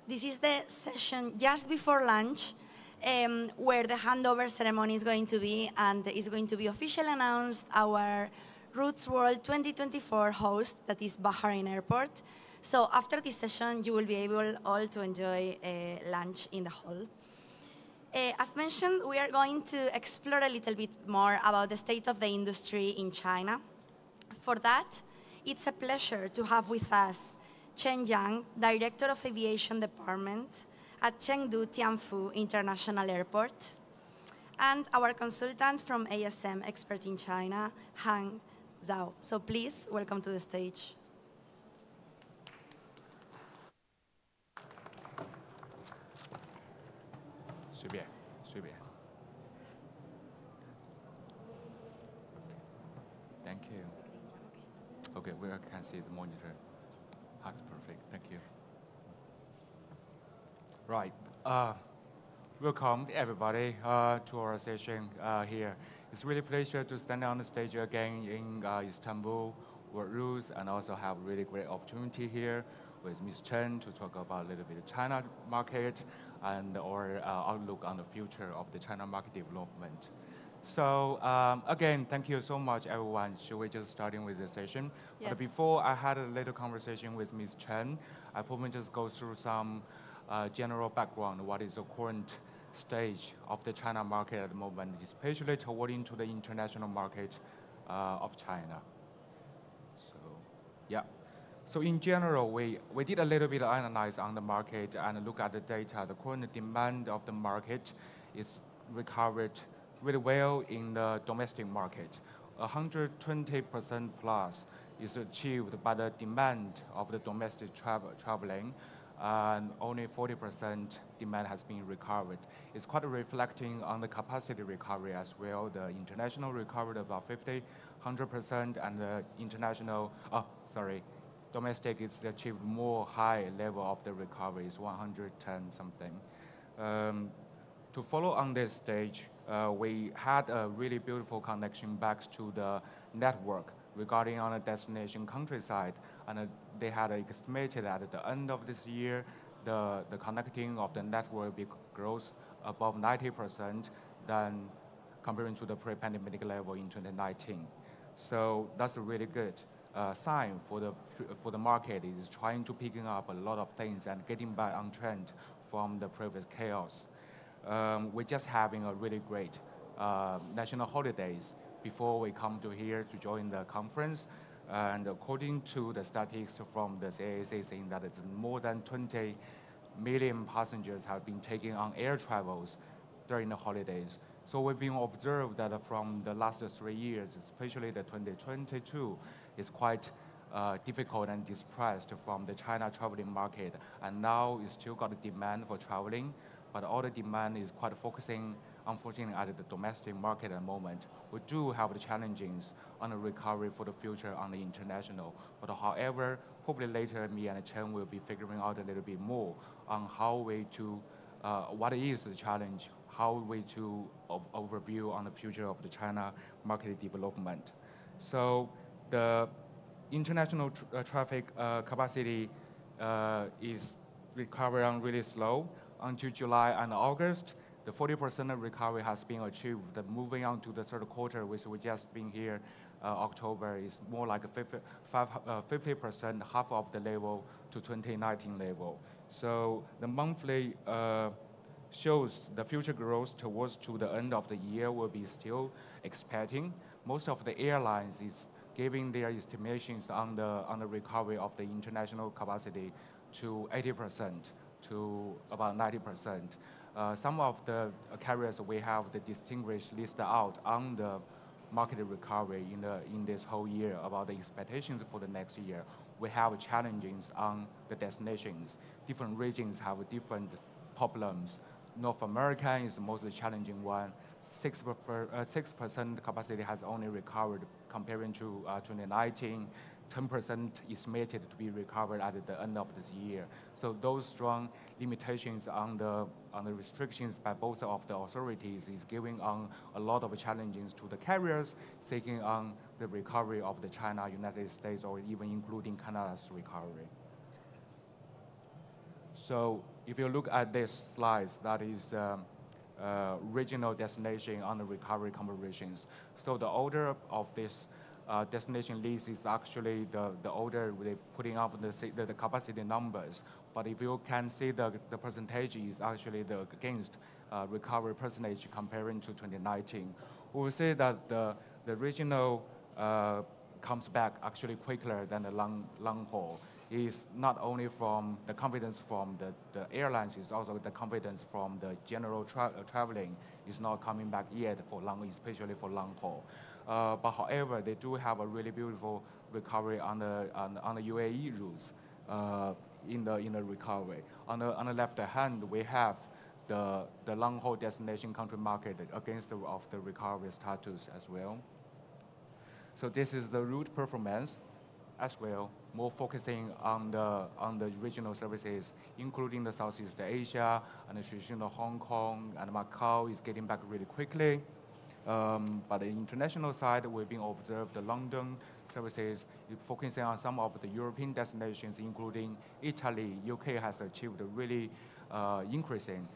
This is the session just before lunch, where the handover ceremony is going to be, and is going to be officially announced our Roots World 2024 host, that is Bahrain Airport. So after this session, you will be able all to enjoy lunch in the hall. As mentioned, we are going to explore a little bit more about the state of the industry in China. For that, it's a pleasure to have with us Chen Yang, Director of Aviation Department at Chengdu Tianfu International Airport, and our consultant from ASM Expert in China, Han Zhao. So please, welcome to the stage. Thank you. Okay, we can see the monitor. That's perfect. Thank you. Right. Welcome, everybody, to our session here. It's really a pleasure to stand on the stage again in Istanbul, World Roots, and also have a really great opportunity here with Ms. Chen to talk about a little bit of China market and our outlook on the future of the China market development. So again, thank you so much, everyone. Should we just starting with the session? Yes. But before I had a little conversation with Ms. Chen, I probably just go through some general background. What is the current stage of the China market at the moment, especially toward into the international market of China. So, yeah. So in general, we did a little bit of analyze on the market and look at the data. The current demand of the market is recovered really well in the domestic market. 120% plus is achieved by the demand of the domestic traveling, and only 40% demand has been recovered. It's quite reflecting on the capacity recovery as well. The international recovered about 100%, and the domestic is achieved more high level of the recovery, is 110 something. To follow on this stage, we had a really beautiful connection back to the network regarding on a destination countryside, and they had estimated that at the end of this year, the connecting of the network will grow above 90% than comparing to the pre-pandemic level in 2019. So that's a really good sign for the market. It is trying to picking up a lot of things and getting back on trend from the previous chaos. We're just having a really great national holidays before we come to here to join the conference. And according to the statistics from the CAAC, saying that it's more than 20 million passengers have been taking on air travels during the holidays. So we've been observed that from the last 3 years, especially the 2022, is quite difficult and depressed from the China traveling market. And now it's still got a demand for traveling, but all the demand is quite focusing, unfortunately, at the domestic market at the moment. We do have the challenges on the recovery for the future on the international. But however, probably later, me and Chen will be figuring out a little bit more on how we to, what is the challenge, how we to overview on the future of the China market development. So the international traffic capacity is recovering really slow. Until July and August, the 40% recovery has been achieved. Moving on to the third quarter, which we just been here, October, is more like a 50%, half of the level to 2019 level. So the monthly shows the future growth towards to the end of the year will be still expecting. Most of the airlines is giving their estimations on the recovery of the international capacity to 80%. To about 90%. Some of the carriers we have the distinguished list out on the market recovery in this whole year about the expectations for the next year. We have challenges on the destinations. Different regions have different problems. North America is the most challenging one. 6% capacity has only recovered comparing to 2019. 10% estimated to be recovered at the end of this year. So those strong limitations on the restrictions by both of the authorities is giving on a lot of challenges to the carriers seeking on the recovery of the China, United States, or even including Canada's recovery. So if you look at this slides, that is regional destination on the recovery comparisons. So the order of this destination list is actually the order they're putting up the capacity numbers. But if you can see the percentage is actually against recovery percentage comparing to 2019. We will say that the regional comes back actually quicker than the long haul. Is not only from the confidence from the airlines, it's also the confidence from the general traveling is not coming back yet for long, especially for long haul. But however, they do have a really beautiful recovery on the UAE routes in the recovery. On the left hand, we have the long haul destination country market against the recovery status as well. So this is the route performance as well, more focusing on the regional services, including the Southeast Asia and the traditional Hong Kong and Macau is getting back really quickly. But the international side, we've been observed the London services focusing on some of the European destinations, including Italy. UK has achieved a really increasing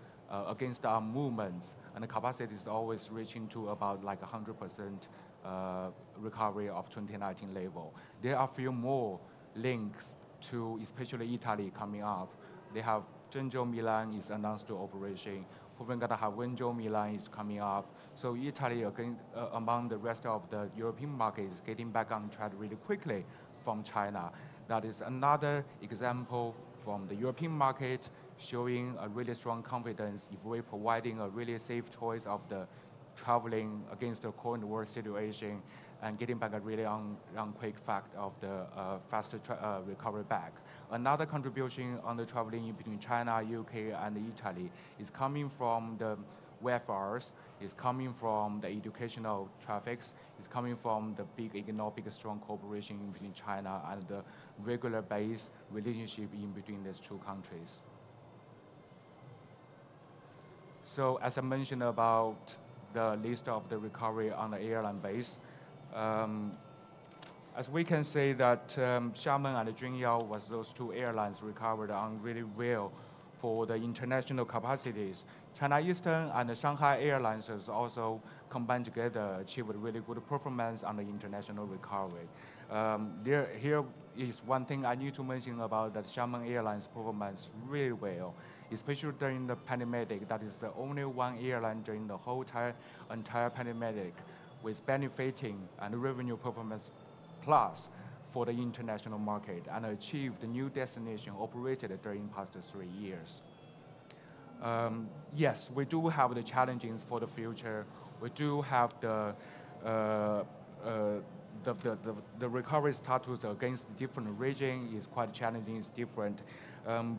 against our movements, and the capacity is always reaching to about like 100% recovery of 2019 level. There are a few more links to especially Italy coming up. They have Zhengzhou Milan is announced to operation. We're going to have Wenzhou Milan is coming up. So Italy, again, among the rest of the European markets, getting back on track really quickly from China. That is another example from the European market showing a really strong confidence if we're providing a really safe choice of the traveling against the current world situation and getting back a really on quick fact of the faster recovery back. Another contribution on the traveling between China, UK, and Italy is coming from the welfares, is coming from the educational traffics, is coming from the big economic strong cooperation between China and the regular base relationship in between these two countries. So as I mentioned about the list of the recovery on the airline base, as we can say that Xiamen and Junyao was those two airlines recovered on really well for the international capacities. China Eastern and the Shanghai Airlines has also combined together achieved really good performance on the international recovery. Here is one thing I need to mention about that Xiamen Airlines performance really well, especially during the pandemic. That is the only one airline during the whole entire pandemic with benefiting and revenue performance plus for the international market and achieved the new destination operated during past 3 years. Yes, we do have the challenges for the future. We do have the recovery status against different region is quite challenging, it's different.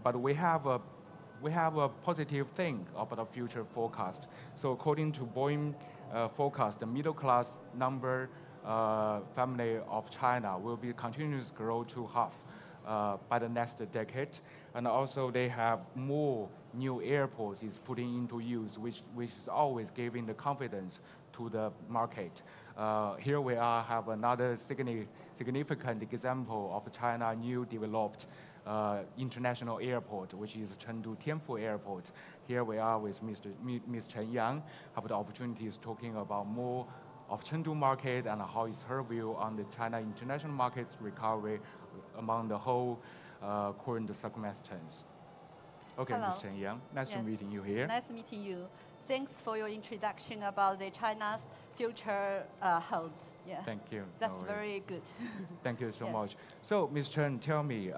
But we have a positive thing about the future forecast. So according to Boeing forecast, the middle class number family of China will be continuous grow to half by the next decade. And also they have more new airports is putting into use, which is always giving the confidence to the market. Here we have another significant example of China new developed international airport, which is Chengdu Tianfu Airport. Here we are with Ms. Chen Yang, have the opportunities talking about more of Chengdu market and how is her view on the China international market's recovery among the whole current circumstances. Okay, Hello. Ms. Chen Yang, nice to meeting you here. Nice meeting you. Thanks for your introduction about the China's future health. Yeah. Thank you. That's very good. Thank you so much. So, Ms. Chen, tell me,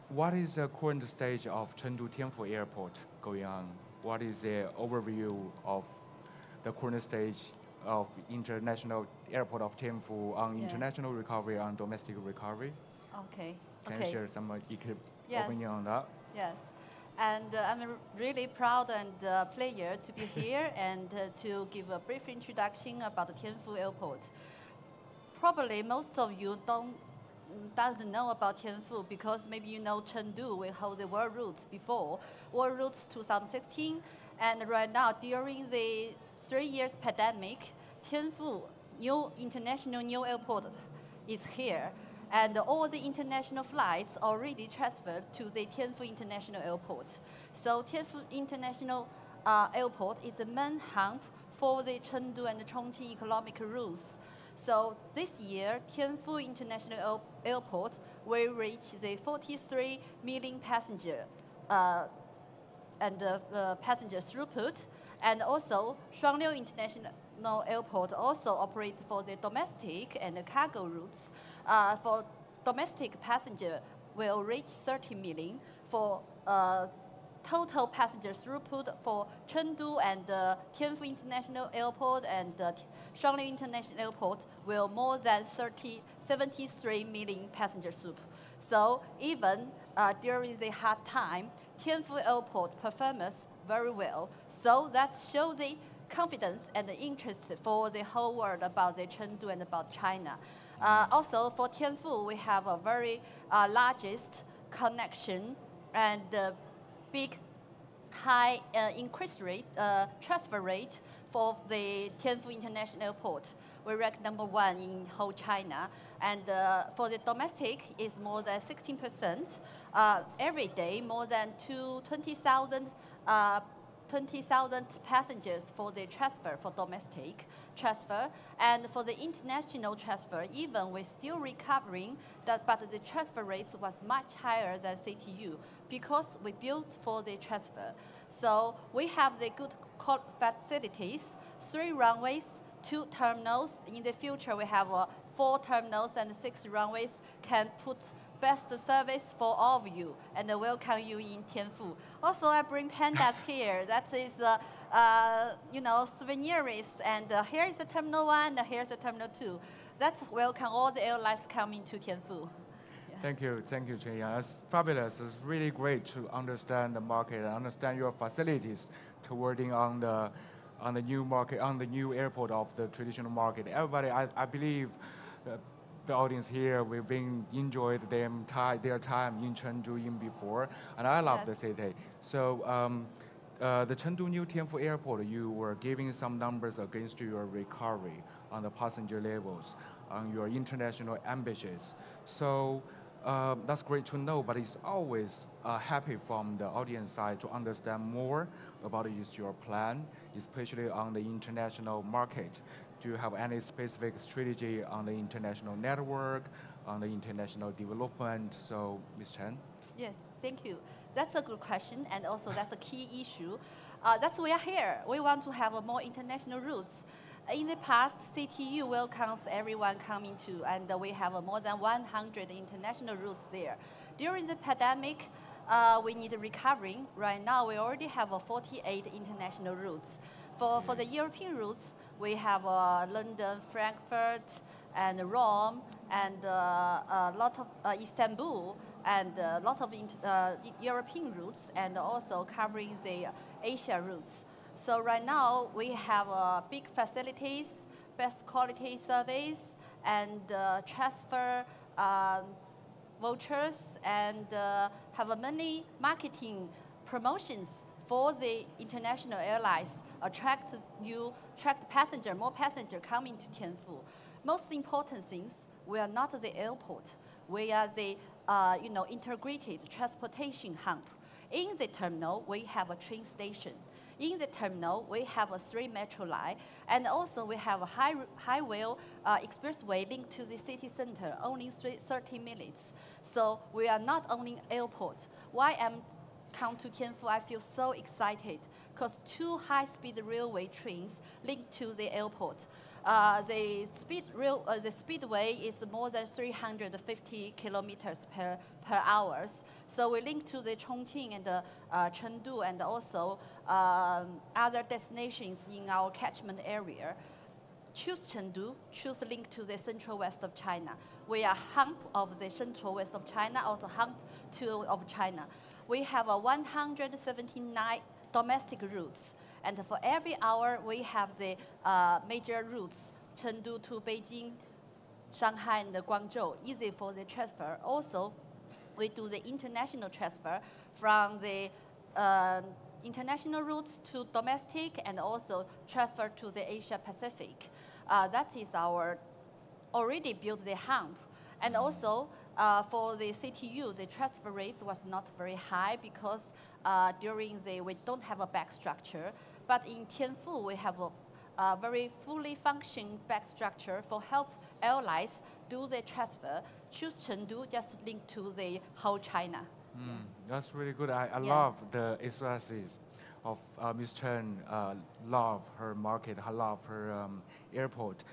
what is the current stage of Chengdu Tianfu Airport going on? What is the overview of the current stage of international airport of Tianfu on international recovery, on domestic recovery? Okay. Can you share some opinion on that? Yes. And I'm really proud and pleasure to be here and to give a brief introduction about the Tianfu Airport. Probably most of you doesn't know about Tianfu because maybe you know Chengdu, we hold the World Routes before, World Routes 2016, and right now during the 3 years pandemic, Tianfu international new airport is here. and all the international flights already transferred to the Tianfu International Airport. So Tianfu International Airport is the main hub for the Chengdu and Chongqing economic routes. So this year, Tianfu International Airport will reach the 43 million passenger passenger throughput, and also Shuangliu International Airport also operates for the domestic and cargo routes. For domestic passenger will reach 30 million. For total passenger throughput for Chengdu and Tianfu International Airport and Shuangliu International Airport will more than 73 million passenger throughput. So even during the hard time, Tianfu Airport performs very well. So that shows the confidence and the interest for the whole world about the Chengdu and about China. Also for Tianfu, we have a very largest connection and big high increase rate, transfer rate for the Tianfu International Airport. We rank #1 in whole China. And for the domestic, it's more than 16%. Every day, more than 20,000 passengers for the transfer, for domestic transfer. And for the international transfer, even we're still recovering, but the transfer rates was much higher than CTU because we built for the transfer. So we have the good facilities, 3 runways, 2 terminals. In the future, we have 4 terminals and 6 runways, can put best service for all of you and welcome you in Tianfu. Also, I bring pandas here. That is, souvenirs. And here is the Terminal 1, and here's the Terminal 2. That's welcome all the airlines coming to Tianfu. Yeah. Thank you, Chen Yang. It's fabulous. It's really great to understand the market and understand your facilities towarding on the new market, on the new airport of the traditional market. Everybody, I believe, the audience here, we've been enjoyed their time in Chengdu in before, and I love the city. So the Chengdu New Tianfu Airport, you were giving some numbers against your recovery on the passenger levels, on your international ambitions. So that's great to know, but it's always happy from the audience side to understand more about your plan, especially on the international market. Do you have any specific strategy on the international network, on the international development? So, Ms. Chen? Yes, thank you. That's a good question, and also that's a key issue. That's why we are here. We want to have more international routes. In the past, CTU welcomes everyone coming to, and we have more than 100 international routes there. During the pandemic, we need recovering. Right now, we already have 48 international routes. For the European routes, we have London, Frankfurt, and Rome, and a lot of Istanbul, and a lot of European routes, and also covering the Asia routes. So right now, we have big facilities, best quality service, and transfer vouchers, and have many marketing promotions for the international airlines, attract more passenger coming to Tianfu. Most important things, we are not the airport. We are the integrated transportation hub. In the terminal, we have a train station. In the terminal, we have a 3 metro line, and also we have a highway expressway linked to the city center, only 30 minutes. So we are not only airport. Why I'm come to Tianfu, I feel so excited because 2 high-speed railway trains linked to the airport. The speedway is more than 350 kilometers per hour. So we link to the Chongqing and Chengdu, and also other destinations in our catchment area. Choose Chengdu, choose link to the central west of China. We are hub of the central west of China, also hub of China. We have 179 domestic routes, and for every hour we have the major routes, Chengdu to Beijing, Shanghai, and Guangzhou, easy for the transfer. Also, we do the international transfer from the international routes to domestic, and also transfer to the Asia Pacific. That is our already built the hub. And also, for the CTU, the transfer rates was not very high because we don't have a back structure. But in Tianfu, we have a very fully functioning back structure for help airlines do the transfer. Choose Chengdu, just link to the whole China. That's really good. I love the expresses of Ms. Chen. Love her market. I love her airport.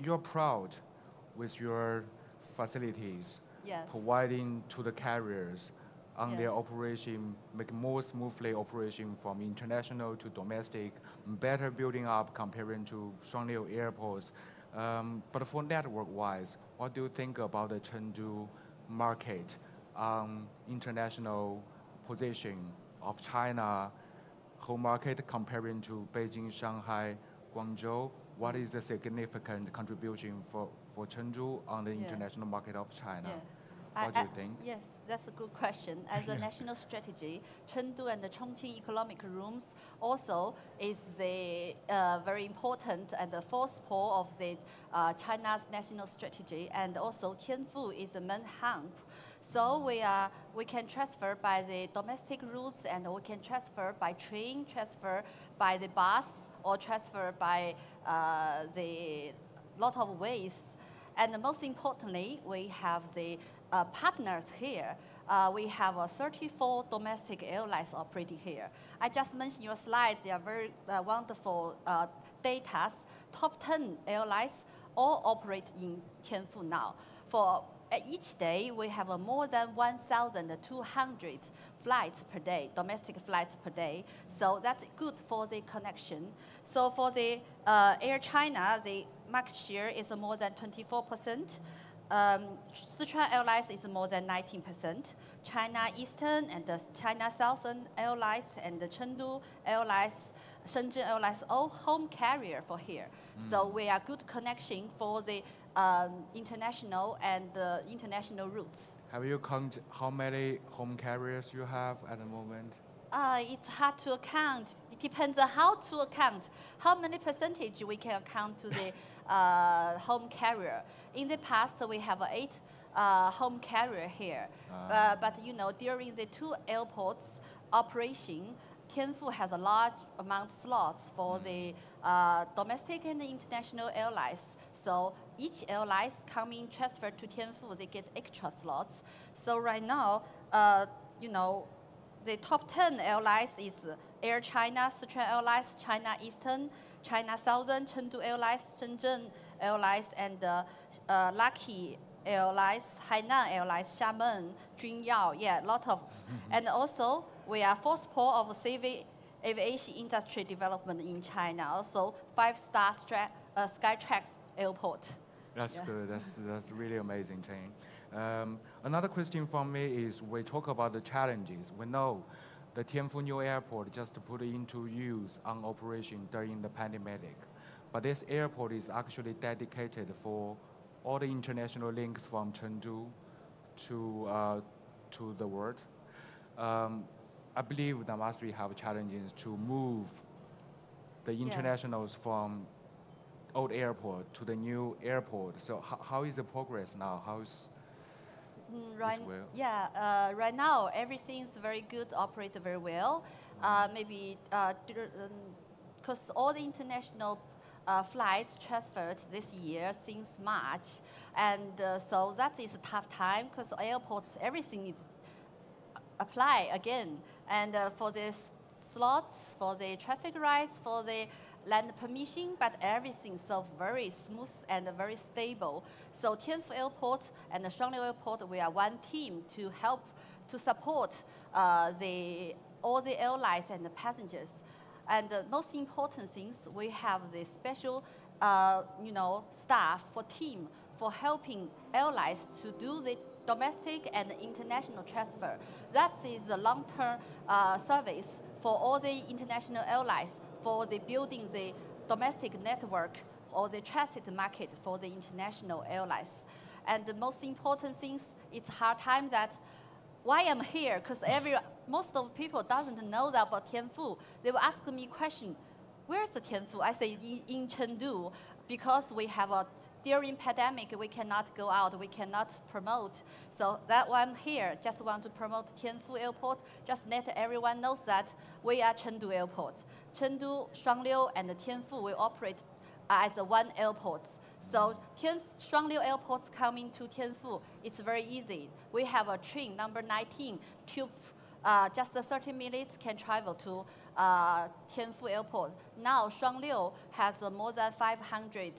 You're proud with your facilities, providing to the carriers on their operation, make more smoothly operation from international to domestic, better building up comparing to Shanghai airports. But for network-wise, what do you think about the Chengdu market, international position of China home market comparing to Beijing, Shanghai, Guangzhou? What is the significant contribution for Chengdu on the international market of China? What do you think? Yes, that's a good question. As a national strategy, Chengdu and the Chongqing economic rooms also is the very important and the fourth pole of the China's national strategy, and also Tianfu is the main hub. So we can transfer by the domestic routes, and we can transfer by train, transfer by the bus, or transfer by the lot of ways. And most importantly, we have the partners here. We have 34 domestic airlines operating here. I just mentioned your slides. They are very wonderful data. Top 10 airlines all operate in Tianfu now. For each day, we have more than 1,200 flights per day, domestic flights per day. So that's good for the connection. So for the Air China, the market share is more than 24%. Sichuan Airlines is more than 19%. China Eastern and the China Southern Airlines and the Chengdu Airlines, Shenzhen Airlines, all home carrier for here. So we are good connection for the international and international routes. Have you counted how many home carriers you have at the moment? It's hard to account. It depends on how to account. How many percentage we can account to the home carrier. In the past, we have 8 home carrier here. But you know, during the 2 airports operation, Tianfu has a large amount of slots for the domestic and the international airlines. So each airline coming transfer to Tianfu, they get extra slots. So right now, you know, the top 10 airlines is Air China, Sichuan Airlines, China Eastern, China Southern, Chengdu Airlines, Shenzhen Airlines, and Lucky Airlines, Hainan Airlines, Xiamen, Junyao, a lot of. And also, we are fourth pole of civil aviation industry development in China. Also, 5-star Skytrax airport. That's good. That's really amazing, Jane. Another question from me is, we talk about the challenges. We know the Tianfu New Airport just put into use on operation during the pandemic. But this airport is actually dedicated for all the international links from Chengdu to the world. I believe that must be have challenges to move the internationals from old airport to the new airport. So how is the progress now? How's right now everything is very good, operate very well. Maybe because all the international flights transferred this year since March, and so that is a tough time because airports everything is apply again, and for the slots, for the traffic rights, for the land permission, but everything so very smooth and very stable. So Tianfu Airport and the Shanghai Airport, we are one team to help to support all the airlines and the passengers. And the most important things, we have the special staff for team for helping airlines to do the domestic and international transfer. That is a long-term service for all the international airlines for the building the domestic network or the transit market for the international airlines. And the most important things, it's hard time that why I'm here, because most of people doesn't know that about Tianfu. They will ask me question, where's the Tianfu? I say in Chengdu, because we have a during pandemic, we cannot go out, we cannot promote. So that one here, just want to promote Tianfu Airport. Just let everyone knows that we are Chengdu Airport. Chengdu, Shuangliu, and Tianfu will operate as one airport. So Shuangliu Airport coming to Tianfu, it's very easy. We have a train, number 19, just 30 minutes can travel to Tianfu Airport. Now Shuangliu has more than 500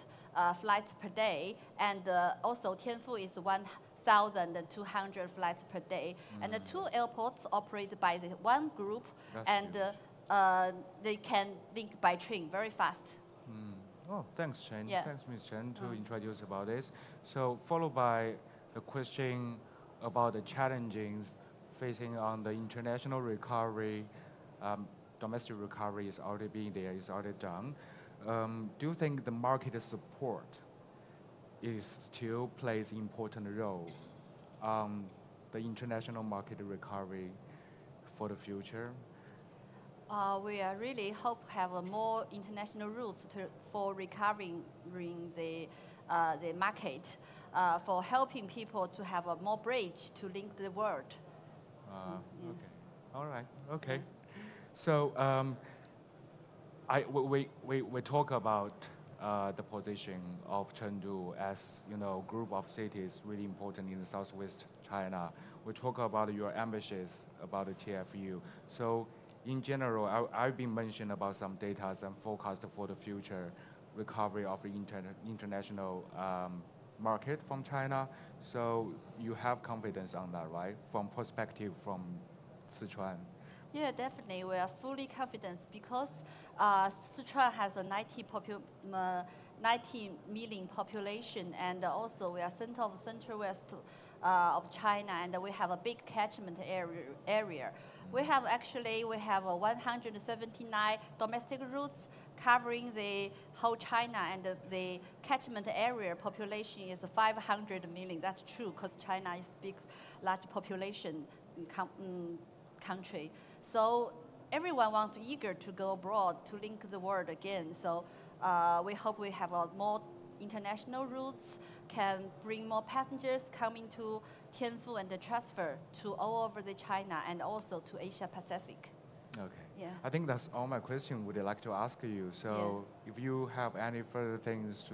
flights per day, and also Tianfu is 1,200 flights per day. And the two airports operated by the one group, and they can link by train very fast. Oh, thanks, Chen. Yes. Thanks, Ms. Chen, to introduce about this. So followed by the question about the challenges facing on the international recovery. Domestic recovery is already being there, is already done. Do you think the market support is still plays important role on the international market recovery for the future? We really hope have more international routes for recovering the market, for helping people to have a more bridge to link the world. Yes. Okay. All right. Okay. So we talk about the position of Chengdu as group of cities really important in the southwest China. We talk about your ambitions about the TFU. So in general, I've been mentioning about some data and forecast for the future recovery of the international market from China. So you have confidence on that, right? From perspective from Sichuan. Yeah, definitely. We are fully confident because Sichuan has a 90 million population, and also we are center of central west of China, and we have a big catchment area. We have 179 domestic routes covering the whole China, and the catchment area population is 500 million. That's true because China is big, large population country. So everyone wants eager to go abroad to link the world again. So we hope we have more international routes, can bring more passengers coming to Tianfu and transfer to all over the China and also to Asia Pacific. Okay. Yeah. I think that's all my question would like to ask you. So if you have any further things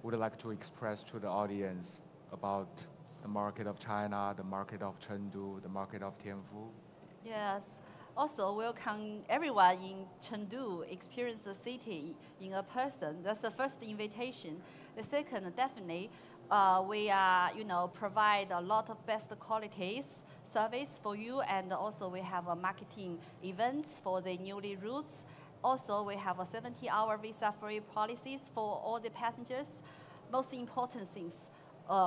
would like to express to the audience about the market of China, the market of Chengdu, the market of Tianfu? Yes. Also, welcome everyone in Chengdu, experience the city in a person. That's the first invitation. The second, definitely, we are, provide a lot of best qualities service for you, and also we have a marketing events for the newly routes. Also, we have a 70-hour visa-free policies for all the passengers. Most important things,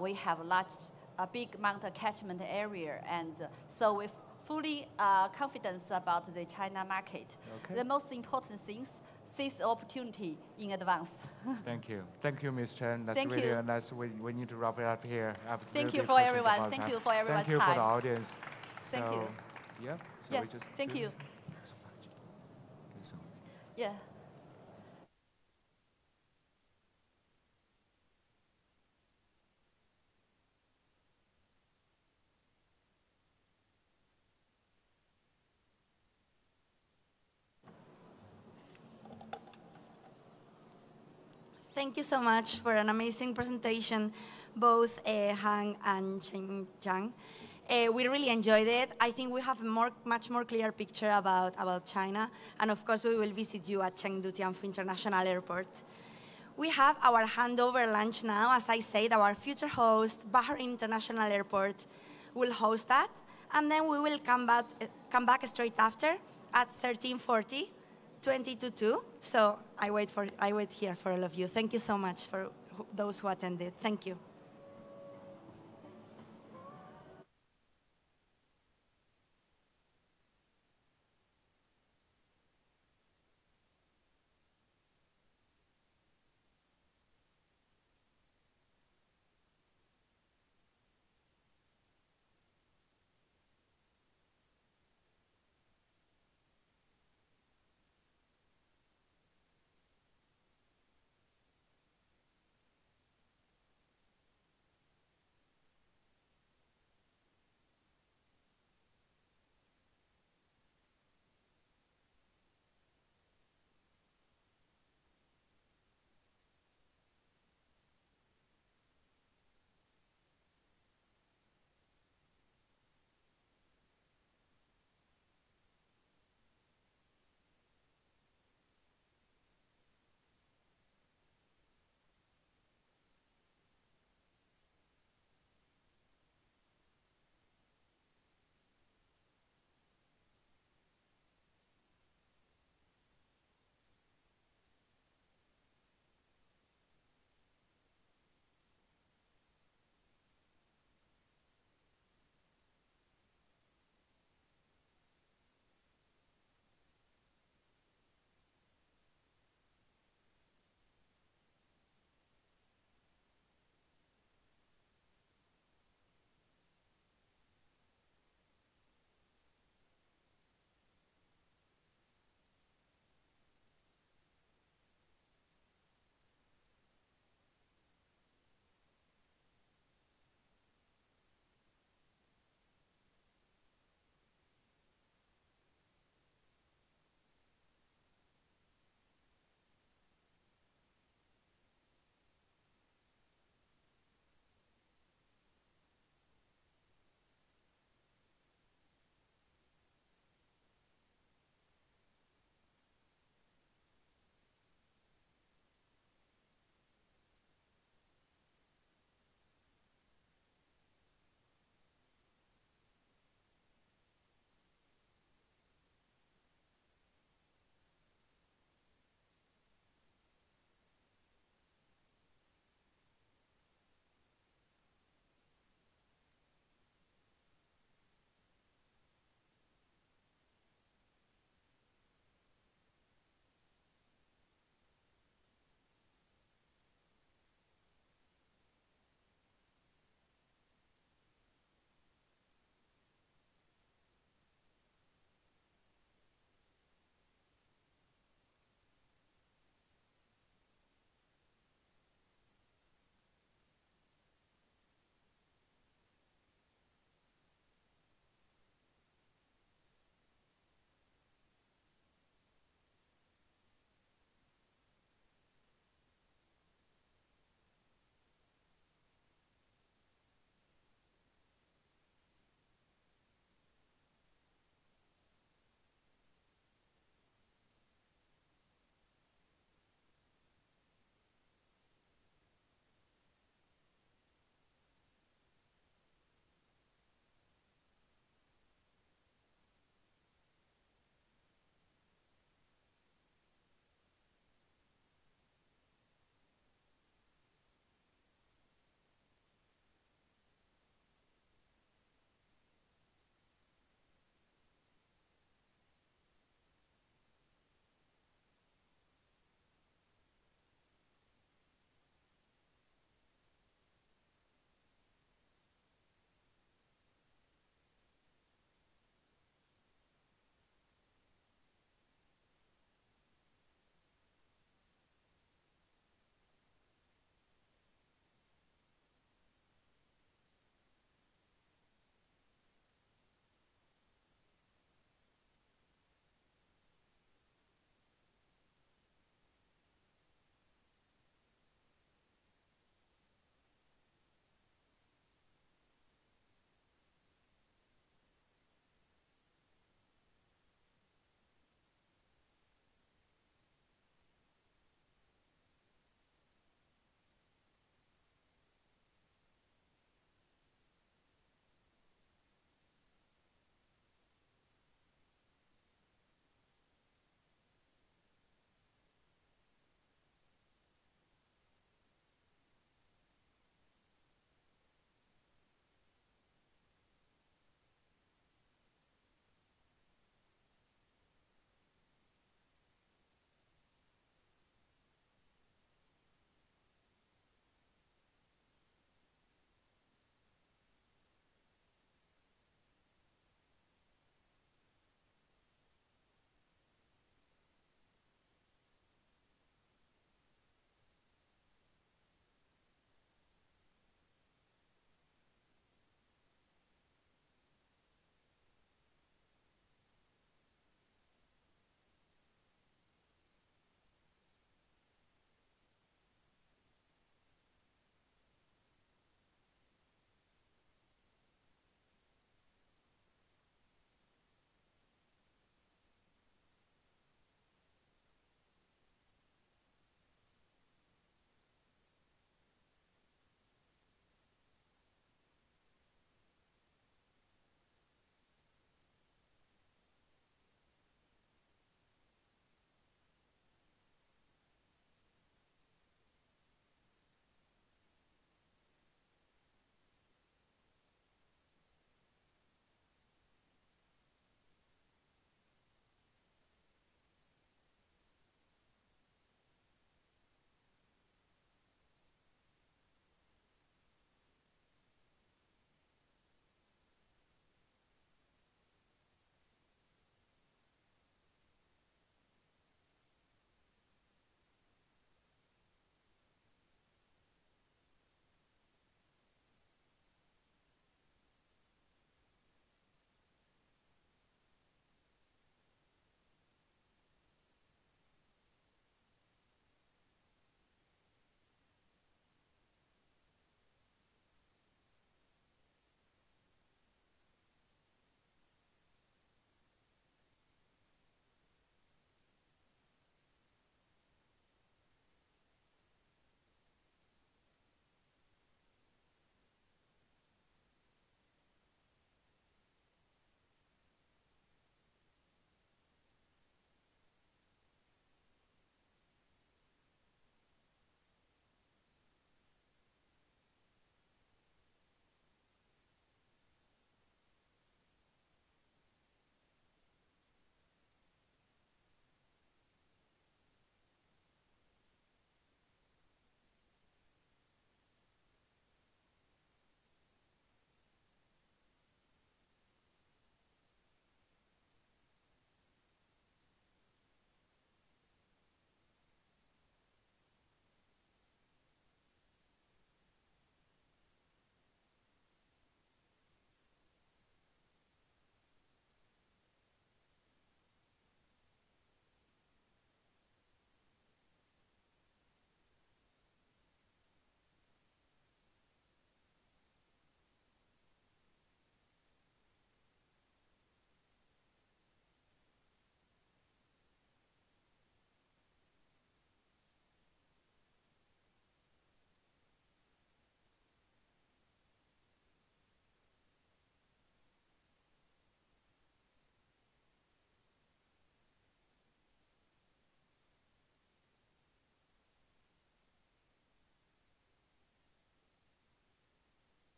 we have a big amount of catchment area, and so we fully confidence about the China market. Okay. The most important things, seize the opportunity in advance. Thank you. Thank you, Ms. Chen. That's Thank really you. nice. We need to wrap it up here. Thank you for everyone. Thank you for everyone's time. Thank you for the audience. Thank you. Yeah. Yes, thank you. Yeah. Thank you so much for an amazing presentation, both Han and Chen Zhang. We really enjoyed it. I think we have a much more clear picture about China, and of course we will visit you at Chengdu Tianfu International Airport. We have our handover lunch now. As I said, our future host, Bahrain International Airport, will host that, and then we will come back straight after at 13:40. 20 to 2, so I wait here for all of you. Thank you so much for those who attended. Thank you.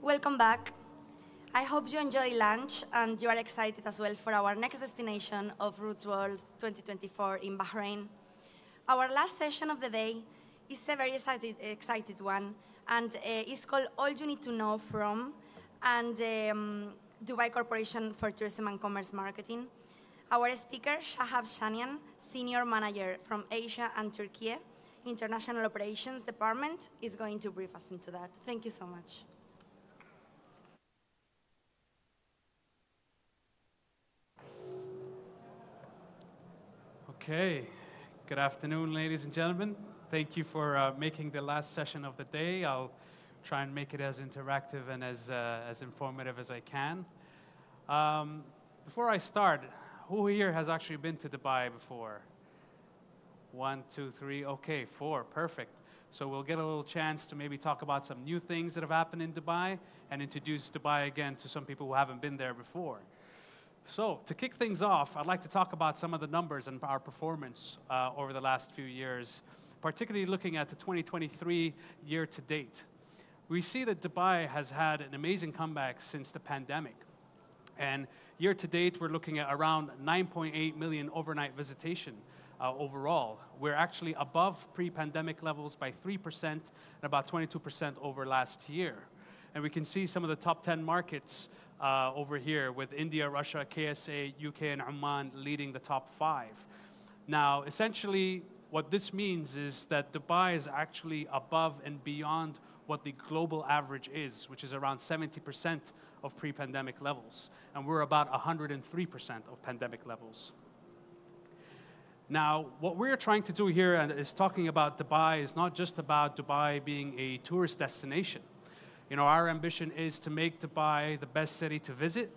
Welcome back. I hope you enjoy lunch and you are excited as well for our next destination of Roots World 2024 in Bahrain. Our last session of the day is a very excited one, and it's called All You Need to Know from and Dubai Corporation for Tourism and Commerce Marketing. Our speaker, Shahab Shanian, Senior Manager from Asia and Turkey, International Operations Department, is going to brief us into that. Thank you so much. Okay, good afternoon, ladies and gentlemen. Thank you for making the last session of the day. I'll try and make it as interactive and as informative as I can. Before I start, who here has actually been to Dubai before? 1, 2, 3, okay, 4, perfect. So we'll get a little chance to maybe talk about some new things that have happened in Dubai and introduce Dubai again to some people who haven't been there before. So, to kick things off, I'd like to talk about some of the numbers and our performance over the last few years, particularly looking at the 2023 year to date. We see that Dubai has had an amazing comeback since the pandemic. And year to date, we're looking at around 9.8 million overnight visitation overall. We're actually above pre-pandemic levels by 3% and about 22% over last year. And we can see some of the top 10 markets over here with India, Russia, KSA, UK, and Oman leading the top 5. Now, essentially, what this means is that Dubai is actually above and beyond what the global average is, which is around 70% of pre-pandemic levels. And we're about 103% of pandemic levels. Now, what we're trying to do here is talking about Dubai is not just about Dubai being a tourist destination. You know, our ambition is to make Dubai the best city to visit,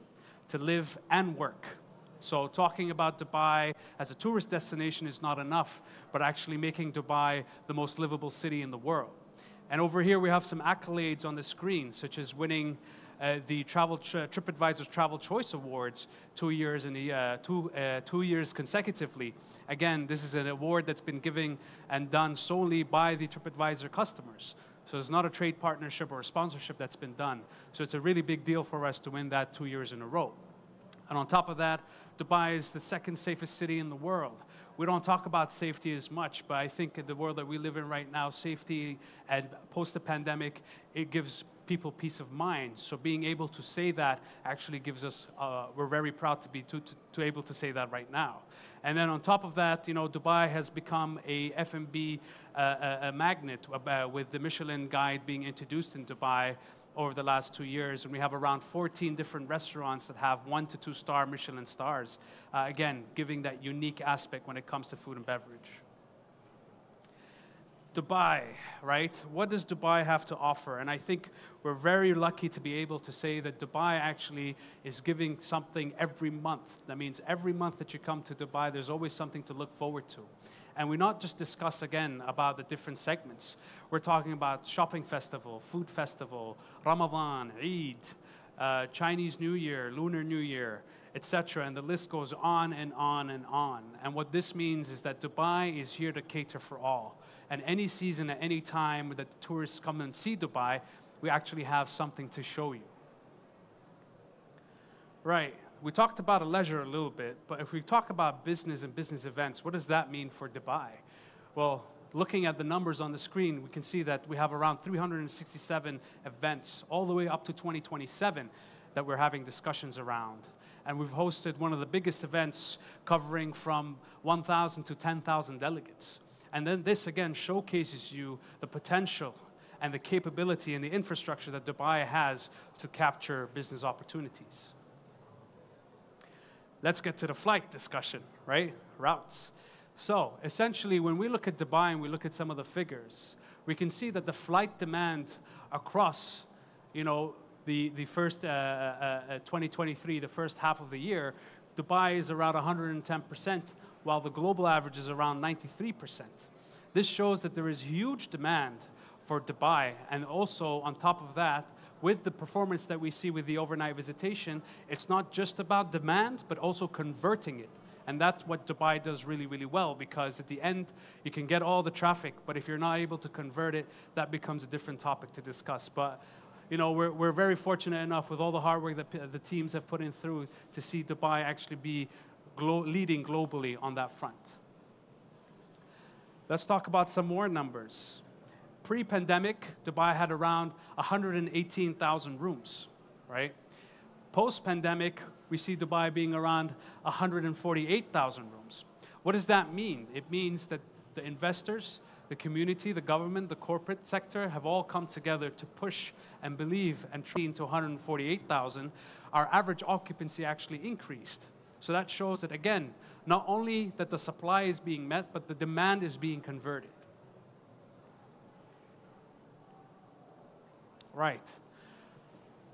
to live and work. So talking about Dubai as a tourist destination is not enough, but actually making Dubai the most livable city in the world. And over here we have some accolades on the screen, such as winning the TripAdvisor's Travel Choice Awards 2 years consecutively. Again, this is an award that's been given and done solely by the TripAdvisor customers. So it's not a trade partnership or a sponsorship that's been done. So it's a really big deal for us to win that 2 years in a row. And on top of that, Dubai is the second safest city in the world. We don't talk about safety as much, but I think in the world that we live in right now, safety and post the pandemic, it gives people peace of mind. So being able to say that actually gives us, we're very proud to be able to say that right now. And then on top of that, you know, Dubai has become a F&B a magnet with the Michelin guide being introduced in Dubai over the last 2 years. And we have around 14 different restaurants that have 1 to 2 star Michelin stars. Again, giving that unique aspect when it comes to food and beverage. Dubai, right? What does Dubai have to offer? And I think we're very lucky to be able to say that Dubai actually is giving something every month. That means every month that you come to Dubai, there's always something to look forward to. And we not just discuss again about the different segments. We're talking about shopping festival, food festival, Ramadan, Eid, Chinese New Year, Lunar New Year, etc. And the list goes on and on and on. And what this means is that Dubai is here to cater for all. And any season, at any time that the tourists come and see Dubai, we actually have something to show you. Right, we talked about leisure a little bit, but if we talk about business and business events, what does that mean for Dubai? Well, looking at the numbers on the screen, we can see that we have around 367 events, all the way up to 2027, that we're having discussions around. And we've hosted one of the biggest events covering from 1,000 to 10,000 delegates. And then this again showcases you the potential and the capability and the infrastructure that Dubai has to capture business opportunities. Let's get to the flight discussion, right? Routes. So essentially, when we look at Dubai and we look at some of the figures, we can see that the flight demand across, you know, the first 2023, the first half of the year, Dubai is around 110%, while the global average is around 93%. This shows that there is huge demand for Dubai, and also on top of that, with the performance that we see with the overnight visitation, it's not just about demand, but also converting it. And that's what Dubai does really, really well, because at the end, you can get all the traffic, but if you're not able to convert it, that becomes a different topic to discuss. But you know, we're very fortunate enough with all the hard work that the teams have put in through to see Dubai actually be leading globally on that front. Let's talk about some more numbers. Pre-pandemic, Dubai had around 118,000 rooms, right? Post-pandemic, we see Dubai being around 148,000 rooms. What does that mean? It means that the investors, the community, the government, the corporate sector have all come together to push and believe and train to 148,000. Our average occupancy actually increased. So that shows that, again, not only that the supply is being met, but the demand is being converted. Right.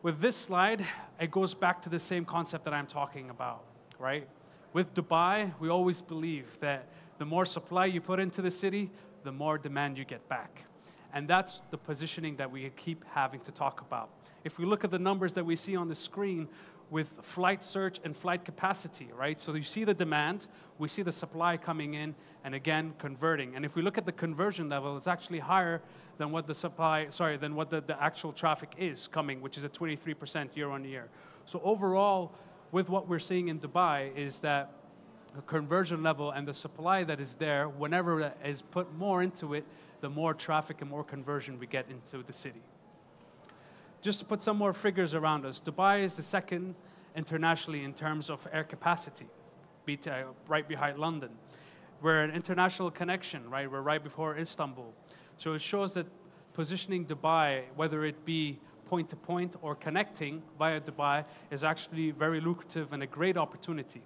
With this slide, it goes back to the same concept that I'm talking about, right? With Dubai, we always believe that the more supply you put into the city, the more demand you get back. And that's the positioning that we keep having to talk about. If we look at the numbers that we see on the screen with flight search and flight capacity, right? So you see the demand, we see the supply coming in, and again, converting. And if we look at the conversion level, it's actually higher than what the the actual traffic is coming, which is at 23% year on year. So overall, with what we're seeing in Dubai is that the conversion level and the supply that is there, whenever that is put more into it, the more traffic and more conversion we get into the city. Just to put some more figures around us, Dubai is the second internationally in terms of air capacity, right behind London. We're an international connection, right? We're right before Istanbul. So it shows that positioning Dubai, whether it be point-to-point or connecting via Dubai, is actually very lucrative and a great opportunity.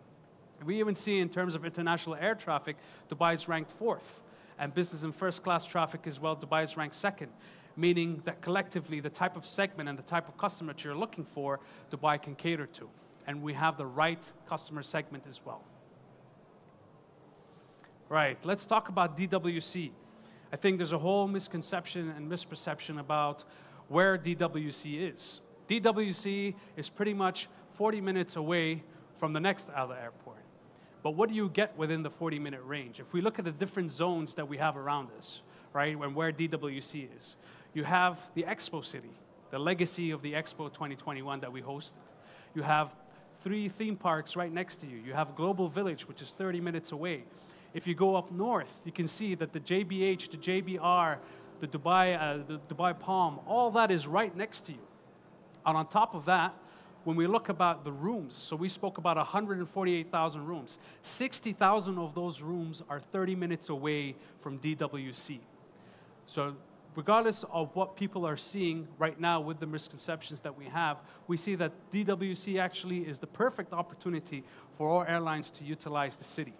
We even see in terms of international air traffic, Dubai is ranked 4th. And business and first class traffic as well, Dubai is ranked 2nd. Meaning that collectively, the type of segment and the type of customer that you're looking for, Dubai can cater to. And we have the right customer segment as well. Right, let's talk about DWC. I think there's a whole misconception and misperception about where DWC is. DWC is pretty much 40 minutes away from the next other airport. But what do you get within the 40-minute range? If we look at the different zones that we have around us, right, and where DWC is, you have the Expo City, the legacy of the Expo 2021 that we hosted. You have 3 theme parks right next to you. You have Global Village, which is 30 minutes away. If you go up north, you can see that the JBH, the JBR, the Dubai Palm, all that is right next to you. And on top of that, when we look about the rooms, so we spoke about 148,000 rooms. 60,000 of those rooms are 30 minutes away from DWC. So regardless of what people are seeing right now with the misconceptions that we have, we see that DWC actually is the perfect opportunity for all airlines to utilize the city.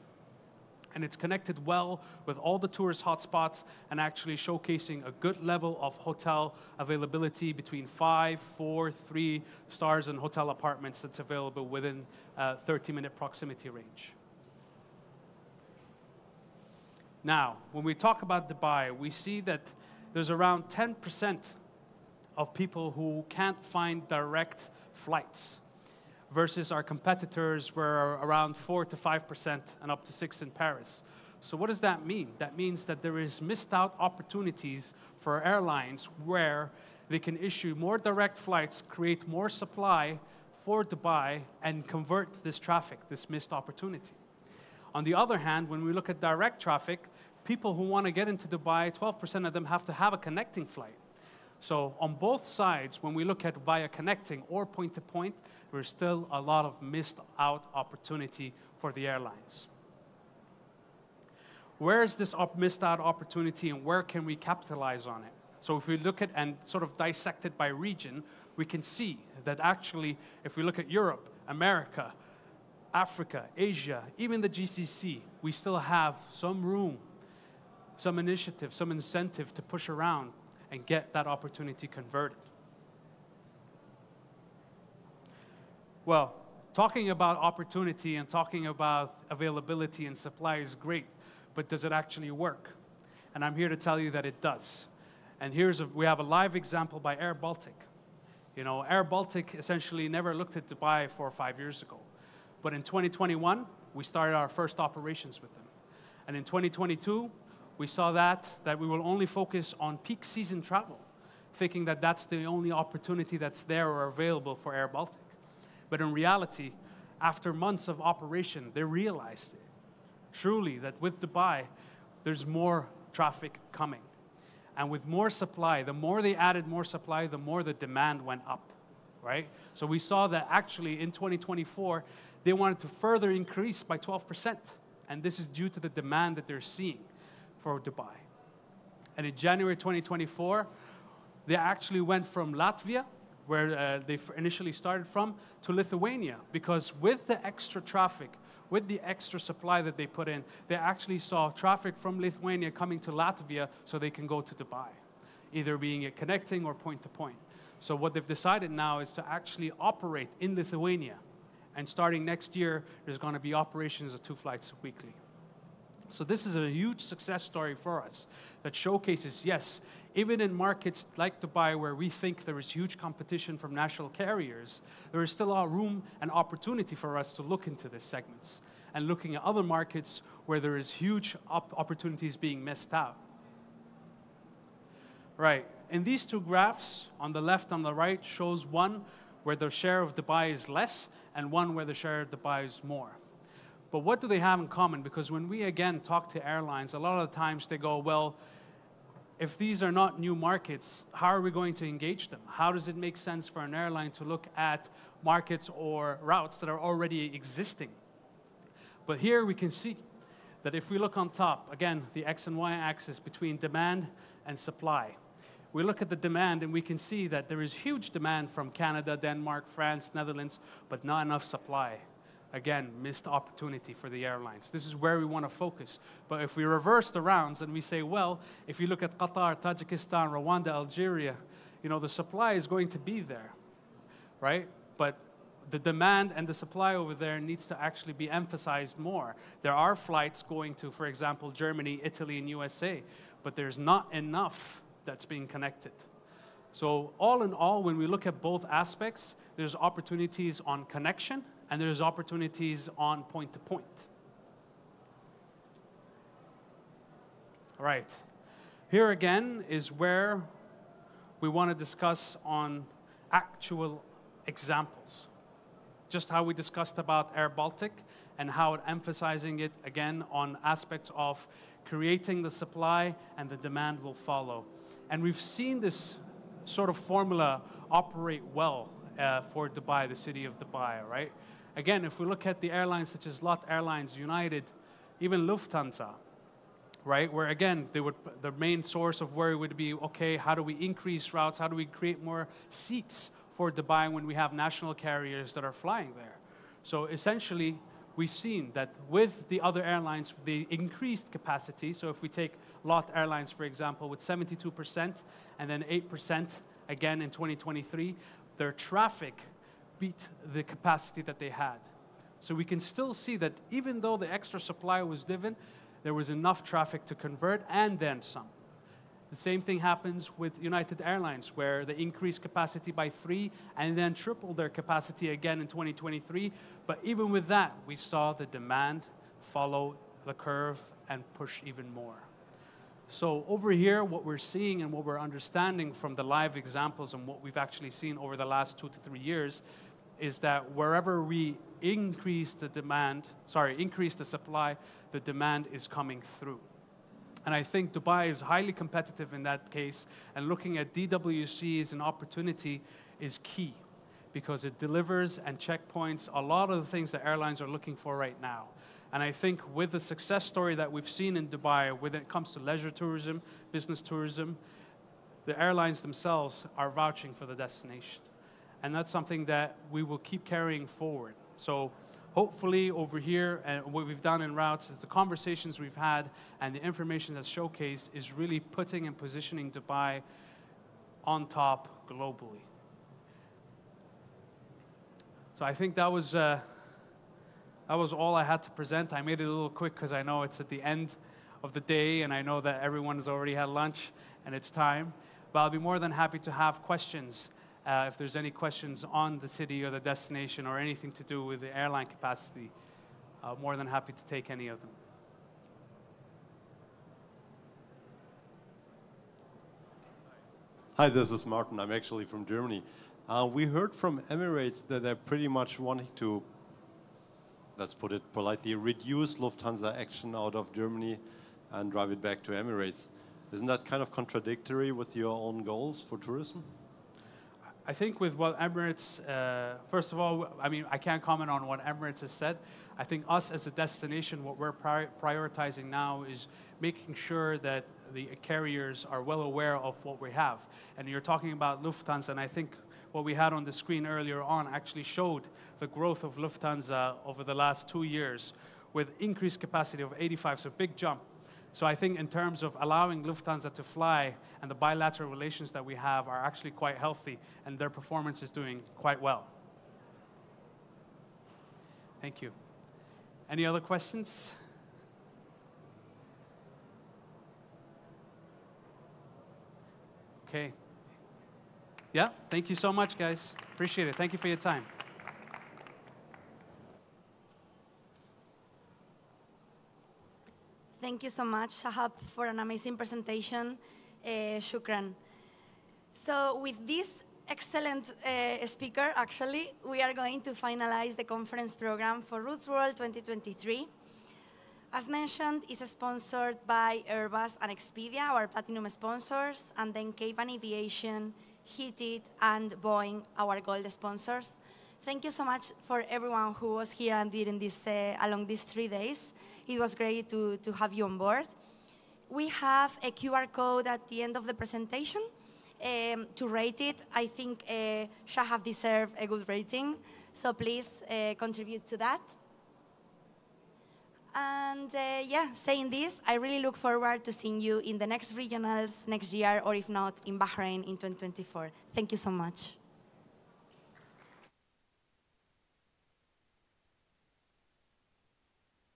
And it's connected well with all the tourist hotspots and actually showcasing a good level of hotel availability between 5, 4, 3 stars and hotel apartments that's available within 30-minute proximity range. Now, when we talk about Dubai, we see that there's around 10% of people who can't find direct flights, versus our competitors were around 4 to 5% and up to 6% in Paris. So what does that mean? That means that there is missed out opportunities for airlines where they can issue more direct flights, create more supply for Dubai, and convert this traffic, this missed opportunity. On the other hand, when we look at direct traffic, people who want to get into Dubai, 12% of them have to have a connecting flight. So on both sides, when we look at via connecting or point-to-point, there's still a lot of missed out opportunity for the airlines. Where is this missed out opportunity and where can we capitalize on it? So if we look at and sort of dissect it by region, we can see that actually, if we look at Europe, America, Africa, Asia, even the GCC, we still have some room, some initiative, some incentive to push around and get that opportunity converted. Well, talking about opportunity and talking about availability and supply is great, but does it actually work? And I'm here to tell you that it does. And we have a live example by Air Baltic. You know, Air Baltic essentially never looked at Dubai 4 or 5 years ago. But in 2021, we started our first operations with them. And in 2022, we saw that we will only focus on peak season travel. thinking that that's the only opportunity that's there or available for Air Baltic. But in reality, after months of operation, they realized truly that with Dubai, there's more traffic coming. And with more supply, the more they added more supply, the more the demand went up, right? So we saw that actually in 2024, they wanted to further increase by 12%. And this is due to the demand that they're seeing for Dubai. And in January 2024, they actually went from Latvia, where they initially started from, to Lithuania, because with the extra traffic, with the extra supply that they put in, they actually saw traffic from Lithuania coming to Latvia so they can go to Dubai, either being it connecting or point to point. So what they've decided now is to actually operate in Lithuania. And starting next year, there's going to be operations of 2 flights weekly. So this is a huge success story for us that showcases, yes, even in markets like Dubai where we think there is huge competition from national carriers, there is still a room and opportunity for us to look into these segments and looking at other markets where there is huge opportunities being missed out. Right, in these two graphs, on the left and the right, shows one where the share of Dubai is less and one where the share of Dubai is more. But what do they have in common? Because when we, again, talk to airlines, a lot of the times they go, well, if these are not new markets, how are we going to engage them? How does it make sense for an airline to look at markets or routes that are already existing? But here we can see that if we look on top, again, the X and Y axis between demand and supply, we look at the demand and we can see that there is huge demand from Canada, Denmark, France, Netherlands, but not enough supply. Again, missed opportunity for the airlines. This is where we want to focus. But if we reverse the rounds and we say, well, if you look at Qatar, Tajikistan, Rwanda, Algeria, you know, the supply is going to be there, right? But the demand and the supply over there needs to actually be emphasized more. There are flights going to, for example, Germany, Italy, and USA, but there's not enough that's being connected. So all in all, when we look at both aspects, there's opportunities on connection and there's opportunities on point to point. All right. Here again is where we want to discuss on actual examples. Just how we discussed about Air Baltic and how it emphasizing it again on aspects of creating the supply and the demand will follow. And we've seen this sort of formula operate well for Dubai, the city of Dubai, right? Again, if we look at the airlines such as LOT Airlines, United, even Lufthansa, right? Where again, the main source of worry would be, okay, how do we increase routes? How do we create more seats for Dubai when we have national carriers that are flying there? So essentially, we've seen that with the other airlines, the increased capacity. So if we take LOT Airlines, for example, with 72% and then 8% again in 2023, their traffic beat the capacity that they had. So we can still see that even though the extra supply was given, there was enough traffic to convert and then some. The same thing happens with United Airlines, where they increased capacity by 3 and then tripled their capacity again in 2023. But even with that, we saw the demand follow the curve and push even more. So over here, what we're seeing and what we're understanding from the live examples and what we've actually seen over the last 2 to 3 years is that wherever we increase the supply, the demand is coming through. And I think Dubai is highly competitive in that case, and looking at DWC as an opportunity is key because it delivers and checkpoints a lot of the things that airlines are looking for right now. And I think with the success story that we've seen in Dubai when it comes to leisure tourism, business tourism, the airlines themselves are vouching for the destination. And that's something that we will keep carrying forward. So hopefully over here, and what we've done in routes is the conversations we've had and the information that's showcased is really putting and positioning Dubai on top globally. So I think that was all I had to present. I made it a little quick because I know it's at the end of the day and I know that everyone has already had lunch and it's time. But I'll be more than happy to have questions if there's any questions on the city or the destination or anything to do with the airline capacity. More than happy to take any of them. Hi, this is Martin. I'm actually from Germany. We heard from Emirates that they're pretty much wanting to, let's put it politely, reduce Lufthansa action out of Germany and drive it back to Emirates. Isn't that kind of contradictory with your own goals for tourism? I think with what Emirates, first of all, I mean, I can't comment on what Emirates has said. I think us as a destination, what we're prioritizing now is making sure that the carriers are well aware of what we have. And you're talking about Lufthansa, and I think what we had on the screen earlier on actually showed the growth of Lufthansa over the last 2 years with increased capacity of 85, so big jump. So I think in terms of allowing Lufthansa to fly and the bilateral relations that we have are actually quite healthy, and their performance is doing quite well. Thank you. Any other questions? Okay. Yeah, thank you so much, guys. Appreciate it. Thank you for your time. Thank you so much, Shahab, for an amazing presentation. Shukran. So with this excellent speaker, actually, we are going to finalize the conference program for Roots World 2023. As mentioned, it's sponsored by Airbus and Expedia, our platinum sponsors, and then Cavan Aviation, Heated, and Boeing, our gold sponsors. Thank you so much for everyone who was here and during this, along these 3 days. It was great to have you on board. We have a QR code at the end of the presentation to rate it. I think Shahab deserves a good rating, so please contribute to that. And yeah, saying this, I really look forward to seeing you in the next regionals next year, or if not, in Bahrain in 2024. Thank you so much.